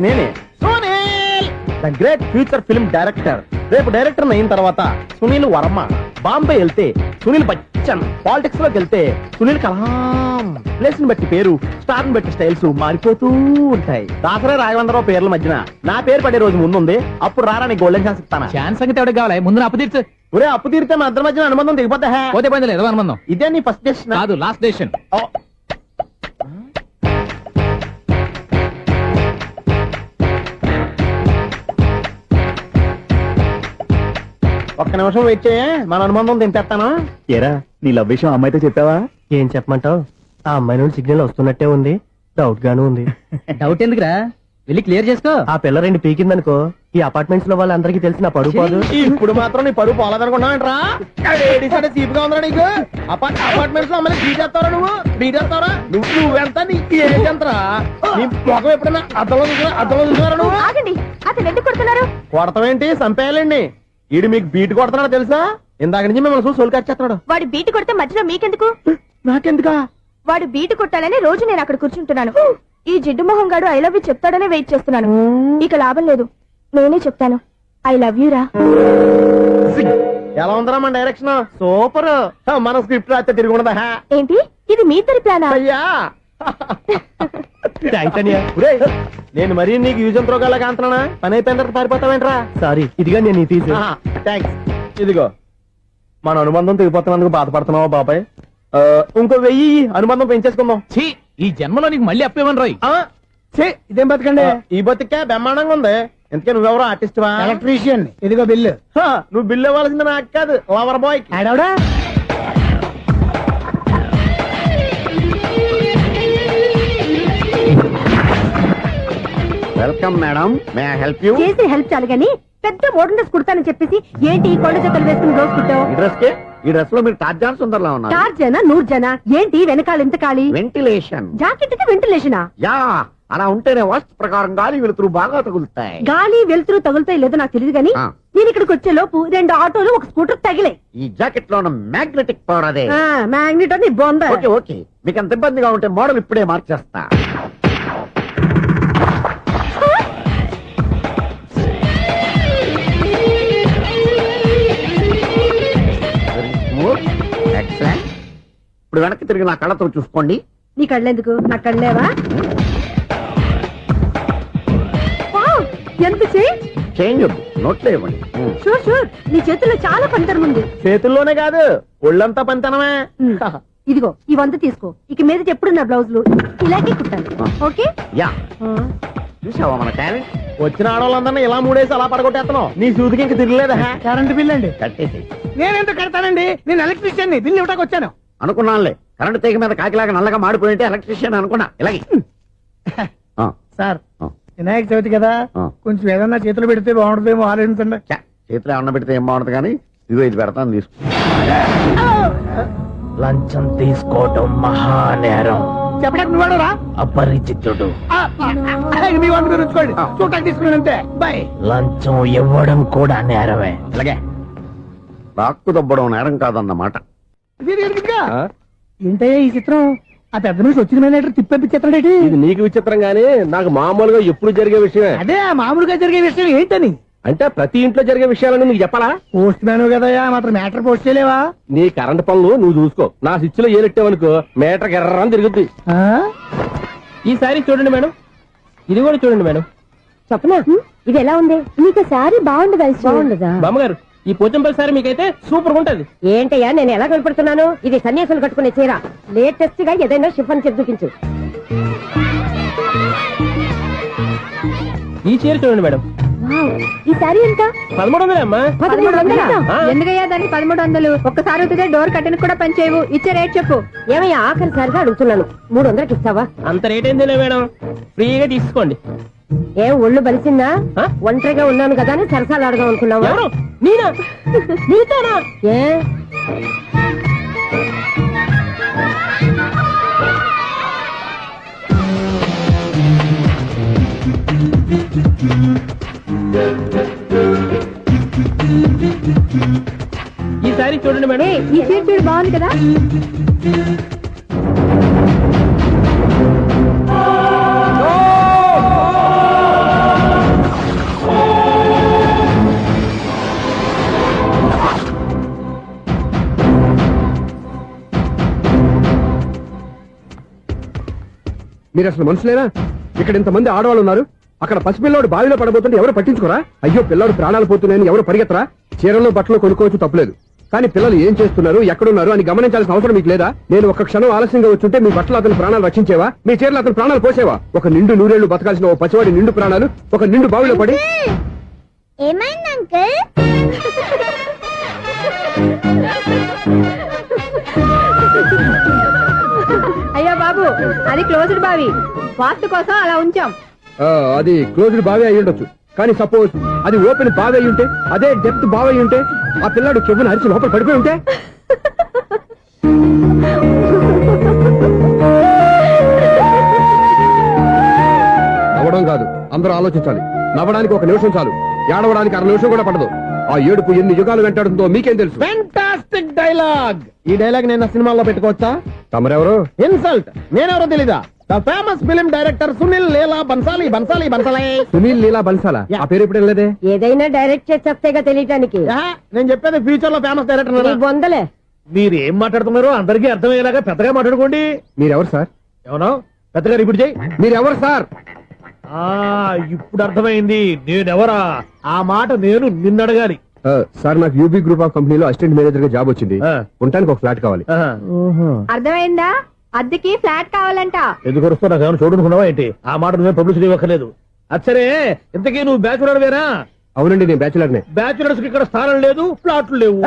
నేనే Sunil, the great future film director. రేపు డైరెక్టర్ అయిన తర్వాత సునీల్ వర్మ. బాంబే వెళ్తే సునీల్ బచ్చన్, పాలిటిక్స్ లోకి వెళ్తే సునీల్ కలాం. ప్లేస్ ని బట్టి పేరు, స్టార్ ని బట్టి స్టైల్స్ మారిపోతూ ఉంటాయి. దాసరే రాఘవేంద్రరావు పేర్ల మధ్యన నా పేరు పడే రోజు ముందుంది. అప్పుడు రారా నీ గోల్డెన్ ఛాన్స్ ఇస్తాను. ఛాన్స్ సంగతి ఎవరికి కావాలి? ముందు అప్పు తీర్చు. ఒరే, అప్పు తీరితే మా ఇద్దరి మధ్యన అనుబంధం దిగిపోతా. పోతే పోయింది లేదు అనుబంధం. ఇదే నీ ఫస్ట్ డెసిషన్ కాదు, లాస్ట్ డెసిషన్. ఒక్క నిమిషం వెయిట్ చేయ, మన అనుబంధం తింపేస్తాను. ఏరా, నీ లవ్ విషయం అమ్మాయితో చెప్పావా? ఏం చెప్పమంటావు? ఆ అమ్మాయి నుండి సిగ్నల్ వస్తున్నట్టే ఉంది, డౌట్ గాను ఉంది. డౌట్ ఎందుకురా, వెళ్ళి క్లియర్ చేసుకో. ఆ పిల్ల రెండు పీకిందనుకో, ఈ అపార్ట్మెంట్స్ లో వాళ్ళందరికీ తెలిసిన పడుగు పోదు. ఇప్పుడు మాత్రం నీ పరువు పోలేదనుకున్నావేంట్రా? చీప్గా ఉందా నీకు? అపార్ట్మెంట్స్ లో అమ్మాయి బీటేస్తావరా? బీటేస్తావరా? నువ్వెంత, నీకు ఏంటంతరా? నీ ముఖం ఎప్పుడైనా అద్దంలో చూసారా నువ్వు? ఆగండి, అతను ఎందుకు కొడుతున్నారు? కొడతావేంటి? చంపేయాలండి. ఈడు మీకు బీట్ కొడుతున్నాడు తెలుసా? ఇందాక నుంచి మిమ్మల్ని చూసి సోలు కట్టేస్తున్నాడు. వాడు బీటు కొడితే మధ్యలో మీకెందుకు? నాకెందుకా? వాడు బీటు కొట్టాలని రోజు నేను అక్కడ కూర్చుంటున్నాను. ఈ జిడ్డు మొహం గాడు ఐ లవ్ యూ చెప్తాడనే వెయిట్ చేస్తున్నాను. ఇక లాభం లేదు, నేనే చెప్తాను. ఐ లవ్ యూ రా. ఎలా ఉందరా మన డైరెక్షన్? సూపర్. మన స్క్రిప్ట్ రాస్తే తిరిగి ఉండదా? ఏంటి ఇది మీ ఇద్దరి ప్లానా? అయ్యా నేను మరీ నీకు యూజ్ ఎంతో గల కాంతనా? పని అయిపోయిన తర్వాత పారిపోతావేంట్రా? సారీ, ఇదిగా నేను తీసి. థ్యాంక్స్. ఇదిగో, మన అనుబంధం తెగిపోతున్నందుకు బాధపడుతున్నావా బాబాయ్? ఇంకో 1000 అనుబంధం పెంచేసుకుందాం. ఈ జన్మలో నీకు మళ్ళీ అప్పేమని రాయి. ఇదేం బతకండి? ఈ బతికే బ్రహ్మాండంగా ఉంది. ఎందుకే నువ్వెవరో ఆర్టిస్ట్ వా? ఎలక్ట్రీషియన్. ఇదిగో బిల్లు. నువ్వు బిల్లు ఇవ్వాల్సింది నాకు కాదు, లవర్ బాయ్. ఆడవడా? Welcome madam, may I help you? చేసి హెల్ప్ చాలు గానీ పెద్ద మోడల్ డ్రెస్ కుడతానని చెప్పేసి ఏంటి కొండ జతలు వేసుకుని రోజు కుట్టావు? ఈ డ్రెస్ లో మీరు టార్జాన్ సుందర్లా ఉన్నారు. 4 జన 100 జన ఏంటి వెనకాల ఎంత ఖాళీ? వెంటిలేషన్. జాకెట్ కి వెంటిలేషనా? యా, అలా ఉంటేనే వాస్తు ప్రకారం గాలి వెలుతురు బాగా తగులుతాయి. గాలి వెలుతురు తగులుతాయి లేదో నాకు తెలియదు గానీ నేను ఇక్కడికి వచ్చే లోపు 2 ఆటోలు 1 స్కూటర్ తగిలాయి. ఈ జాకెట్ లో ఉన్న మ్యాగ్నెటిక్ పవర్ అదే. మ్యాగ్నెట్ అని బొంద. ఓకే ఓకే, మీకు అంత ఇబ్బందిగా ఉంటే మోడల్ ఇప్పుడే మార్చేస్తా. ఇప్పుడు వెనక్కి తిరిగి నా కళ్ళతో చూసుకోండి. నీ కళ్ళెందుకు? నా కళ్ళేవా? ఎంత చేంజ్ వద్దు, నోట్లో ఇవ్వండి. షూర్ షూర్, నీ చేతుల్లో చాలా పనితనం ఉంది. చేతుల్లోనే కాదు, ఒళ్ళంతా పనితనమే. ఇదిగో ఈ 100 తీసుకో. ఇక మీద ఎప్పుడు నా బ్లౌజులు ఇలాగే కుట్టాను. ఓకే? యా, చూసావా మన టాలెంట్? వచ్చిన ఆడవాళ్ళందరినీ ఇలా మూడేసి అలా పడగొట్టేస్తున్నావు. నీ సూదికి ఇంక తిరగలేదా? కరెంట్ బిల్ అండి. కట్టేసి. నేనెందుకు కడతానండి? నేను ఎలక్ట్రీషియన్ ని, బిల్లు ఇవ్వడానికి వచ్చాను. అనుకున్నానులే కరెంట్ తీగ మీద కాకిలాగా నల్లగా మాడిపోయింటే ఎలక్ట్రీషియన్ అనుకున్నా ఇలాగే సార్ వినాయక చవితి కదా కొంచెం ఏదన్నా చేతులు పెడితే బాగుంటుందేమో ఆలోచించండి. చేతిలో ఏమన్నా పెడితే ఏం బాగుంటుంది కానీ ఇదిగో ఇది పెడతాను తీసుకో. లంచం తీసుకోవటం మహానేరం. చెప్పడానికి నువ్వాడరా అపరిచితుడు. మీ వంట మీరు ఉంచుకోండి, చూడటానికి తీసుకున్నాను అంతే. బాయ్. లంచం ఇవ్వడం కూడా నేరమే. అలాగే రాక్కు దబ్బడం నేరం కాదన్నమాట. ఏంటయ్యా ఈ చిత్రం? ఆ పెద్ద నుంచి వచ్చిన మేనేటర్ తిప్పించేస్తాడేటి? ఇది నీకు విచిత్రం గానీ నాకు మామూలుగా ఎప్పుడు జరిగే విషయమే. అదే మామూలుగా జరిగే విషయం ఏంటని? అంటే ప్రతి ఇంట్లో జరిగే విషయాలని నీకు చెప్పాలా? పోస్ట్ మ్యాన్ కదయ్యా, మాత్రం మ్యాటర్ పోస్ట్ చేయలేవా? నీ కరెంట్ పనులు నువ్వు చూసుకో. నా స్విచ్ లో ఏలెట్టావనుకో మీటర్ ఎర్రని తిరుగుద్ది. ఈసారి చూడండి మేడం, ఇది కూడా చూడండి మేడం. చెప్పనా ఇది ఎలా ఉంది? నీకు సారీ బాగుండదా? బాగుండదా బామ్మగారు? ఈ పోచంపల్లి సారీ మీకైతే సూపర్ ఉంటది. ఏంటయ్యా నేను ఎలా కనపడుతున్నాను? ఇది సన్యాసులు కట్టుకునే చీర. లేటెస్ట్ గా ఏదైనా షిఫన్ చేసి చూపించు. ఈ చీర చూడండి మేడం. ఈ సారీ ఎంత? 1300 అమ్మా. 1300? ఎందుకయ్యా దానికి 1300? ఒక్కసారి అవుతుందే డోర్ కట్టెను కూడా పనిచేయవు. ఇచ్చే రేట్ చెప్పు. ఏమయ్యా ఆఖరిసారిగా అడుగుతున్నాను, 300కి ఇస్తావా? అంత రేట్ ఏందిలే మేడం, ఫ్రీగా తీసుకోండి. ఏం ఒళ్ళు బలిసిందా? ఒంటరిగా ఉన్నాను కదా అని సరసాలు అడగా అనుకున్నావా? నేనా? నీతోనా? ఏ ఈ సారీ చూడండి మేడం. ఈ చీర చూడు బాగుంది కదా? మీరు అసలు మనుషులేనా? ఇక్కడ ఇంతమంది ఆడవాళ్ళు ఉన్నారు, అక్కడ పసిపిల్లాడు బావిలో పడబోతుంటే ఎవరు పట్టించుకోరా? అయ్యో పిల్లాడు ప్రాణాలు పోతున్నాయని ఎవరు పరిగెత్తరా? చీరలో బట్టలు కొనుక్కోవచ్చు తప్పలేదు, కానీ పిల్లలు ఏం చేస్తున్నారు ఎక్కడున్నారు అని గమనించాల్సిన అవసరం మీకు లేదా? నేను ఒక్క క్షణం ఆలస్యంగా వచ్చుంటే మీ బట్టలు అతని ప్రాణాలు రక్షించేవా? మీ చీరలు అతని ప్రాణాలు పోసేవా? ఒక నిండు నూరేళ్లు బతకాల్సిన ఓ పసివాడి నిండు ప్రాణాలు ఒక నిండు బావిలో పడి. ఏమైంది అంకుల్? అయ్యో బాబు, అది క్లోజ్డ్ బావి, వాస్తు కోసం అలా ఉంచాం. అది క్లోజ్డ్ బావి అయి ఉండొచ్చు, కానీ సపోజ్ అది ఓపెన్ బావి అయి ఉంటే, అదే డెప్త్ బావి అయి ఉంటే, ఆ పిల్లాడు చెవును అరిచి లోపల పడిపోయి ఉంటే? నవ్వడం కాదు, అందరూ ఆలోచించాలి. నవ్వడానికి 1 నిమిషం చాలు, ఏడవడానికి 1/2 నిమిషం కూడా పడదు. ఆ ఏడుపు ఎన్ని యుగాలు వెంటాడుతుందో మీకేం తెలుసు? Fantastic dialogue. ఈ డైలాగ్ నేను సినిమాలో పెట్టుకోవచ్చా? తమరెవరు? ఇన్సల్ట్. నేనెవరో తెలీదా? The famous film director Sunil Leela Bhansali. Sunil Leela బన్సాలా? ఆ పేరు ఇప్పుడు లేదే. ఏదైనా డైరెక్ట్ చేసేస్తేగా తెలియటానికి. నేను చెప్పేది ఫ్యూచర్ లో ఫేమస్ డైరెక్టర్. బొందలే. మీరు ఏం మాట్లాడుతున్నారో అందరికీ అర్థమయ్యేలాగా పెద్దగా మాట్లాడుకోండి. మీరెవరు సార్? ఏమన్నా పెద్దగా రిపీట్ చేయి. మీరెవరు సార్? ఇప్పుడు అర్థమైంది నేనెవరా. ఆ మాట నేను నిన్నడగాలి. సార్, నాకు యూబీ గ్రూప్ ఆఫ్ కంపెనీలో అసిస్టెంట్ మేనేజర్ గా జాబ్ వచ్చింది. ఉండటానికి ఒక ఫ్లాట్ కావాలి. అర్థమైందా? అద్దెకి ఫ్లాట్ కావాలంట. ఎందుకు వస్తున్నా ఏమైనా చూడనుకున్నావా ఏంటి? ఆ మాట నువ్వే పబ్లిసిటీ ఇవ్వక్కర్లేదు. అచ్చరే, ఇంతకీ నువ్వు బ్యాచులర్ వేరా? అవునండి, నేను బ్యాచులర్నే. బ్యాచులర్స్ కి ఇక్కడ స్థానం లేదు, ఫ్లాట్లు లేవు.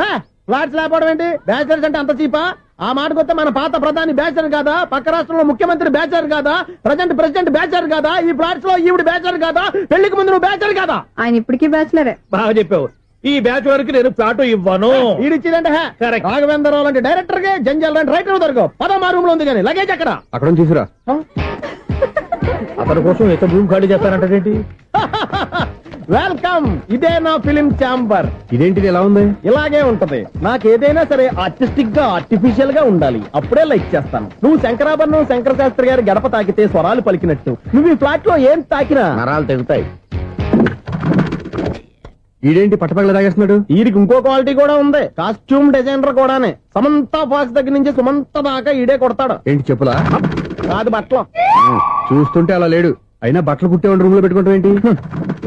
ఫ్లాట్స్ లేకపోవడం ఏంటి? బ్యాచులర్స్ అంటే అంత చీపా? ఆ మాటకొస్తే మన పాత ప్రధాని బ్యాచర్ కాదా? పక్క రాష్ట్రంలో ముఖ్యమంత్రి బ్యాచర్ కాదా? ప్రెసిడెంట్ బ్యాచర్ కాదా? ఈ ఫ్లాట్స్ లో ఈవిడ బ్యాచర్ కాదా? పెళ్లికి ముందు నువ్వు బ్యాచర్ కాదా? ఆయన ఇప్పటికీ బ్యాచులరే. బాగా చెప్పావు. ఈ బ్యాచులర్ కి నేను ఫ్లాట్ ఇవ్వను. ఈడిచ్చిందంటే రాఘవేంద్రరావు లాంటి డైరెక్టర్ కి, జంజల్ లాంటి రైటర్ దొరకవు. 13 రూమ్ లో ఉంది కానీ లగేజ్ అక్కడ. అక్కడ తీసుకురా. అతని కోసం ఎంత భూమి ఖాళీ చేస్తానంటే వెల్కమ్. ఇదే నా ఫిలిం ఛాంబర్. ఇదేంటిది ఎలా ఉంది? ఇలాగే ఉంటది. నాకు ఏదైనా సరే ఆర్టిస్టిక్ గా, ఆర్టిఫిషియల్ గా ఉండాలి. అప్పుడే లైక్ చేస్తాను. నువ్వు శంకరాభరణం శంకర శాస్త్రి గారి గడప తాకితే స్వరాలు పలికినట్టు నువ్వు ఈ ఫ్లాట్ లో ఏం తాకినా నరాలు తెగుతాయి. ఈడేంటి పట్టపగల తాగేస్తున్నాడు? వీడికి ఇంకో క్వాలిటీ కూడా ఉంది. కాస్ట్యూమ్ డిజైనర్ కూడానే. సమంత ఫాక్స్ దగ్గర నుంచి సుమంత దాకా ఈడే కొడతాడు. ఏంటి చెప్పులా? కాదు, బట్టలు. చూస్తుంటే అలా లేడు. అయినా బట్టలు కుట్టేవాడి రూమ్ లో పెట్టుకుంటాం ఏంటి?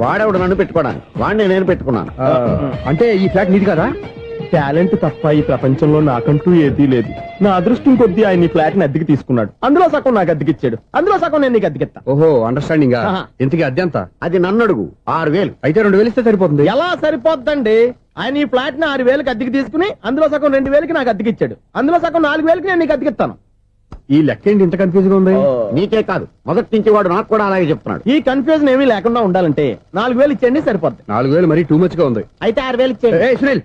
వాడేవాడు నన్ను పెట్టుకోవడానికి, వాడిని నేను పెట్టుకున్నాను. అంటే ఈ ఫ్లాట్ నీది కదా? టాలెంట్ తప్ప ఈ ప్రపంచంలో నాకంటూ ఏదీ లేదు. నా అదృష్టం కొద్దీ ఆయన ఈ ఫ్లాట్ ని అద్దెకి తీసుకున్నాడు. అందులో సగం నాకు అద్దెకిచ్చాడు, అందులో సగం నేను నీకు అద్దెకిస్తా. ఓహో అండర్స్టాండింగ్. ఇంతకీ అద్దె ఎంత? అది నన్ను అడుగు. 6,000. అయితే 2,000 ఇస్తే సరిపోతుంది. ఎలా సరిపోద్దండి? ఆయన ఈ ఫ్లాట్ ని 6,000కి అద్దెకి తీసుకుని అందులో సగం 2,000కి నాకు అద్దెకిచ్చాడు, అందులో సగం 4,000కి నేను నీకు అద్దెకిస్తాను. ఈ లెక్క ఏంటి ఇంత కన్ఫ్యూజ్ గా ఉంది? నీకే కాదు, మొదటి నుంచి వాడు నాకు కూడా అలాగే చెప్తున్నాడు. ఈ కన్ఫ్యూజన్ ఏమీ లేకుండా ఉండాలంటే 4,000 ఇచ్చేయండి, సరిపోద్ది. 4,000 మరీ టూ మచ్ గా ఉంది. అయితే 6,000 ఇచ్చేయండి. సునీల్,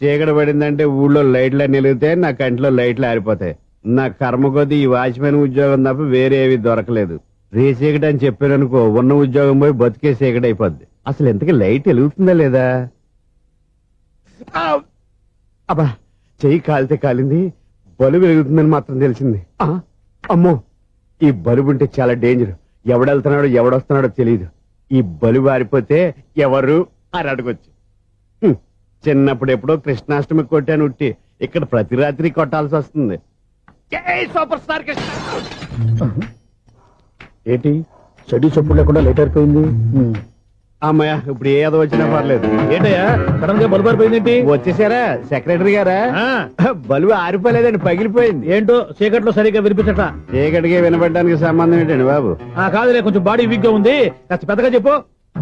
చీకటి పడిందంటే ఊళ్ళో లైట్లు అన్ని వెలిగితే నా కంటిలో లైట్లు ఆరిపోతాయి. నా కర్మ కొద్దీ ఈ వాచ్మెన్ ఉద్యోగం తప్ప వేరే ఏవి దొరకలేదు. రేసీకటి అని చెప్పారనుకో, ఉన్న ఉద్యోగం పోయి బతికే చీకటి అయిపోద్ది. అసలు ఇంతకీ లైట్ వెలుగుతుందా లేదా? అబ్బా, చెయ్యి కాలితే కాలింది, బలుబు వెలుగుతుందని మాత్రం తెలిసింది. అమ్మో, ఈ బలుబు ఉంటే చాలా డేంజర్. ఎవడెళ్తున్నాడో ఎవడొస్తున్నాడో తెలియదు. ఈ బలుబు ఆరిపోతే ఎవరు అని అడగొచ్చు. చిన్నప్పుడు ఎప్పుడో కృష్ణాష్టమి కొట్టాను ఉట్టి, ఇక్కడ ప్రతి రాత్రి కొట్టాల్సి వస్తుంది. Super star Krishna. ఏంటి చెడు చప్పుడు లేకుండా లేట్ అయిపోయింది? అమ్మయ్య, ఇప్పుడు ఏదో వచ్చినా పర్లేదు. ఏంటయ్యా సడన్ గా బల్బు ఆరిపోయింది? వచ్చేసారా సెక్రటరీ గారా? బలుబు ఆరిపోలేదండి, పగిలిపోయింది. ఏంటో చీకట్లో సరిగ్గా వినిపించట. చీకటికి వినపడడానికి సంబంధం ఏంటండి బాబు? కాదులే, కొంచెం బాడీ వీక్ గా ఉంది, కాస్త పెద్దగా చెప్పు.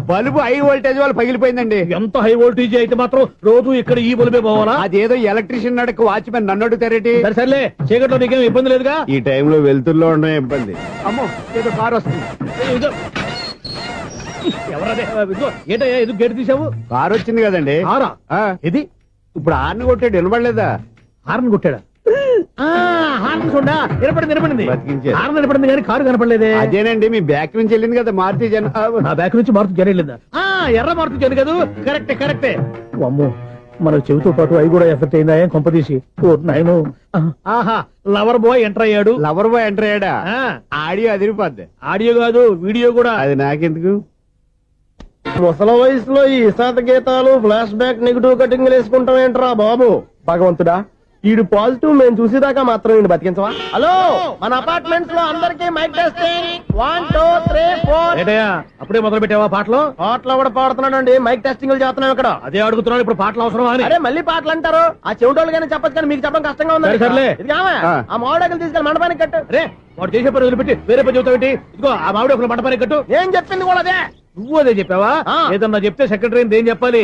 బల్బు హై వోల్టేజ్ వాళ్ళు పగిలిపోయిందండి. ఎంత హై వోల్టేజ్ అయితే మాత్రం రోజు ఇక్కడ ఈ బల్బే పోవాలా? అదేదో ఎలక్ట్రీషియన్ అడగ వాచ్మెన్ నన్ను అడుగుతారేటి? సర్లే, చీకట్లో నీకేం ఇబ్బంది లేదుగా? ఈ టైంలో వెళ్తుల్లో ఉండడం ఇబ్బంది. అమ్మో, ఏదో కారు వస్తుంది. ఎవరదే? ఏంటయ్యా ఎందుకు గేటు తీసావు? కారు వచ్చింది కదండి. కారా? ఇది ఇప్పుడు హార్న్ కొట్టాడు, వినపడలేదా? హార్న్ కొట్టాడా? హార్న్ చూడా వినపడింది. బతికించారు. హార్న్ వినపడింది కానీ కారు కనపడలేదే. అదేనండి, మీ బ్యాక్ నుంచి వెళ్ళింది కదా మారుతి జన్. నా బ్యాక్ నుంచి మారుతి జన్ వెళ్ళిందా? ఎర్ర మారుతి జన్ కదా. కరెక్టే. అమ్మో, మన చెవితో పాటు అవి కూడా ఎఫెక్ట్ అయిందా? ఏం కొంపదీసి? నాయను, ఆహా, లవర్ బాయ్ ఎంటర్ అయ్యాడు. లవర్ బాయ్ ఎంటర్ అయ్యాడా? ఆడియో అదిరిపోద్ది. ఆడియో కాదు, వీడియో కూడా. అది నాకెందుకు? ముసల వయసులో ఈ ఇసాత గీతాలు, ఫ్లాష్ బ్యాక్, నెగిటివ్ కటింగ్ వేసుకుంటాం ఏంట్రా బాబు? భగవంతుడా, ఈడు పాజిటివ్ మేము చూసేదాకా మాత్రం ఈయన బతికించవా? హలో, మన అపార్ట్మెంట్స్ లో అందరికీ మైక్ టెస్టింగ్. 1 2 3 4. ఏంటయ్యా అప్పుడే మొదలు పెట్టావా పాటలు? పాటలు కూడా పాడుతున్నాడు, మైక్ టెస్టింగ్ చేస్తున్నాం ఇక్కడ. అదే అడుగుతున్నాడు, ఇప్పుడు పాటలు అవసరమా అని. అరే మళ్ళీ పాటలు అంటారు, ఆ చెవిటోళ్ళు కానీ చెప్పచ్చు, కానీ మీకు చెప్పడం కష్టంగా ఉంది. సర్లే, ఇది ఆ మామిడాకులు తీసుకెళ్ళి మండపానికి కట్టు. రే, వాడు చేసే పని వదిలిపెట్టి వేరే పని చెబుతావు ఏంటి? ఇదిగో ఆ మామిడి ఒకరు మండపానికి కట్టు. నేను చెప్పింది కూడా అదే. నువ్వు అదే చెప్పావా? ఏదన్నా చెప్తే సెక్రటరీ ఏం చెప్పాలి?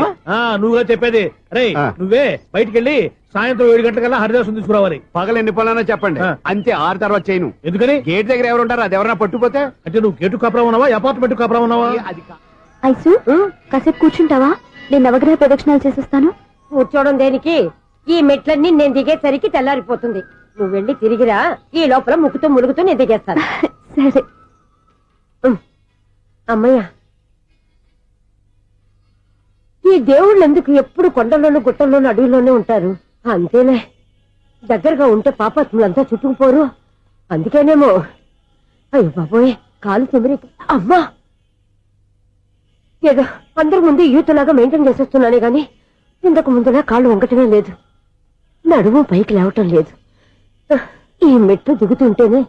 నువ్వుగా చెప్పేది. రే, నువ్వే బయటికి వెళ్ళి సాయంత్రం 7 గంటలకల్లా హరిదాసం తీసుకురావాలి. పగలు ఎన్ని పనులన్నా చెప్పండి, అంతే. 6 తర్వాత చేయను. ఎందుకని? గేట్ దగ్గర ఎవరు ఉంటారు, అది ఎవరన్నా పట్టుపోతే. అంటే నువ్వు గేటు కాపురా ఉన్నావా, అపార్ట్మెంట్ కాపురా ఉన్నావా? ఐసు, కాసేపు కూర్చుంటావా? నేను నవగ్రహ ప్రదక్షిణాలు చేసేస్తాను. కూర్చోవడం దేనికి? ఈ మెట్లన్నీ నేను దిగేసరికి తెల్లారిపోతుంది. నువ్వు వెళ్ళి తిరిగిరా, ఈ లోపల ముక్కుతూ ములుగుతూ నేను దిగేస్తాను. సరే అమ్మయ్య, ఈ దేవుళ్ళు ఎందుకు ఎప్పుడు కొండల్లోనూ గుట్టల్లోనూ అడవిలోనే ఉంటారు? అంతేలే, దగ్గరగా ఉంటే పాపాత్ములంతా చుట్టుకుపోరు. అందుకేనేమో. అయ్యో బాబోయ్, కాలు తిమిరి. అమ్మా, ఏదో అందరి ముందు యూత్లాగా మెయింటైన్ చేసేస్తున్నానే గాని ఇంతకు ముందులా కాళ్ళు వంకటమే లేదు, నడుము పైకి లేవటం లేదు. ఈ మెట్లు దిగుతుంటేనే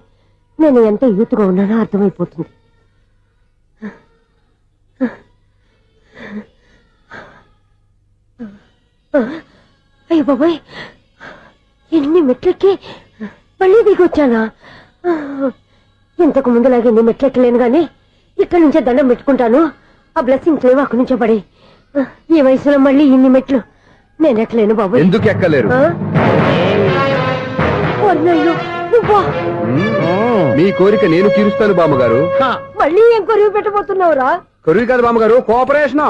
నేను ఎంత యూత్గా ఉన్నానో అర్థమైపోతుంది. అయ్య బాబాయ్, ఎన్ని మెట్లెక్కి మళ్ళీ దిగొచ్చానా? ఇంతకు ముందులాగే ఎన్ని మెట్లెక్కలేను గాని ఇక్కడి నుంచే దండం పెట్టుకుంటాను. ఆ బ్లెస్సింగ్స్ లేవు అక్కడి నుంచే పడి. ఈ వయసులో మళ్ళీ ఇన్ని మెట్లు నేను ఎక్కలేను బాబు. ఎందుకు ఎక్కలేరు? మీ కోరిక నేను తీరుస్తాను బామ్మగారు. మళ్ళీ ఏం కొరివి పెట్టబోతున్నావురా? కొరివి కాదు బామ్మగారు, కోఆపరేషన్.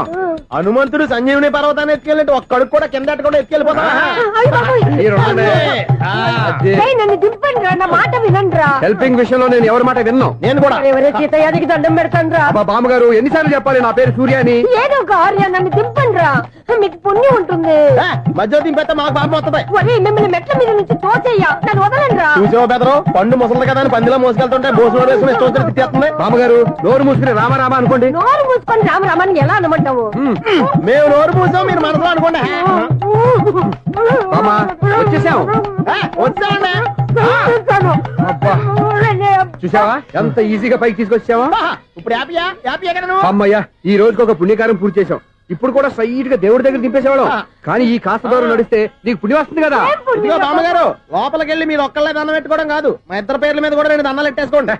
హనుమంతుడు సంజీవుని పర్వతాన్ని ఎత్తుకెళ్ళి ఒక్కడికి కూడా కింద కూడా ఎత్తుకెళ్ళిపోతా. నన్ను దింపండి రా, నా మాట వినండి రా. హెల్పింగ్ విషయంలో నేను ఎవరి మాట విన్నాను. నేను కూడా ఎవరే సీతయ్యానికి దండం పెడతాను రా. బామ్మగారు ఎన్నిసార్లు చెప్పాలి నా పేరు సూర్య అని? ఏదో ఒక ఆర్య, నన్ను దింపండి రా, మీకు పుణ్యం ఉంటుంది. మధ్య దింపేస్తే మాకు బాబు వస్తుంది. మిమ్మల్ని మెట్ల మీద నుంచి తోసేయ్యా, నన్ను వదలండి రా. చూసావా బెదరు, పండు ముసలి కదా అని పందిలో మోసుకెళ్తుంటే బోసులో వేసుకుని ఇష్టం తిట్టేస్తుంది. బామ్మగారు నోరు మూసుకుని రామారామ అనుకోండి. నోరు మూసుకొని రామరామని ఎలా అనమంటావు? మేము నోరు మూసాం, మీరు మనసులో అనుకోండి. వచ్చేసాం. చూసావా ఎంత ఈజీగా పైకి తీసుకొచ్చావా? ఇప్పుడు హ్యాపీయా? హ్యాపీయా కదా నువ్వు? అమ్మయ్యా, ఈ రోజుకి ఒక పుణ్యకారం పూర్తి చేశాం. ఇప్పుడు కూడా స్ట్రైట్ గా దేవుడి దగ్గర దింపేసేవాళ్ళం కానీ ఈ కాస్త దూరం నడిస్తే నీకు పుణ్యం వస్తుంది కదా. ఇదిగో బామ్మగారు లోపలికి వెళ్ళి మీరు ఒక్కళ్ళే దండం పెట్టుకోవడం కాదు, మా ఇద్దరు పేర్ల మీద కూడా 2 దండాలు ఎట్టేసుకోండి.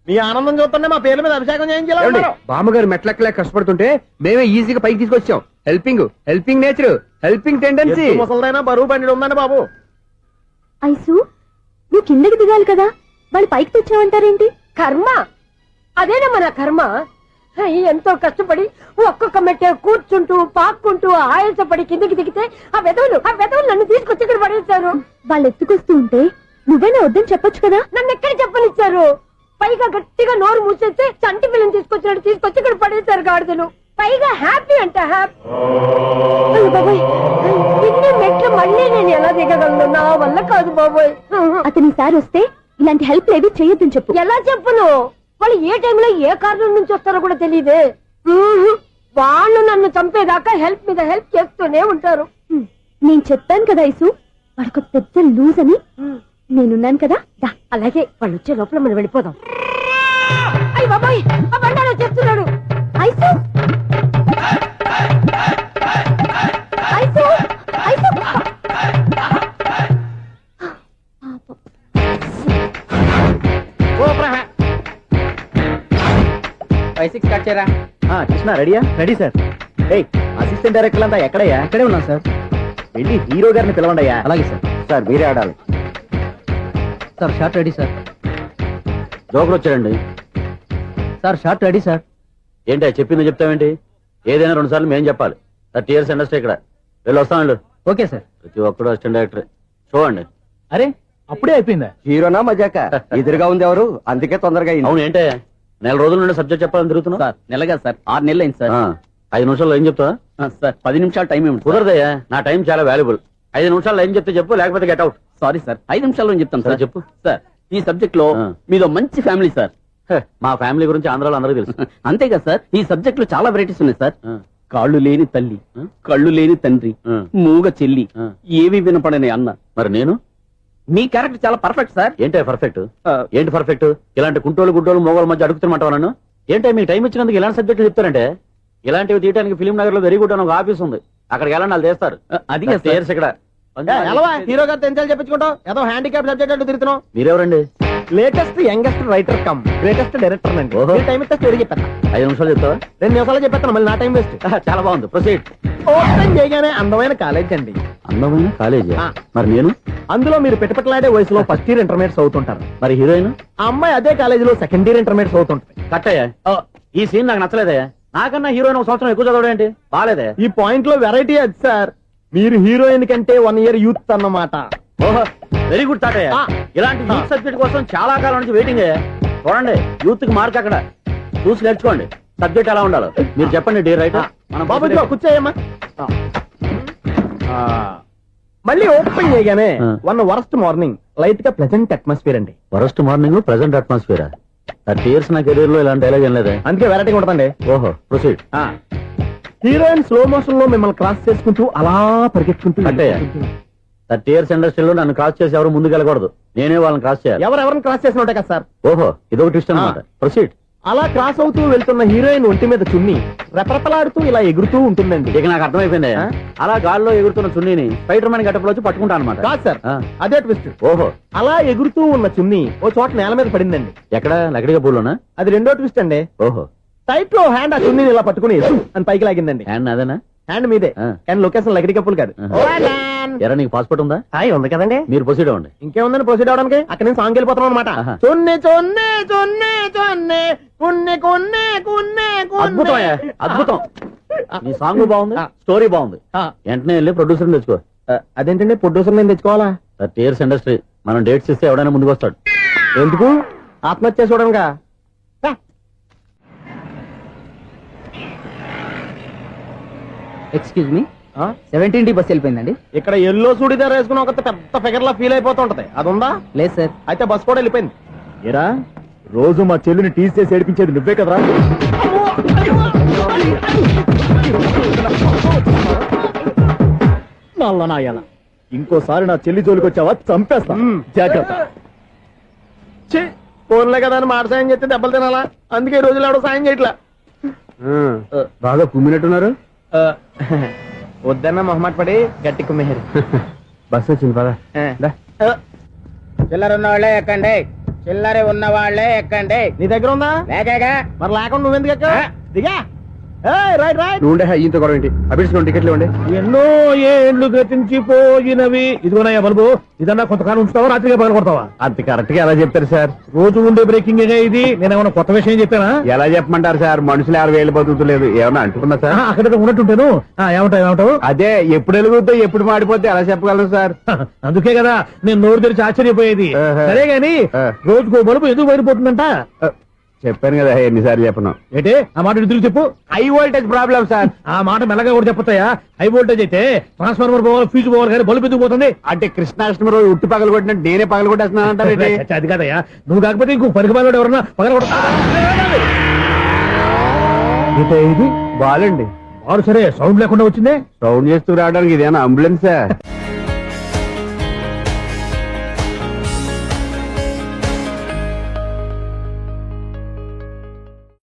మీ ఆనందం చూస్తుంటే మా పేర్ల మీద అభిషేకం చేయించాలి. బామ్మగారు మెట్లెక్కలే కష్టపడుతుంటే మేమే ఈజీగా పైకి తీసుకొచ్చాం. Helping nature, helping tendency. ముసలైనా బరువు బండి ఉందండి బాబు. ఐసు నువ్వు కిందకి దిగాలి కదా, వాళ్ళు పైకి తెచ్చావంటారేంటి? కర్మ అదేనా మన కర్మ. ఎంతో కష్టపడి ఒక్కొక్క మెట్టే కూర్చుంటూ పాక్కుంటూ ఆయాసపడి కిందకి దిగితే ఆ వెధవులు నన్ను తీసుకొచ్చి ఇక్కడ పడేశారు. వాళ్ళు ఎత్తుకొస్తూ ఉంటే నువ్వేనా వద్దని చెప్పొచ్చు కదా. నన్ను ఎక్కడ చెప్పనిచ్చారు? పైగా గట్టిగా నోరు మూసేస్తే చంటి పిల్లని తీసుకొచ్చినట్టు తీసుకొచ్చి ఇక్కడ పడేశారు గాడిదలు. పైగా హ్యాపీ అంట హ్యాపీ. బాబోయ్ ఇన్ని మెట్లు మళ్ళీ నేను ఎలా దిగగలను? నా వల్ల కాదు బాబోయ్. అతని సారి వస్తే ఇలాంటి హెల్ప్ లేవి చేయొద్దని చెప్పు. ఎలా చెప్పును? వాళ్ళు ఏ టైంలో ఏ కారణం నుంచి వస్తారో కూడా తెలియదే. వాళ్ళు నన్ను చంపేదాకా హెల్ప్ మీద హెల్ప్ చేస్తూనే ఉంటారు. నేను చెప్పాను కదా ఐసు వాడికి పెద్ద లూజ్ అని. నేనున్నాను కదా. అలాగే వాళ్ళు వచ్చే లోపల మనం వెళ్ళిపోదాం. అయ్య బాబాయ్ ఆ బండారు చెప్తున్నాడు. ఐసు ఐసు ఐసు 5-6 స్టార్ట్ చేయరా. కృష్ణ రెడీయా? Ready sir. అసిస్టెంట్ డైరెక్టర్ అంతా ఎక్కడయ్యా? ఇక్కడే ఉన్నాం సార్. వెళ్ళి హీరో గారిని పిలవండి అయ్యా. అలాగే సార్. సార్ మీరే ఆడాలి sir. Shot ready sir. Joker వచ్చారండి సార్. Shot ready sir. ఏంటి చెప్పింది చెప్తావేంటి? ఏదైనా 2 సార్లు మేం చెప్పాలి. 30 years ఇండస్ట్రీ ఇక్కడ. వెళ్ళి వస్తామండి. Okay sir. ప్రతి ఒక్కడు అసిస్టెంట్ డైరెక్టర్. చూడండి. అరే అప్పుడే అయిపోయిందా? హీరోనా మజాక? ఎదురుగా ఉంది ఎవరు, అందుకే తొందరగా. అవును ఏంటే 4 రోజుల నుండి సబ్జెక్ట్ చెప్పాలని తిరుగుతున్నా సార్. నెలగా సార్. 6 నెలలు అయింది సార్. 5 నిమిషాల్లో ఏం చెప్తా సార్? 10 నిమిషాలు టైం ఏమి కుదరదయ్యా. నా టైం చాలా వాల్యుబుల్. 5 నిమిషాల్లో ఏం చెప్తే చెప్పు, లేకపోతే గెట్ అవుట్. సారీ సార్, 5 నిమిషాల్లో చెప్తాను సార్. చెప్పు సార్. ఈ సబ్జెక్ట్ లో మీదో మంచి ఫ్యామిలీ సార్. మా ఫ్యామిలీ గురించి ఆంధ్రాలో అందరికీ తెలుసు. అంతేగా సార్, ఈ సబ్జెక్ట్ లో చాలా వెరైటీస్ ఉన్నాయి సార్. కాళ్ళు లేని తల్లి, కళ్ళు లేని తండ్రి, మూగ చెల్లి, ఏవి వినపడని అన్న. మరి నేను మీ క్యారెక్టర్ చాలా పర్ఫెక్ట్ సార్. ఏంటి పర్ఫెక్ట్? ఏంటి పర్ఫెక్ట్? ఇలాంటి కుంటోలు గుడ్డోలు మోగోల మధ్య అడుగుతున్నమాట నన్ను. ఏంటో మీకు టైం ఇచ్చినందుకు ఇలాంటి సబ్జెక్టులు చెప్తారంటే, ఇలాంటివి తీయడానికి ఫిలిం నగర్ లో వెరీ గుడ్ అని ఒక ఆఫీస్ ఉంది. అక్కడికి వెళ్ళండి, వాళ్ళు చేస్తారు. అది ఇక్కడ హీరో గారు తెంచాలి చెప్పించుకుంటాం. ఏదో హ్యాండిక్యాప్ సబ్జెక్ట్ అంటూ తిరుగుతున్నాం. మీరెవరండి? Latest youngest writer cum greatest director అండి. టైం ఇస్తే స్టోరీ చెప్పేస్తా. 5 నిమిషాలు చెప్తావా? 2 నిమిషాలు చెప్పేస్తాను, మళ్ళీ నా టైం వేస్ట్. చాలా బాగుంది. ప్రొసీడ్. ఓపెన్ చేయగానే అందమైన కాలేజ్ అండి. అందమైన కాలేజీ? మరి నేను అందులో మీరు పెట్టుపట్లాడే వయసులో ఫస్ట్ ఇయర్ ఇంటర్మీడియట్స్ అవుతుంటారు. మరి హీరోయిన్? ఆ అమ్మాయి అదే కాలేజీలో సెకండ్ ఇయర్ ఇంటర్మీడియట్స్ అవుతుంటాయి. కట్టయ్యా, ఈ సీన్ నాకు నచ్చలేదయ్యా. నాకన్నా హీరోయిన్ 1 సంవత్సరం ఎక్కువ చదవడం ఏంటి? బాలేదే. ఈ పాయింట్ లో వెరైటీ అది సార్. మీరు హీరోయిన్ కంటే 1 year యూత్ అన్నమాట. ఓహో వెరీ గుడ్ తాటయ్య. ఇలాంటి యూత్ సబ్జెక్ట్ కోసం చాలా కాలం నుంచి వెయిటింగ్. చూడండి, యూత్ కి మార్క్ అక్కడ చూసి నేర్చుకోండి. సబ్జెక్ట్ ఎలా ఉండాలో మీరు చెప్పండి. డే రైటర్ బాబు కూర్చోయమ్మా. మళ్ళీ ఓపెన్ చేయగానే 1 వరస్ట్ మార్నింగ్, లైట్ గా ప్లెజెంట్ అట్మాస్ఫియర్ అండి. Worst morning, present atmosphere. 30 years నా కెరీర్ లో ఇలాంటి డైలాగ్ ఏం లేదా? అందుకే వెరైటీ ఉంటుందండి. ఓహో ప్రొసీడ్. హీరోయిన్ స్లో మోషన్ లో మిమ్మల్ని క్రాస్ చేసుకుంటూ అలా పరిగెత్తుకుంటూ 30 years ఇండస్ట్రీలో నన్ను క్రాస్ చేసి ఎవరు ముందుకు వెళ్ళకూడదు. నేనే వాళ్ళని క్రాస్ చేయాలి. ఎవరెవరిని క్రాస్ చేసిన ఉంటాయి కదా సార్. ఓహో ఇదొక ట్విస్ట్ అన్నమాట. ప్రొసీడ్. అలా క్రాస్ అవుతూ వెళ్తున్న హీరోయిన్ ఒంటి మీద చున్ని రెపరెపలాడుతూ ఇలా ఎగురుతూ ఉంటుందండి. ఇక నాకు అర్థమైపోయింది. అలా గాల్లో ఎగురుతున్న చున్నీని స్పైడర్ మ్యాన్ గెటప్ లో వచ్చి పట్టుకుంటా అనమాట. కాదు సార్, అదే ట్విస్ట్. ఓహో అలా ఎగురుతూ ఉన్న చున్ని ఓ చోట నేల మీద పడిందండి. ఎక్కడ? లకడిగా పూలోనా? అది రెండో ట్విస్ట్ అండి. ఓహో టైట్ లో హ్యాండ్ ఆ చున్నీని ఇలా పట్టుకుని అని పైకి లాగిందండి. హ్యాండ్ అదేనా? హ్యాండ్ మీదే, కానీ లొకేషన్ లకడి కప్పులు కాదు. ఎరా నీకు పాస్పోర్ట్ ఉందా? ఉంది కదండి. మీరు ప్రొసీడ్ అవ్వండి. ఇంకేముందని ప్రొసీడ్ అవడానికి? అక్కడ నేను సాంగ్ వెళ్ళిపోతున్నాం అనమాట. చొన్నే చొన్నే చొన్నే చొన్నే కున్నే కున్నే కున్నే. అద్భుతం, అద్భుతం. నీ సాంగ్ బాగుంది, స్టోరీ బాగుంది. వెంటనే వెళ్ళి ప్రొడ్యూసర్ తెచ్చుకో. అదేంటండి ప్రొడ్యూసర్ నేను తెచ్చుకోవాలా? 30 years ఇండస్ట్రీ, మనం డేట్స్ ఇస్తే ఎవడైనా ముందుకు వస్తాడు. ఎందుకు? ఆత్మహత్య చూడనుగా. Excuse me, 17D bus వెళ్ళిపోయిందండి. ఇక్కడ ఎల్లో చూడిదార్ వేసుకుని ఒక పెద్ద ఫిగర్ లా ఫీల్ అయిపోతుంటది, అది ఉందా? లేదు సార్. అయితే బస్ కూడా వెళ్ళిపోయింది. ఏరా రోజు మా చెల్లిని టీస్ చేసి ఏడిపించేది నువ్వే కదరా? నాయన ఇంకోసారి నా చెల్లి జోలికి వచ్చావా చంపేస్తా, జాగ్రత్త. ఫోన్లే కదా అని మాట సాయం చేస్తే దెబ్బలు తినాలా? అందుకే ఈ రోజులు ఎవడో సాయం చేయట్లా. బాగా కుమ్మినట్టున్నారు. వద్దన్న మొహమాట పడి గట్టి కుమ్మేరు బస్ వచ్చింది పదా చిల్లర ఉన్న వాళ్ళే ఎక్కండి చిల్లర ఉన్న వాళ్ళే ఎక్కండి. నీ దగ్గర ఉందా? లేకగా మరి లేకుండా నువ్వెందుకు ఎక్కావు? దిగా రైట్ రైట్. నువ్వు ఉండే ఇంత గొడవ ఏంటి? అభిడ్చుకోండి, టికెట్లు ఇవ్వండి. ఎన్నో ఏండ్లు గతించిపోయినవి. ఇదిగోనయ్యా బల్బు, ఇదన్నా కొంతకాలం ఉంచుతావా రాత్రిగా పగల కొడతావా? అంత కరెక్ట్ గా ఎలా చెప్తారు సార్? రోజు ఉండే బ్రేకింగ్ ఇది. నేనేమన్నా కొత్త విషయం చెప్పానా? ఎలా చెప్పమంటారు సార్? మనుషులు 60,000 బతుకుతలేదు, ఏమన్నా అంటున్నా సార్? అక్కడ ఉన్నట్టుంటాను. ఏమంటావు? అదే ఎప్పుడు వెలుగుతో ఎప్పుడు మాడిపోతే ఎలా చెప్పగలరు సార్? అందుకే కదా నేను నోరు తెరిచి ఆశ్చర్యపోయేది. సరే గాని రోజుకో బల్బు ఎందుకు బయటపోతుందంట? చెప్పాను కదా ఎన్నిసార్లు చెప్పను. ఏంటి ఆ మాట తిరిగి చెప్పు. High voltage problem sir. ఆ మాట మెల్లగా కూడా చెప్పొస్తాయా? హై వోల్టేజ్ అయితే ట్రాన్స్ఫార్మర్ పోవాలి, ఫ్యూజ్ పోవాలి, కానీ బల్బు ఎందుకు పోతుంది? అంటే కృష్ణాష్టమి రోజు ఉట్టి పగలు కొట్టినట్టు నేనే పగలు కొట్టేస్తున్నాను. అది కాదయ్యా, నువ్వు కాకపోతే ఇంకో పనికి బాగా ఎవరన్నా పగల కొడతా. ఇది బాలండి. వారు సరే సౌండ్ లేకుండా వచ్చిందే. సౌండ్ చేస్తూ రావడానికి ఇదేనా అంబులెన్సా?